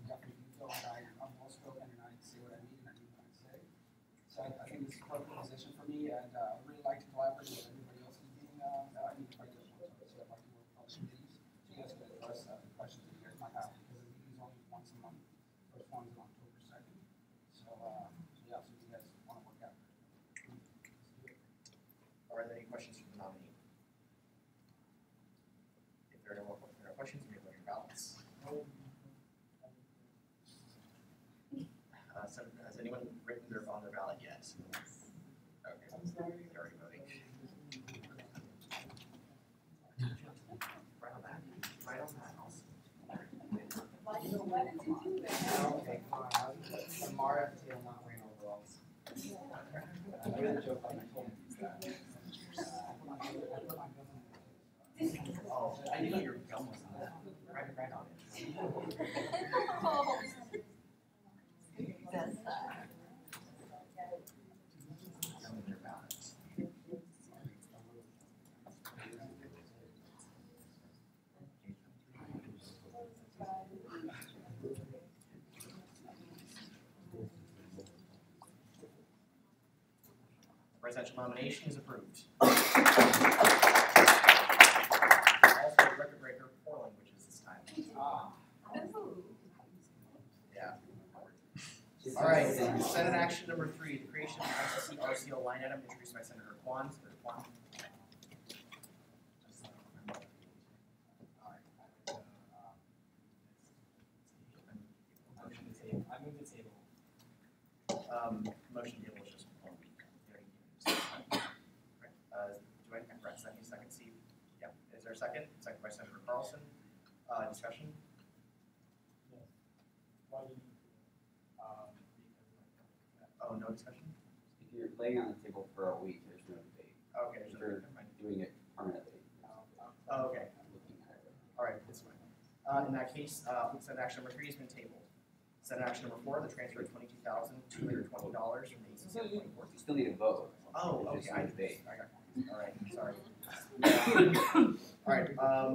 definitely feel like I'm well spoken and I say what I mean and I mean what I say. So I think this is a perfect position for me, and I really like to collaborate with everybody else in the meeting. I need to fight this one, so I'd like to work with all the committees so you guys can address the questions that you guys might have, because the meeting is only once a month. First one's on October 2nd. So yeah, so you guys want to work out. Are there any questions from the nominee? If there are no more questions, we have your ballots. Has anyone written on their ballot yet? Okay, they're already voting. Right on that. Right on that. Okay, fine. Tomorrow, I'm not wearing overalls. I really joke on my phone. Oh, I didn't know your gum was on that. Right on it. Presidential nomination is approved. Also, record breaker, 4 languages this time. Yeah. All right, Senate action number 3, the creation of an ICC RCO line item introduced by Senator Kwan. Senator Kwan. I move the table. Motion table is just 1 week. Do I have a second, Steve? Yeah. Is there a second? Second by Senator Carlson. Discussion? Yes. Why do you need Oh, no discussion? If you're laying on the table for a week, there's no debate. Okay. If you're doing it permanently. Oh, okay. All right, this one. In that case, Senate action number 3 has been tabled. Senate action number 4, the transfer of $22,220 from the ASUCM. You still need a vote. Oh, There's okay. just no debate. I got it. All right, sorry. All right,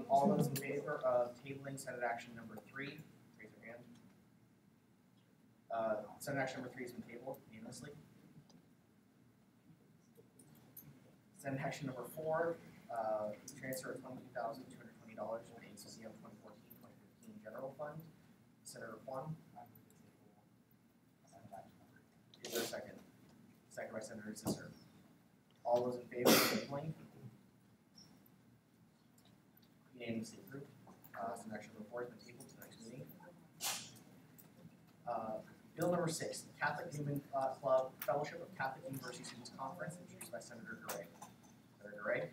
all those in favor of tabling Senate action number 3, raise your hand. Senate action number 3 has been tabled unanimously. Senate action number 4, transfer of $22,220 from the ASUCM 2014-2015 General Fund. Senator Kwan. Is there a second? Second by Senator Zisser. All those in favor of tabling? Unanimously approved. Senate action number 4 has been tabled to the next meeting. Bill number 6, the Catholic Newman Club Fellowship of Catholic University Students Conference, introduced by Senator Garay. Senator Garay.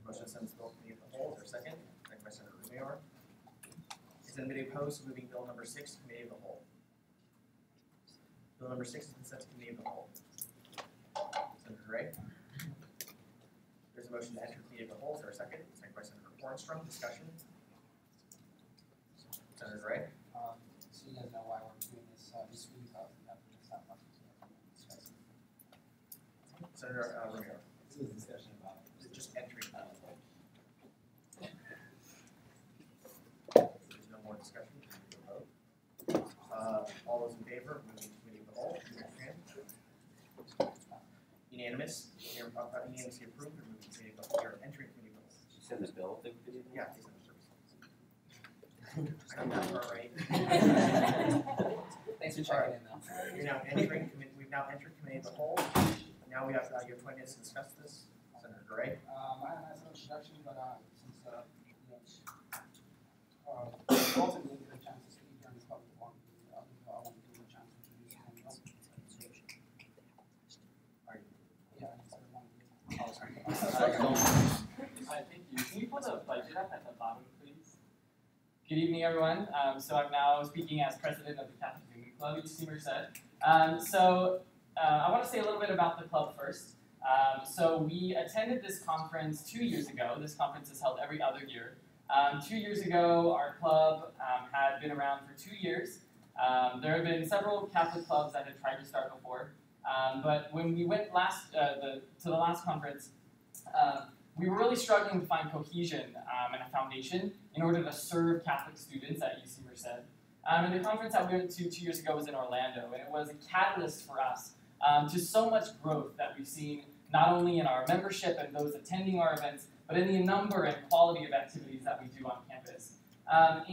Motion to send this bill to committee of the whole. Is there a second? Second by Senator Rumiar. Is anybody opposed to moving bill number 6 to committee of the whole? Bill number 6 has been sent to committee of the whole. Senator Gray. There's a motion to enter committee of the whole. Is there a second? Second by Senator Hornstrom. Discussion. Senator Gray. So you guys know why we're doing this this week. After this, not much to discuss. Senator Rumiar. This is a discussion about just entering. There's no more discussion. Vote. All those in favor of moving to committee of the whole, raise your hand. Unanimous. Unanimously approved. We're moving to committee of the whole. You're entering committee of the whole. Did you send the bill to committee? Yeah, please send the service. I got that part right. Thanks for checking in, though. You're now entering. We've now entered committee committee of the whole. Now we have your 20 minutes to discuss this. Senator Gray. I had a nice introduction, but since Dalton didn't get a chance to speak during this public forum, I want to give him a chance to introduce himself. Yeah, I just wanted to. Oh, sorry. Hi, thank you. Can you pull the budget up at the bottom, please? Good evening, everyone. So I'm now speaking as president of the Catholic Newman Club, UC Merced. I want to say a little bit about the club first. So we attended this conference 2 years ago. This conference is held every other year. 2 years ago, our club had been around for 2 years. There have been several Catholic clubs that had tried to start before. But when we went to the last conference, we were really struggling to find cohesion and a foundation in order to serve Catholic students at UC Merced. And the conference that we went to 2 years ago was in Orlando, and it was a catalyst for us to so much growth that we've seen not only in our membership and those attending our events, but in the number and quality of activities that we do on campus. I'd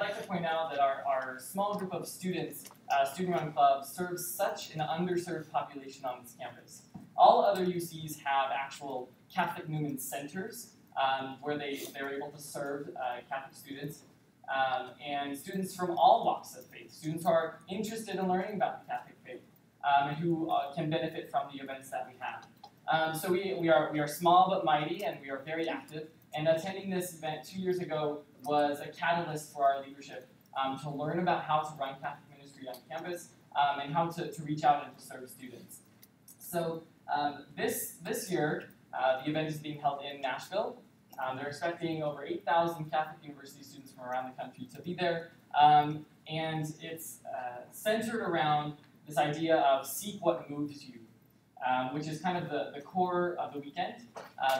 like to point out that our small group of students, student-run clubs, serves such an underserved population on this campus. All other UCs have actual Catholic Newman centers where they're able to serve Catholic students and students from all walks of faith, students who are interested in learning about the Catholic faith and who can benefit from the events that we have. So we are small but mighty, and we are very active. And attending this event 2 years ago was a catalyst for our leadership to learn about how to run Catholic ministry on campus and how to reach out and to serve students. So this year, the event is being held in Nashville. They're expecting over 8,000 Catholic University students from around the country to be there. And it's centered around this idea of seek what moves you, which is kind of the core of the weekend.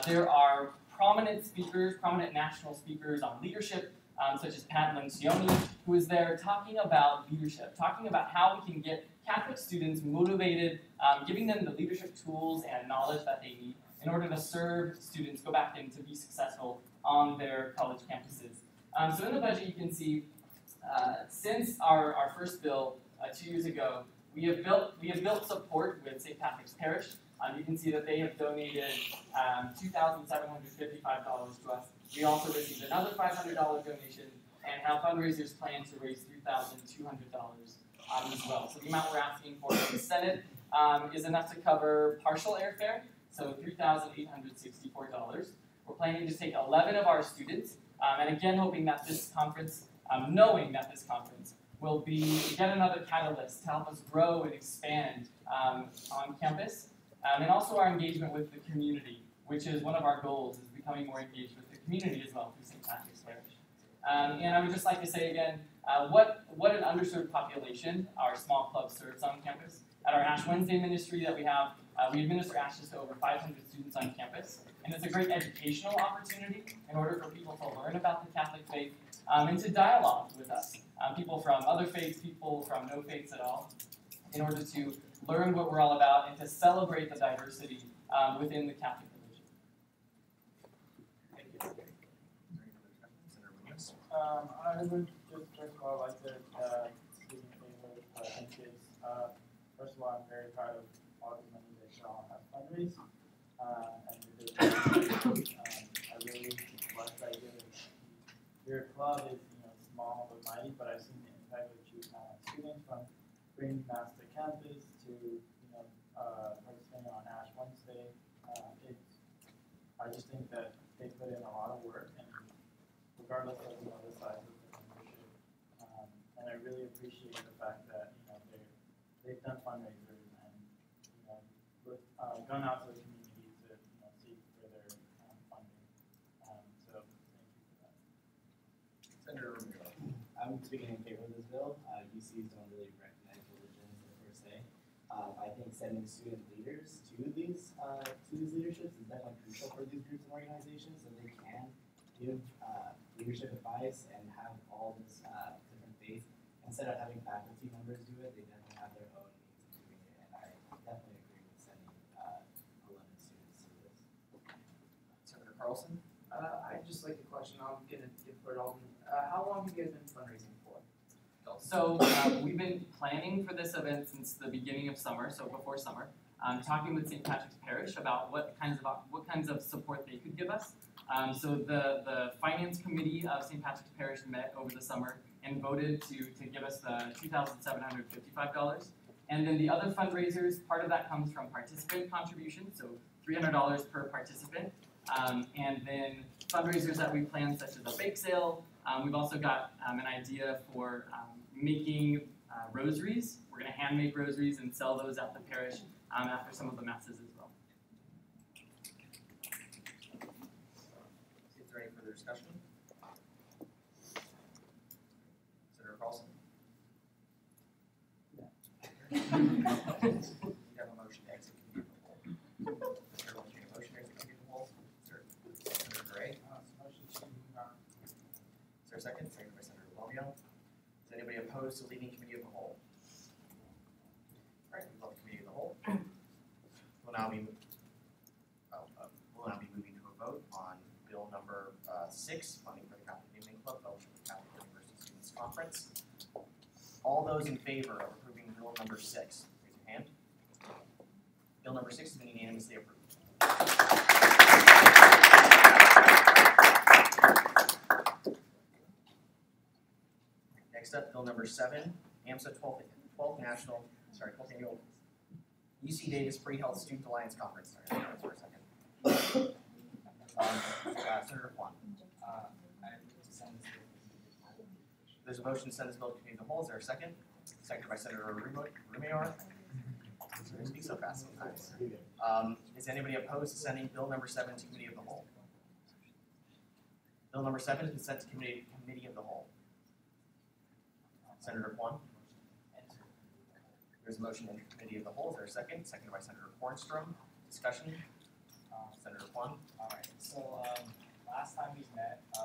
There are prominent speakers, prominent national speakers on leadership, such as Pat Lencioni, who is there talking about leadership, talking about how we can get Catholic students motivated, giving them the leadership tools and knowledge that they need in order to serve students, go back and to be successful on their college campuses. So in the budget you can see, since our first bill 2 years ago, we have built support with St. Patrick's Parish. You can see that they have donated $2,755 to us. We also received another $500 donation and have fundraisers planned to raise $3,200 as well. So the amount we're asking for in the Senate is enough to cover partial airfare, so $3,864. We're planning to take 11 of our students, and again hoping that this conference, knowing that this conference will be yet another catalyst to help us grow and expand on campus. And also our engagement with the community, which is one of our goals, is becoming more engaged with the community as well through St. Patrick's Parish. And I would just like to say again, what an underserved population our small club serves on campus. At our Ash Wednesday ministry that we have, we administer ashes to over 500 students on campus. And it's a great educational opportunity in order for people to learn about the Catholic faith and to dialogue with us. People from other faiths, people from no faiths at all, in order to learn what we're all about and to celebrate the diversity within the Catholic religion. Thank you. I would just first of all like to speak in favor of kids. First of all, I'm very proud of all the money that y'all have fundraised, and I really like the idea that your club is small but mighty, but I've seen the impact that you students from bringing mass to campus to participating on Ash Wednesday. I just think that they put in a lot of work, and regardless of the size of the membership, and I really appreciate the fact that they've done fundraisers and gone out to the community to seek for their funding. So thank you for that. Senator Romero. I'm speaking in favor of this bill. UCs don't really recognize religions per se. I think sending student leaders to these leaderships is definitely crucial for these groups and organizations, so they can give leadership advice and have all this different faith. Instead of having faculty members do it, they definitely have their own means of doing it, and I definitely agree with sending 11 students to this. Senator Carlson. I'd just like a question. I'm gonna give for Dalton. How long have you guys been fundraising for? Dalton. So we've been planning for this event since the beginning of summer, so before summer, talking with St. Patrick's Parish about what kinds of support they could give us. So the finance committee of St. Patrick's Parish met over the summer and voted to give us the $2,755. And then the other fundraisers, part of that comes from participant contributions, so $300 per participant. And then fundraisers that we plan, such as a bake sale. We've also got an idea for making rosaries. We're going to hand make rosaries and sell those at the parish after some of the masses as well. Is there any further discussion? Senator Carlson? You have a motion to exit committee of the whole. Everyone make a motion to exit committee of the whole. Senator Gray? Motion to move on. Is there a second? Second by Senator Romeo. Is anybody opposed to leaving committee of the whole? All right, we love committee of the whole. We'll now be moving to a vote on bill number 6, funding for the Catholic Evening Club Fellowship of Catholic University Students Conference. All those in favor of approving bill number 6, raise your hand. Bill number 6 has been unanimously approved. Next up, bill number 7, AMSA 12th Annual UC Davis Pre-Health Student Alliance Conference. Sorry, for a second. Senator Kwan. There's a motion to send this bill to committee of the whole. Is there a second? Seconded by Senator Rumayar. Sorry, I speak so fast sometimes. Is anybody opposed to sending bill number 7 to committee of the whole? Bill number 7 has been sent to committee of the whole. Senator Kwan. There's a motion in committee of the whole. Is there a second? Seconded by Senator Kornstrom. Discussion. Senator Kwan. Alright, so last time we met, the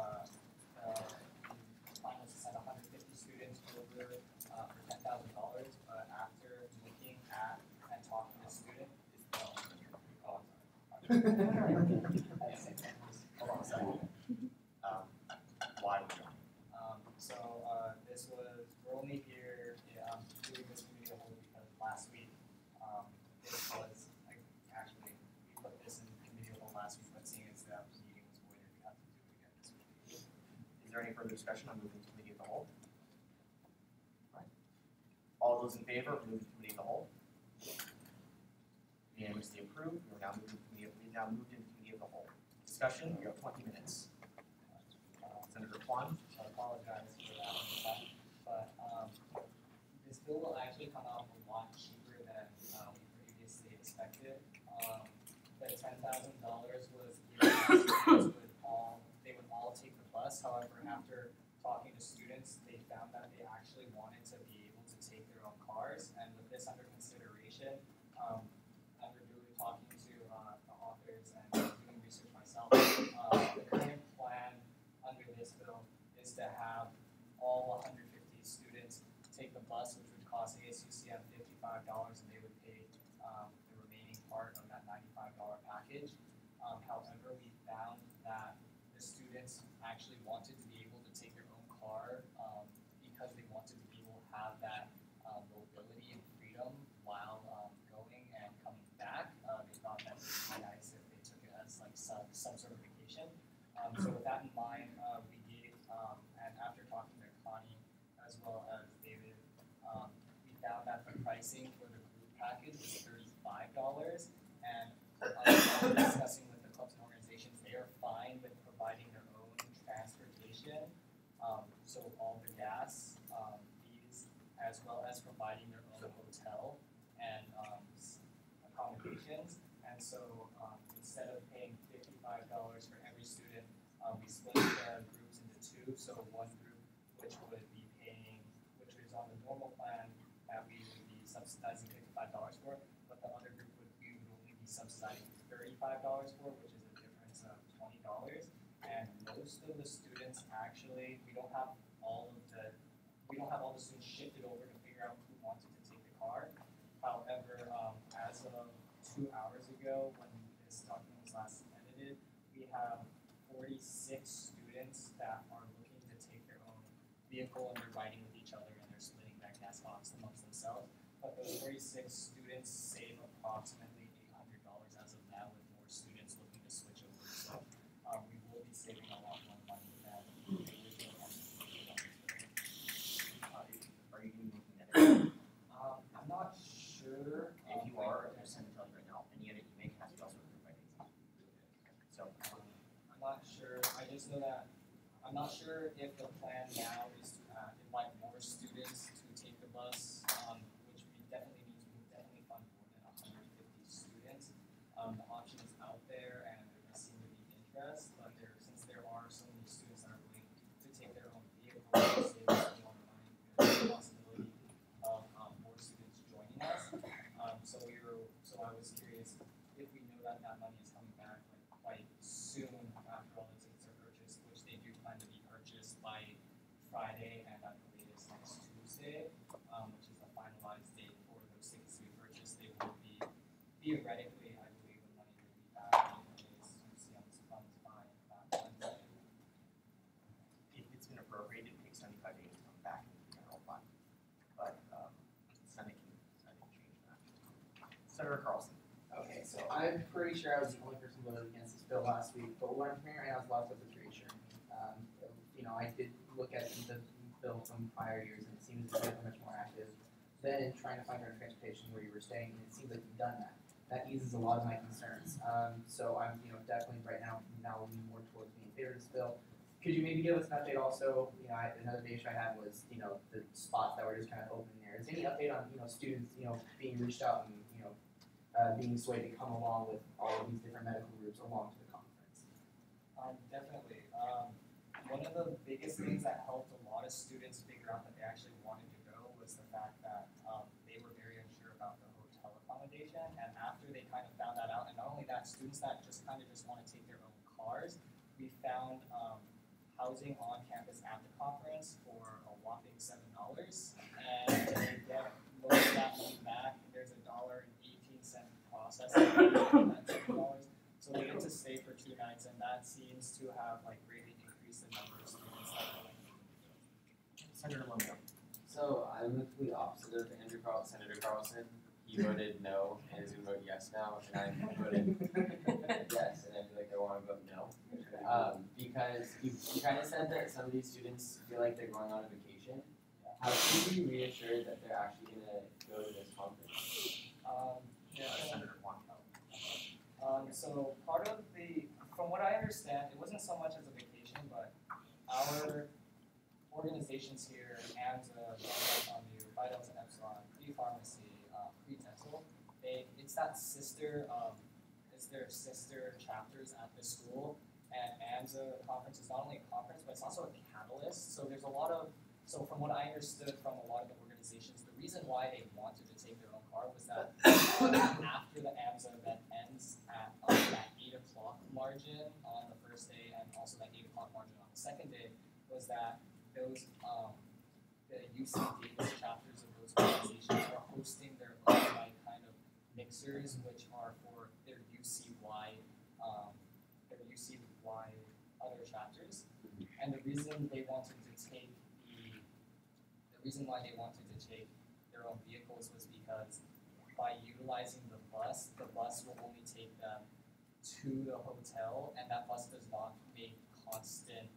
plan was to send 150 students over for $10,000, but after looking at and talking to students, Hold on a second. Why would you? This was, we're only here doing this committee of the whole because last week, this was, actually, we put this in committee of the whole last week, but seeing as that meeting was voided, we have to do it again this week. Is there any further discussion on moving to committee of the whole? Right. All those in favor of moving to committee of the whole? Unanimously approved. We now moved into committee of the whole. Discussion. You have 20 minutes. Senator Kwan. I apologize for that, but this bill will actually come out a lot cheaper than we previously expected. The $10,000 was given they would all take the bus. However, after talking to students, they found that they actually wanted to be able to take their own cars. And with this under consideration, after really talking to the authors and doing research myself, the current plan under this bill is to have all 150 students take the bus, which would cost ASUCM $55, and they would pay the remaining part of that $95 package. However, we found that the students actually wanted to be able to take their own car because they wanted to be able to have that mobility and freedom while going and coming back. They thought that it would be nice if they took it as like some sort of vacation. So with that in mind, we gave, and after talking to Connie as well as David, we found that the pricing for the group package was $35, and discussing with the clubs and organizations, they are fine with providing their own transportation, so all the gas fees, as well as providing their own hotel and accommodations. And so instead of paying $55 for every student, we split the groups into two. So one group which would be paying, which is on the normal plan that we would be subsidizing $55 for, but the other group we would only be subsidizing $35 for, which is a difference of $20. And most of the students actually, we don't have all the students shifted over to figure out who wanted to take the car. However, as of 2 hours ago, when this document was last edited, we have 46 students that are looking to take their own vehicle and they're riding with each other and they're themselves. But those 46 students save approximately $800 as of now, with more students looking to switch over. So we will be saving a lot more money than the original estimate. Are you looking at it? I'm not sure. If you are, I'm just going to tell you right now, any edit you make has to be also approved by DAISY. So I'm not sure. I just know that I'm not sure if the plan now is to invite more students to take the bus, which definitely means we definitely fund more than 150 students. The option is out there, and there does seem to be interest, but since there are so many students that are willing to take their own vehicles to save us a lot of money, there's a possibility of more students joining us. So I was curious if we know that that money is coming back quite soon after all the tickets are purchased, which they do plan to be purchased by Friday and at the latest next Tuesday, which is the finalized date for those tickets to be purchased. They will be theoretically, I believe, the money will be back in ASUCM's funds by that Wednesday. if it's been appropriated, it takes 75 days to come back into the general fund. But Senate can change that. Senator Carlson. Okay, so I'm pretty sure I was the only person who voted against this bill last week, but what I'm hearing right now is a lot of stuff that's reassuring me. I did look at the bill from prior years, and it seems to be much more active than in trying to find better transportation where you were staying, and it seems like you've done that. That eases a lot of my concerns. So I'm, definitely right now leaning more towards being in favor of this bill. Could you maybe give us an update also? Another big issue I had was, the spots that were just kind of open there. Is there any update on, students, being reached out and, being swayed to come along with all of these different medical groups along to the conference? Definitely. One of the biggest things that helped a lot of students figure out that they actually wanted to go was the fact that they were very unsure about the hotel accommodation. And after they kind of found that out, and not only that, students that just want to take their own cars, we found housing on campus at the conference for a whopping $7, and they get most of that money back. There's $1.18 processing fee, so they get to stay for 2 nights, and that seems to have greatly increased the number of students that are going. Senator Lomio. So I'm the complete opposite of Senator Carlson. He voted no and is going to vote yes now, and I'm voting yes, and I feel like I want to vote no. Because you kind of said that some of these students feel like they're going on a vacation. How can you be reassured that they're actually going to go to this conference? Senator Juan. So part of from what I understand, it wasn't so much as a vacation, but our organizations here, AMSA, Vitals and Epsilon, Pre-Pharmacy, Pre-Dental, it's their sister chapters at the school, and AMSA conference is not only a conference, but it's also a catalyst. So there's so from what I understood from a lot of the organizations, the reason why they wanted to take their own car was that after the AMSA event ends at that 8 o'clock margin on the first day, and also that 8 o'clock margin on the second day, was that those the UC Davis chapters of those organizations are hosting their own kind of mixers, which are for their UC-wide other chapters. And the reason why they wanted to take their own vehicles was because by utilizing the bus will only take them to the hotel, and that bus does not make constant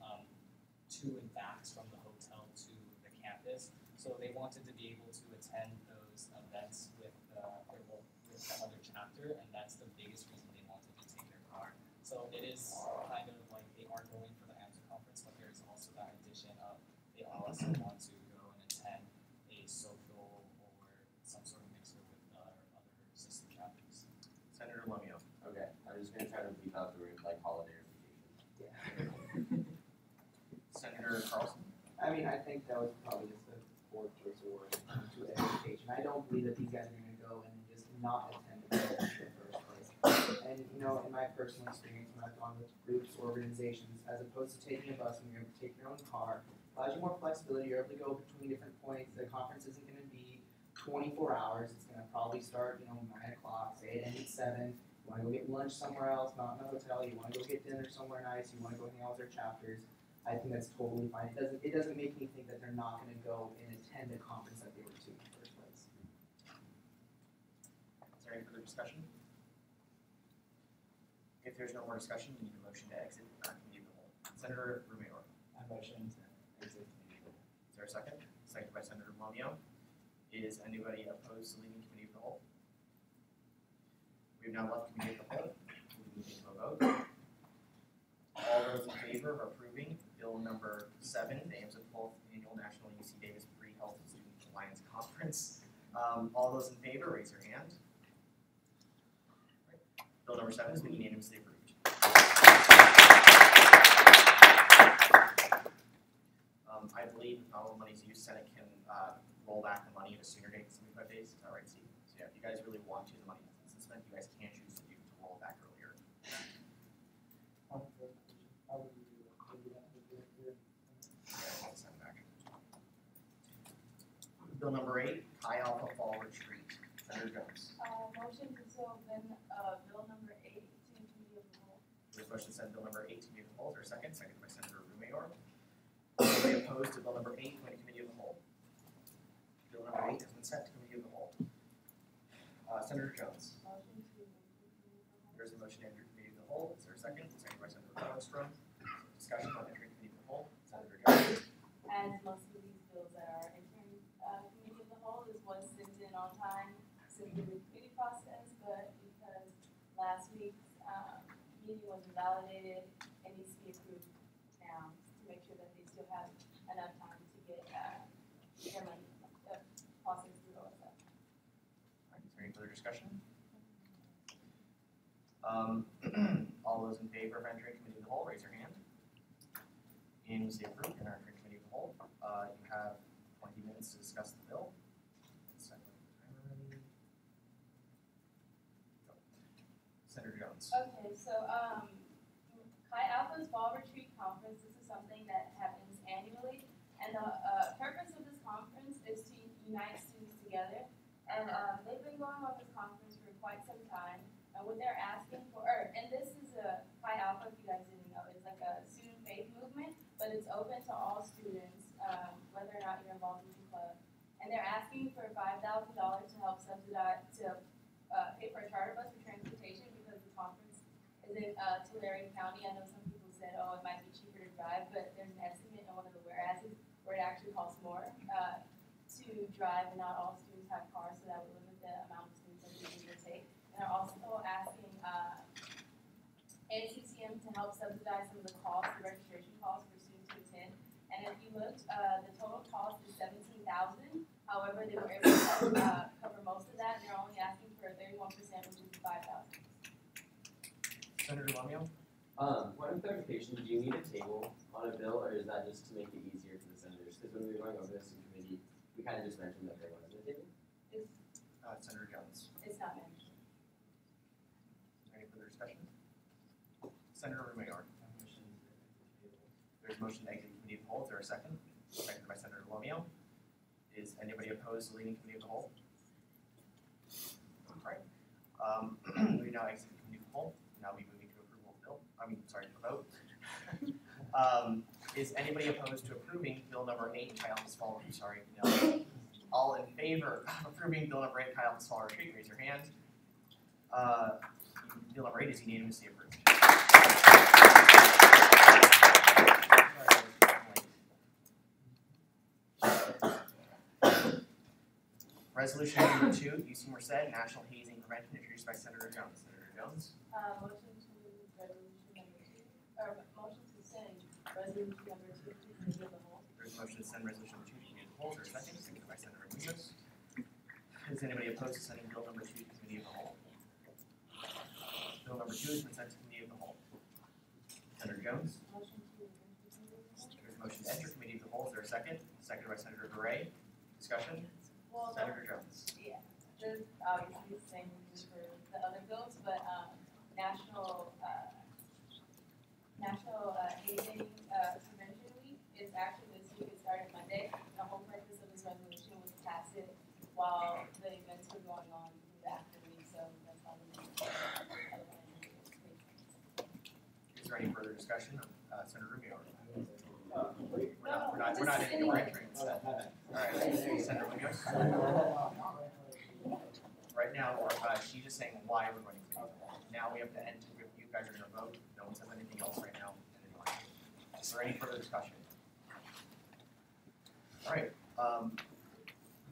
to and backs from the hotel to the campus. So they wanted to be able to attend those events with the other chapter, and that's the biggest reason they wanted to take their car. So it is kind of like they are going for the AMSA conference, but there's also that addition of they also want to go and attend a social or some sort of mixer with other sister chapters. Senator Lomio. Okay, I'm just going to try to leave out the word holiday or vacation. Yeah. Senator Carlson. I mean, I think that was probably just a poor choice of word to education. I don't believe that these guys are going to go and just not attend the conference in the first place. And, in my personal experience, when I've gone with groups or organizations, as opposed to taking a bus and you're able to take your own car, allows you more flexibility. You're able to go between different points. The conference isn't going to be 24 hours. It's going to probably start, 9 o'clock, say it ends at 7. You want to go get lunch somewhere else, not in a hotel. You want to go get dinner somewhere nice. You want to go hang out with their chapters. I think that's totally fine. It doesn't make me think that they're not going to go and attend a conference that they were to in the first place. there any further discussion? If there's no more discussion, we need a motion to exit committee of the whole. Senator Rumayor. I motion to exit committee of the whole. Is there a second? Second by Senator Lomio. Is anybody opposed to leaving committee of the whole? We have now left committee of the whole. We move into a vote. All those in favor of approving bill number 7, the ASUCM 12th Annual National UC Davis Pre-Health Student Alliance Conference. All those in favor, raise your hand. Right. Bill number 7 has been unanimously approved. I believe all the money's used, Senate can roll back the money at a sooner date than 75 days. Is that right, Steve? So yeah, if you guys really want to, the money isn't spent, you guys can choose to roll it back earlier. Bill number 8, Chi Alpha Fall Retreat. Senator Jones. Motion to send bill number 8 to committee of the whole. There's a motion to send bill number 8 to committee of the whole. Is there a second? Second by Senator Rumayor. Anybody opposed to bill number 8 going to committee of the whole? Bill number 8 has been sent to committee of the whole. Senator Jones. Motion to There's a motion to enter committee of the whole. Is there a second? Second by Senator Lundstrom. Discussion on entering committee of the whole. Senator Jones. As most of these bills that are entering committee of the whole is what's sent in on time, sent through the committee process, but because last week's meeting was invalidated, it needs to be approved now to make sure that they still have enough time to get their money process through OSF. Is there any further discussion? All those in favor of entering committee of the whole, raise your hand. Unanimously approved and are entering committee of the whole. You have 20 minutes to discuss the bill. Senator Jones. Okay, so Chi Alpha's Fall Retreat Conference, this is something that happens annually, and the purpose of this conference is to unite students together, and they've been going on this conference for quite some time, and what they're asking for, and this is a Chi Alpha, if you guys didn't know, it's like a student faith movement, but it's open to all students, whether or not you're involved in the club, and they're asking for $5,000 to help subsidize, pay for a charter bus for transportation, because the conference is in Tulare County. I know some people said, oh, it might be cheaper to drive, but there's an estimate in one of the whereases where it actually costs more to drive, and not all students have cars, so that would limit the amount of students that we can take. And they're also asking ASUCM to help subsidize some of the costs, the registration costs for students to attend. And if you looked, the total cost is $17,000. However, they were able to cover most of that, and they're only asking for 31%, which is $5,000. Senator Lomio. One clarification, do you need a table on a bill, or is that just to make it easier for the senators? Because when we were going over this in committee, we kind of just mentioned that there wasn't a table. Senator Jones. It's not mentioned. Any further discussion? Senator Rumayor. There's a motion to exit committee of the whole. Is there a second? Seconded by Senator Lomio. Is anybody opposed to leaving committee of the whole? All right. We now exit committee of the whole. Now we moving to approval of bill. To vote. Is anybody opposed to approving bill number 8, Chi Alpha's Fall? Sorry, no. All in favor of approving bill number 8, Chi Alpha's Fall Retreat, raise your hand. Bill number 8 is unanimously approved. Resolution number 2, UC Merced, National Hazing Prevention, introduced by Senator Jones. Senator Jones. Motion to resolution number 2, or motion to send resolution number 2 to committee of the whole. There's a motion to send resolution number 2 to committee of the whole. Is there a second? Seconded by Senator Munoz. Is anybody opposed to sending bill number 2 to committee of the whole? Bill number 2 has been sent to committee of the whole. Senator Jones. Motion to enter committee of the whole. There's a motion to enter committee of the whole. Is there a second? Seconded by Senator Gray. Discussion? Well, Senator Jones. Yeah, there's obviously the same reason for the other bills, but National Hazing Prevention Week is actually this week. It started Monday. The whole purpose of this resolution was to pass it while the events were going on after the week, so that's why we Is there any further discussion? Senator Rubio. We're not in we're entering. All right, Senator Rubio. Right now, she just saying why we're running committee of the whole. Now we have to end, you guys are gonna vote, no one says anything else right now. Is there any further discussion? All right,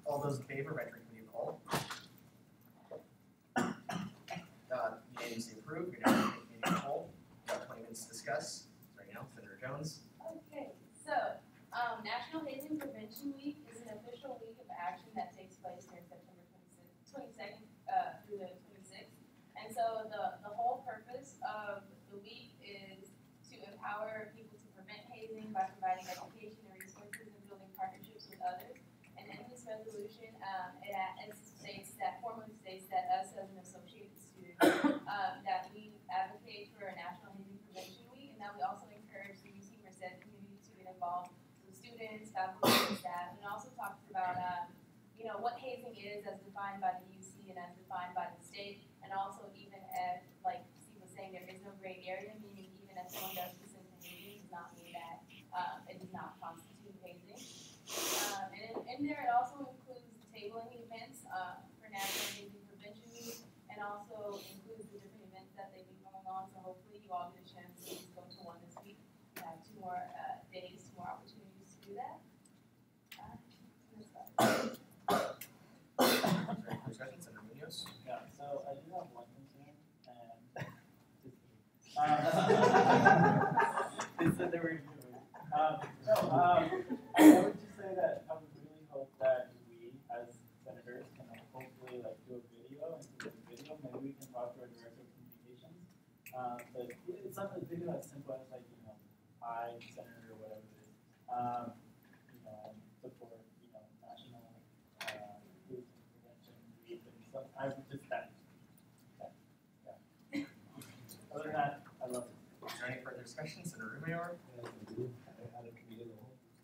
all those in favor of entering committee of the whole? Unanimously approved, you're now entering committee of the whole. You have 20 minutes to discuss. Right now, Senator Jones. Okay, so National Hazing Prevention Week is an official week of action that takes place during September 22nd through the 26th. And so the whole purpose of the week is to empower people to prevent hazing by providing education and resources and building partnerships with others. And in this resolution, it states that, formally states that us as an associated student, that we advocate for a National Hazing Prevention Week, and that we also encourage the UC Merced community to get involved with students, faculty, and staff, and also talks about what hazing is as defined by the UC and as defined by the state, and also even as, like Steve was saying, there is no gray area, meaning even if someone does consent to hazing, does not mean that it does not constitute hazing. And in there, it also includes tabling events for National Hazing Prevention Week, and also includes the different events that they've been going on. So hopefully you all get a chance to go to one this week. We have 2 more days, 2 more opportunities to do that. Discussion, Senator Munoz. Yeah, so I do have one concern, and it's that they were doing. I would just say that I would really hope that we, as senators, can hopefully like do a video, and through the video, maybe we can talk to our director of communications. But it's not a video as simple as like, I, senator, or whatever it is, support, national hazing prevention week and stuff. I would just yeah. Other than that, I love it. Is there any further discussion, Senator Rumayor?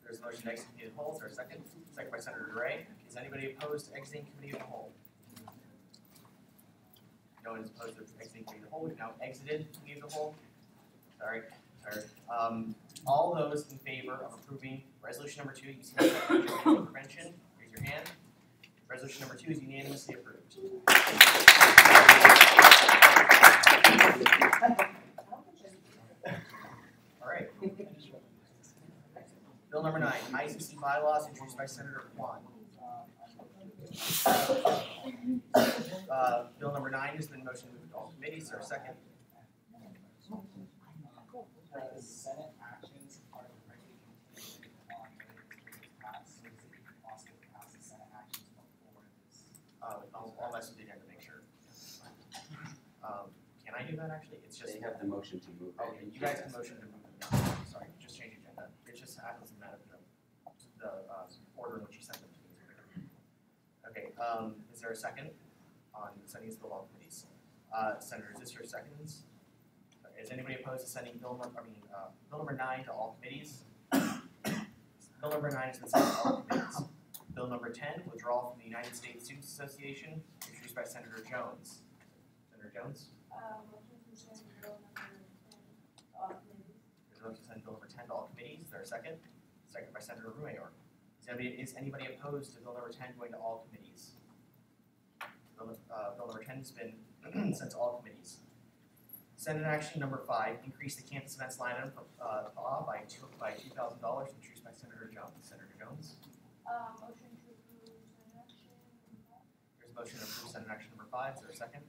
There's a motion to exit committee of the whole. Is there a second? Second by Senator Gray. Is anybody opposed to exiting committee of the whole? No one is opposed to exiting committee of the whole. We've now exited committee of the whole. Sorry. All those in favor of approving resolution number 2, UC Hazing Prevention, raise your hand. Resolution number 2 is unanimously approved. All right. Bill number 9, ICC bylaws, introduced by Senator Kwan. Bill number 9 has been motioned to move to all committees. Is there a second? The Senate actions are directly contingent on whether it is passed, so it's possible to pass the Senate actions before this. I'll mess with you again to make sure. Can I do that actually? It's just they have the motion to move. Okay, you guys can motion to move it. Sorry, just change agenda. It just happens to matter the order in which you send them to me. Okay, is there a second on sending this to all committees? Senator, is this your seconds? Is anybody opposed to sending bill number 9 to all committees? Bill number 9 has been sent to all committees. Bill number 10, withdrawal from the United States Students Association, introduced by Senator Jones. Senator Jones? Motion to send bill number 10 to all committees. There's a motion to send bill number 10 to all committees. Is there a second? Second by Senator Rumayor. Is anybody opposed to bill number 10 going to all committees? Bill number 10 has been sent to all committees. Senate action number 5, increase the campus events line item for PAW by $2,000, introduced by Senator Jones. Senator Jones? Motion to approve Senate action number 5. There's a motion to approve Senate action number 5. Is there a second?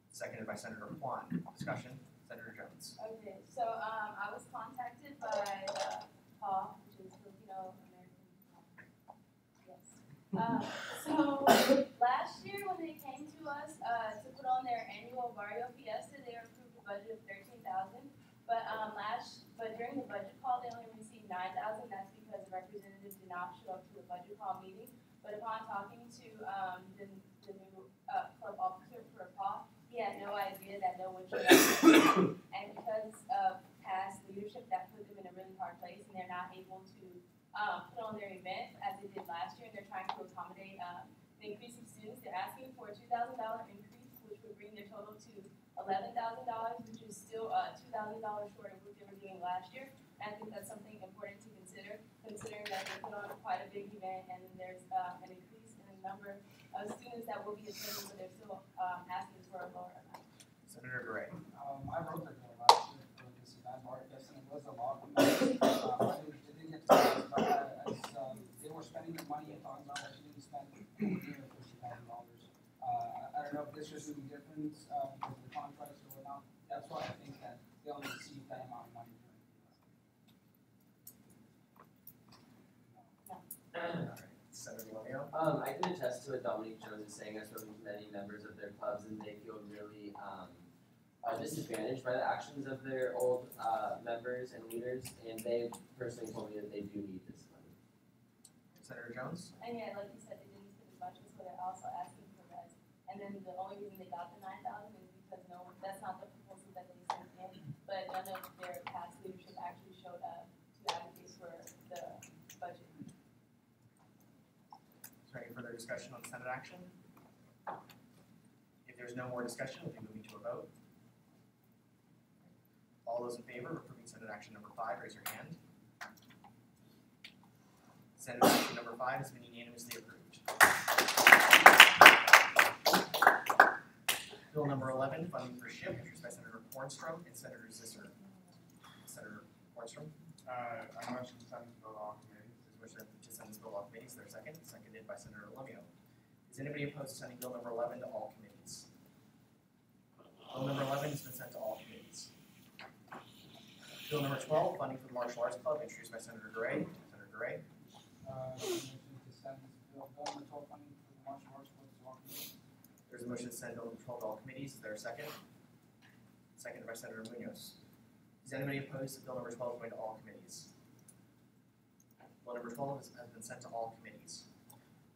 Seconded by Senator Kwan. Discussion. Senator Jones. Okay, so I was contacted by PAW, which is Filipino American. Yes. So last year when they came to us to put on their annual Barrio Fiesta, they approved a budget of $13,000. But during the budget call, they only received $9,000. That's because the representative did not show up to the budget call meeting. But upon talking to the new club officer for PAW, he had no idea that no one showed up. And because of past leadership, that put them in a really hard place, and they're not able to put on their event as they did last year. And they're trying to accommodate the increase of students. They're asking for a $2,000 increase, which would bring their total to $11,000, which is still $2,000 short of what they were doing last year. And I think that's something important to consider, considering that they put on quite a big event and there's an increase in number of students that will be attending, but they're still asking for a lower amount. Senator Gray. I wrote the bill last year for this event, Marcus, and it was a lot of money. It didn't get to pass, but as they were spending the money and talking about what she didn't spend, near $50,000. I don't know if this year's gonna be different because of the contracts or whatnot. That's why I think that they only received that amount of money. Senator Romeo. I can attest to what Dominique Jones is saying. I've spoken to many members of their clubs, and they feel really disadvantaged by the actions of their old members and leaders, and they personally told me that they do need this money. Senator Jones. And yeah, like you said, they didn't spend as much, so they're also asking for less. And then the only reason they got the 9,000 is because that's not the proposal that they sent in, but none of their past leadership actually showed up to advocate for the budget. Is there any further discussion on Senate action? If there's no more discussion, we'll be moving to a vote. All those in favor of approving Senate action number 5, raise your hand. Senate action number 5 has been unanimously approved. Bill number 11, funding for SHIP, introduced by Senator Kornstrom and Senator Zisser. Senator Kornstrom. I motion to send this bill to all committees. There's a motion to send this bill to all committees. Is there a second? Seconded by Senator Romeo. Is anybody opposed to sending bill number 11 to all committees? Bill number 11 has been sent to all committees. Bill number 12, funding for the Martial Arts Club, introduced by Senator Gray. Senator Gray. Motion to send this bill, bill number 12 funding for the martial arts club to all committees. There's a motion to send bill number 12 to all committees. Is there a second? Seconded by Senator Munoz. Is anybody opposed to bill number 12 going to all committees? Bill number 12 has been sent to all committees.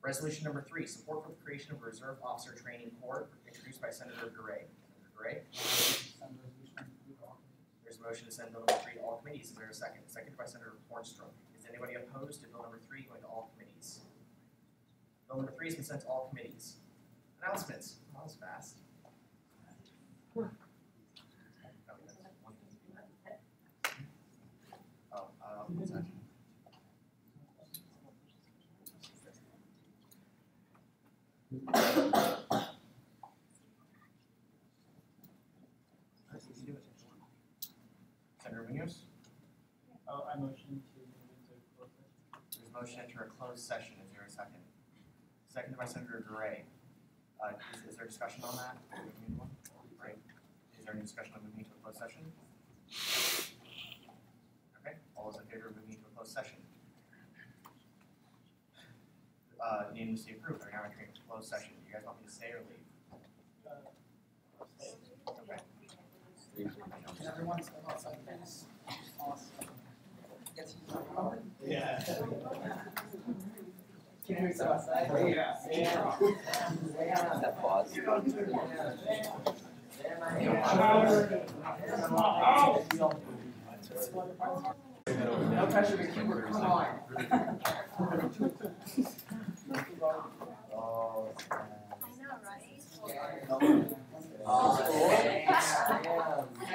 Resolution number 3, support for the creation of a Reserve Officer Training Corps, introduced by Senator Gray. Senator Gray. Send resolution number 3 to all committees. There's a motion to send bill number 3 to all committees. Is there a second? Seconded by Senator Kornstrom. Is anybody opposed to bill number 3 going to all committees? Bill number 3 has been sent to all committees. Announcements. That was fast. What's that? Senator Munoz? Oh, I motion to move into closed session. There's a motion to enter a closed session. Is there a second? Seconded by Senator Gray. Is there discussion on that? Right. Is there any discussion on moving to a closed session? Okay. All those in favor of moving to a closed session? Unanimously approved. We're now entering a closed session. Do you guys want me to stay or leave? Okay. Can everyone step outside, please? Awesome. Yeah. Can we step outside? That pause. No pressure to keep her, come on. I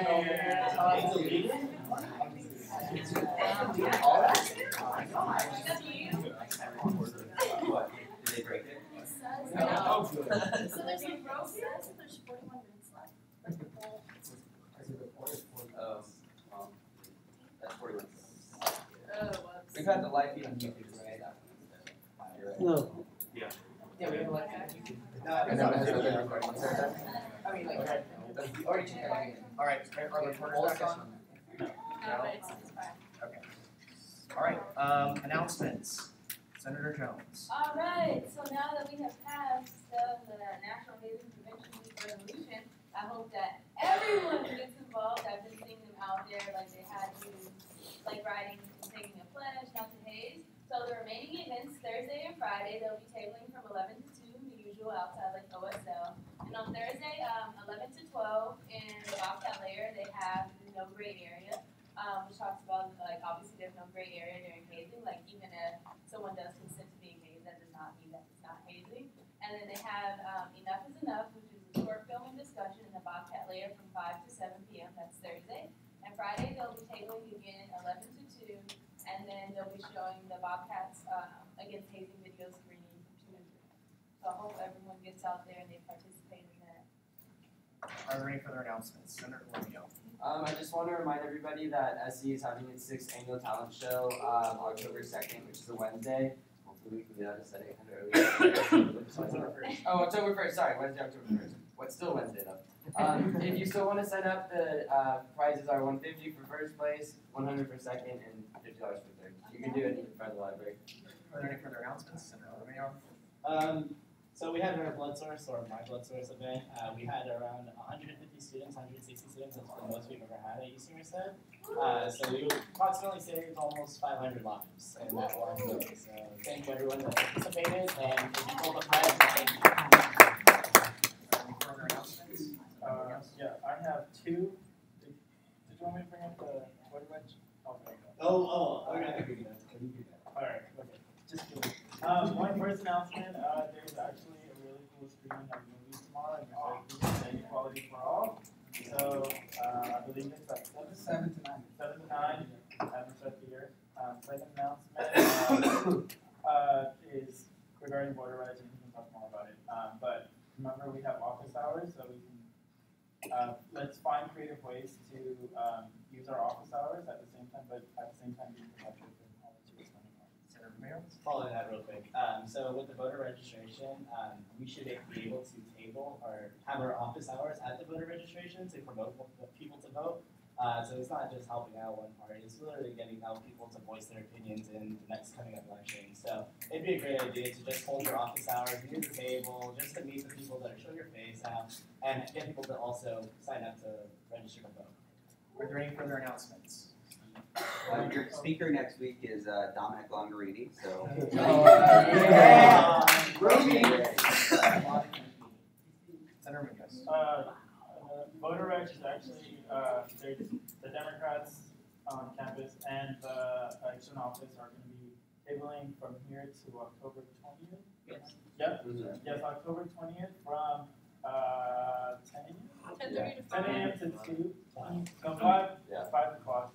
know, right? What? Did they break it? No. So there's a row here, so there's 41 minutes left. That's 41. We've had the live feed on YouTube, right? No. Yeah. Yeah, we have a live feed on YouTube. And then has been recording. I mean, like, we already checked everything. All right. Are the reporters back on? No. Okay. All right. Announcements. Senator Jones. All right, so now that we have passed the National Hazing Prevention Week resolution, I hope that everyone gets involved. I've been seeing them out there, like they had to, like riding and taking a pledge not to haze. So the remaining events, Thursday and Friday, they'll be tabling from 11 to 2, the usual outside like OSL. And on Thursday, 11 to 12 in the Bobcat layer, they have the no gray area, which talks about like obviously there's no gray area during hazing. Like even if someone does consent to being hazed, that does not mean that it's not hazing. And then they have Enough is Enough, which is a short film and discussion in the Bobcat layer from 5 to 7 p.m. That's Thursday. And Friday they'll be tabling again 11 to 2, and then they'll be showing the Bobcats against hazing video screening from 2 to 3. gets out there and they participate in that. Are there any further announcements? Senator Romeo. I just want to remind everybody that SC is having its 6th annual talent show October 2nd, which is a Wednesday. Hopefully we can get out of setting it earlier. Oh, October 1st, sorry, Wednesday, October 1st. What's still Wednesday though. If you still want to sign up, the prizes are $150 for first place, $100 for second, and $50 for third. You can do it in front of the library. Are there any further announcements? Senator Romeo. So we had our blood source, or my blood source event. We had around 150 students, 160 students. That's the most we've ever had at UC Merced. So we approximately saved almost 500 lives in that one day. So thank you everyone that participated, and if you pulled the prize, thank you. Any further announcements? Yeah, I have two. Did you want me to bring up the voter reg? Okay. Okay. Alright, okay. Just kidding. One first announcement, there's actually a really cool screening of movies tomorrow in Equality for All. So, I believe it's at 7 to 9. 7 to 9, haven't set the year. Second announcement is regarding voter rights, and we can talk more about it. But remember, we have office hours, so we can, let's find creative ways to use our office hours at the same time, but at the same time be productive and all to its money. Senator Mayo? Follow that real quick. So with the voter registration, we should be able to table or have our office hours at the voter registration to promote people to vote. So it's not just helping out one party, it's literally getting out people to voice their opinions in the next coming up election. So it'd be a great idea to just hold your office hours near the table, just to meet the people that are showing your face out, and get people to also sign up to register to vote. Are there any further announcements? Your speaker next week is Dominic Longarini, so. Senator Munoz. Voter reg is actually, there's the Democrats on campus and the election office are going to be tabling from here to October 20th. Yes. Yep. Yes, October 20th from 10 a.m. to 2. So 5 o'clock.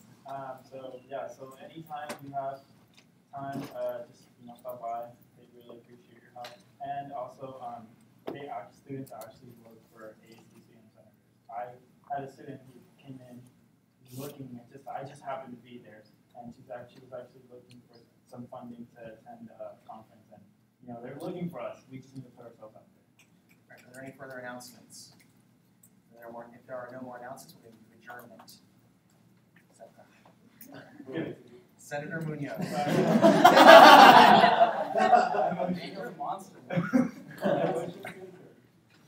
So anytime you have time, just stop by. They really appreciate your help. And also, students actually look for ASUCM senators. I had a student who came in looking at I just happened to be there, and she was actually looking for some funding to attend a conference, and they're looking for us. We just need to put ourselves out there. Right, are there any further announcements? If there are no more announcements, we're going to adjournment. Senator Munoz.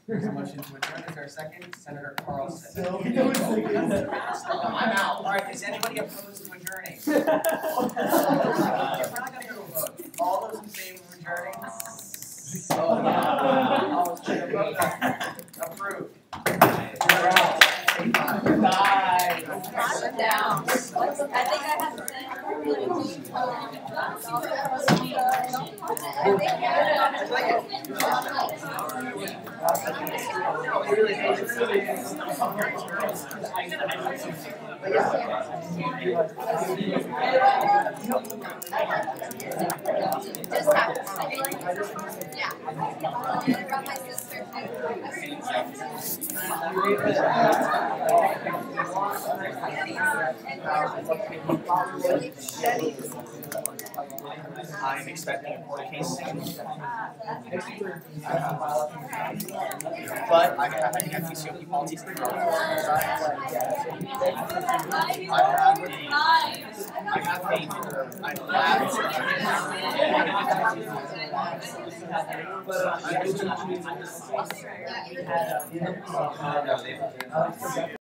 There's a motion to adjourn. Is there a second? Senator Carlson. I'm out. All right, is anybody opposed to adjourning? We're not going to go to a vote. All those in favor of adjourning? Approved. You're out. Bye. Down. I think I have to say. I'm expecting a court case soon. But I have ASUCM politics. I have a lab certificate.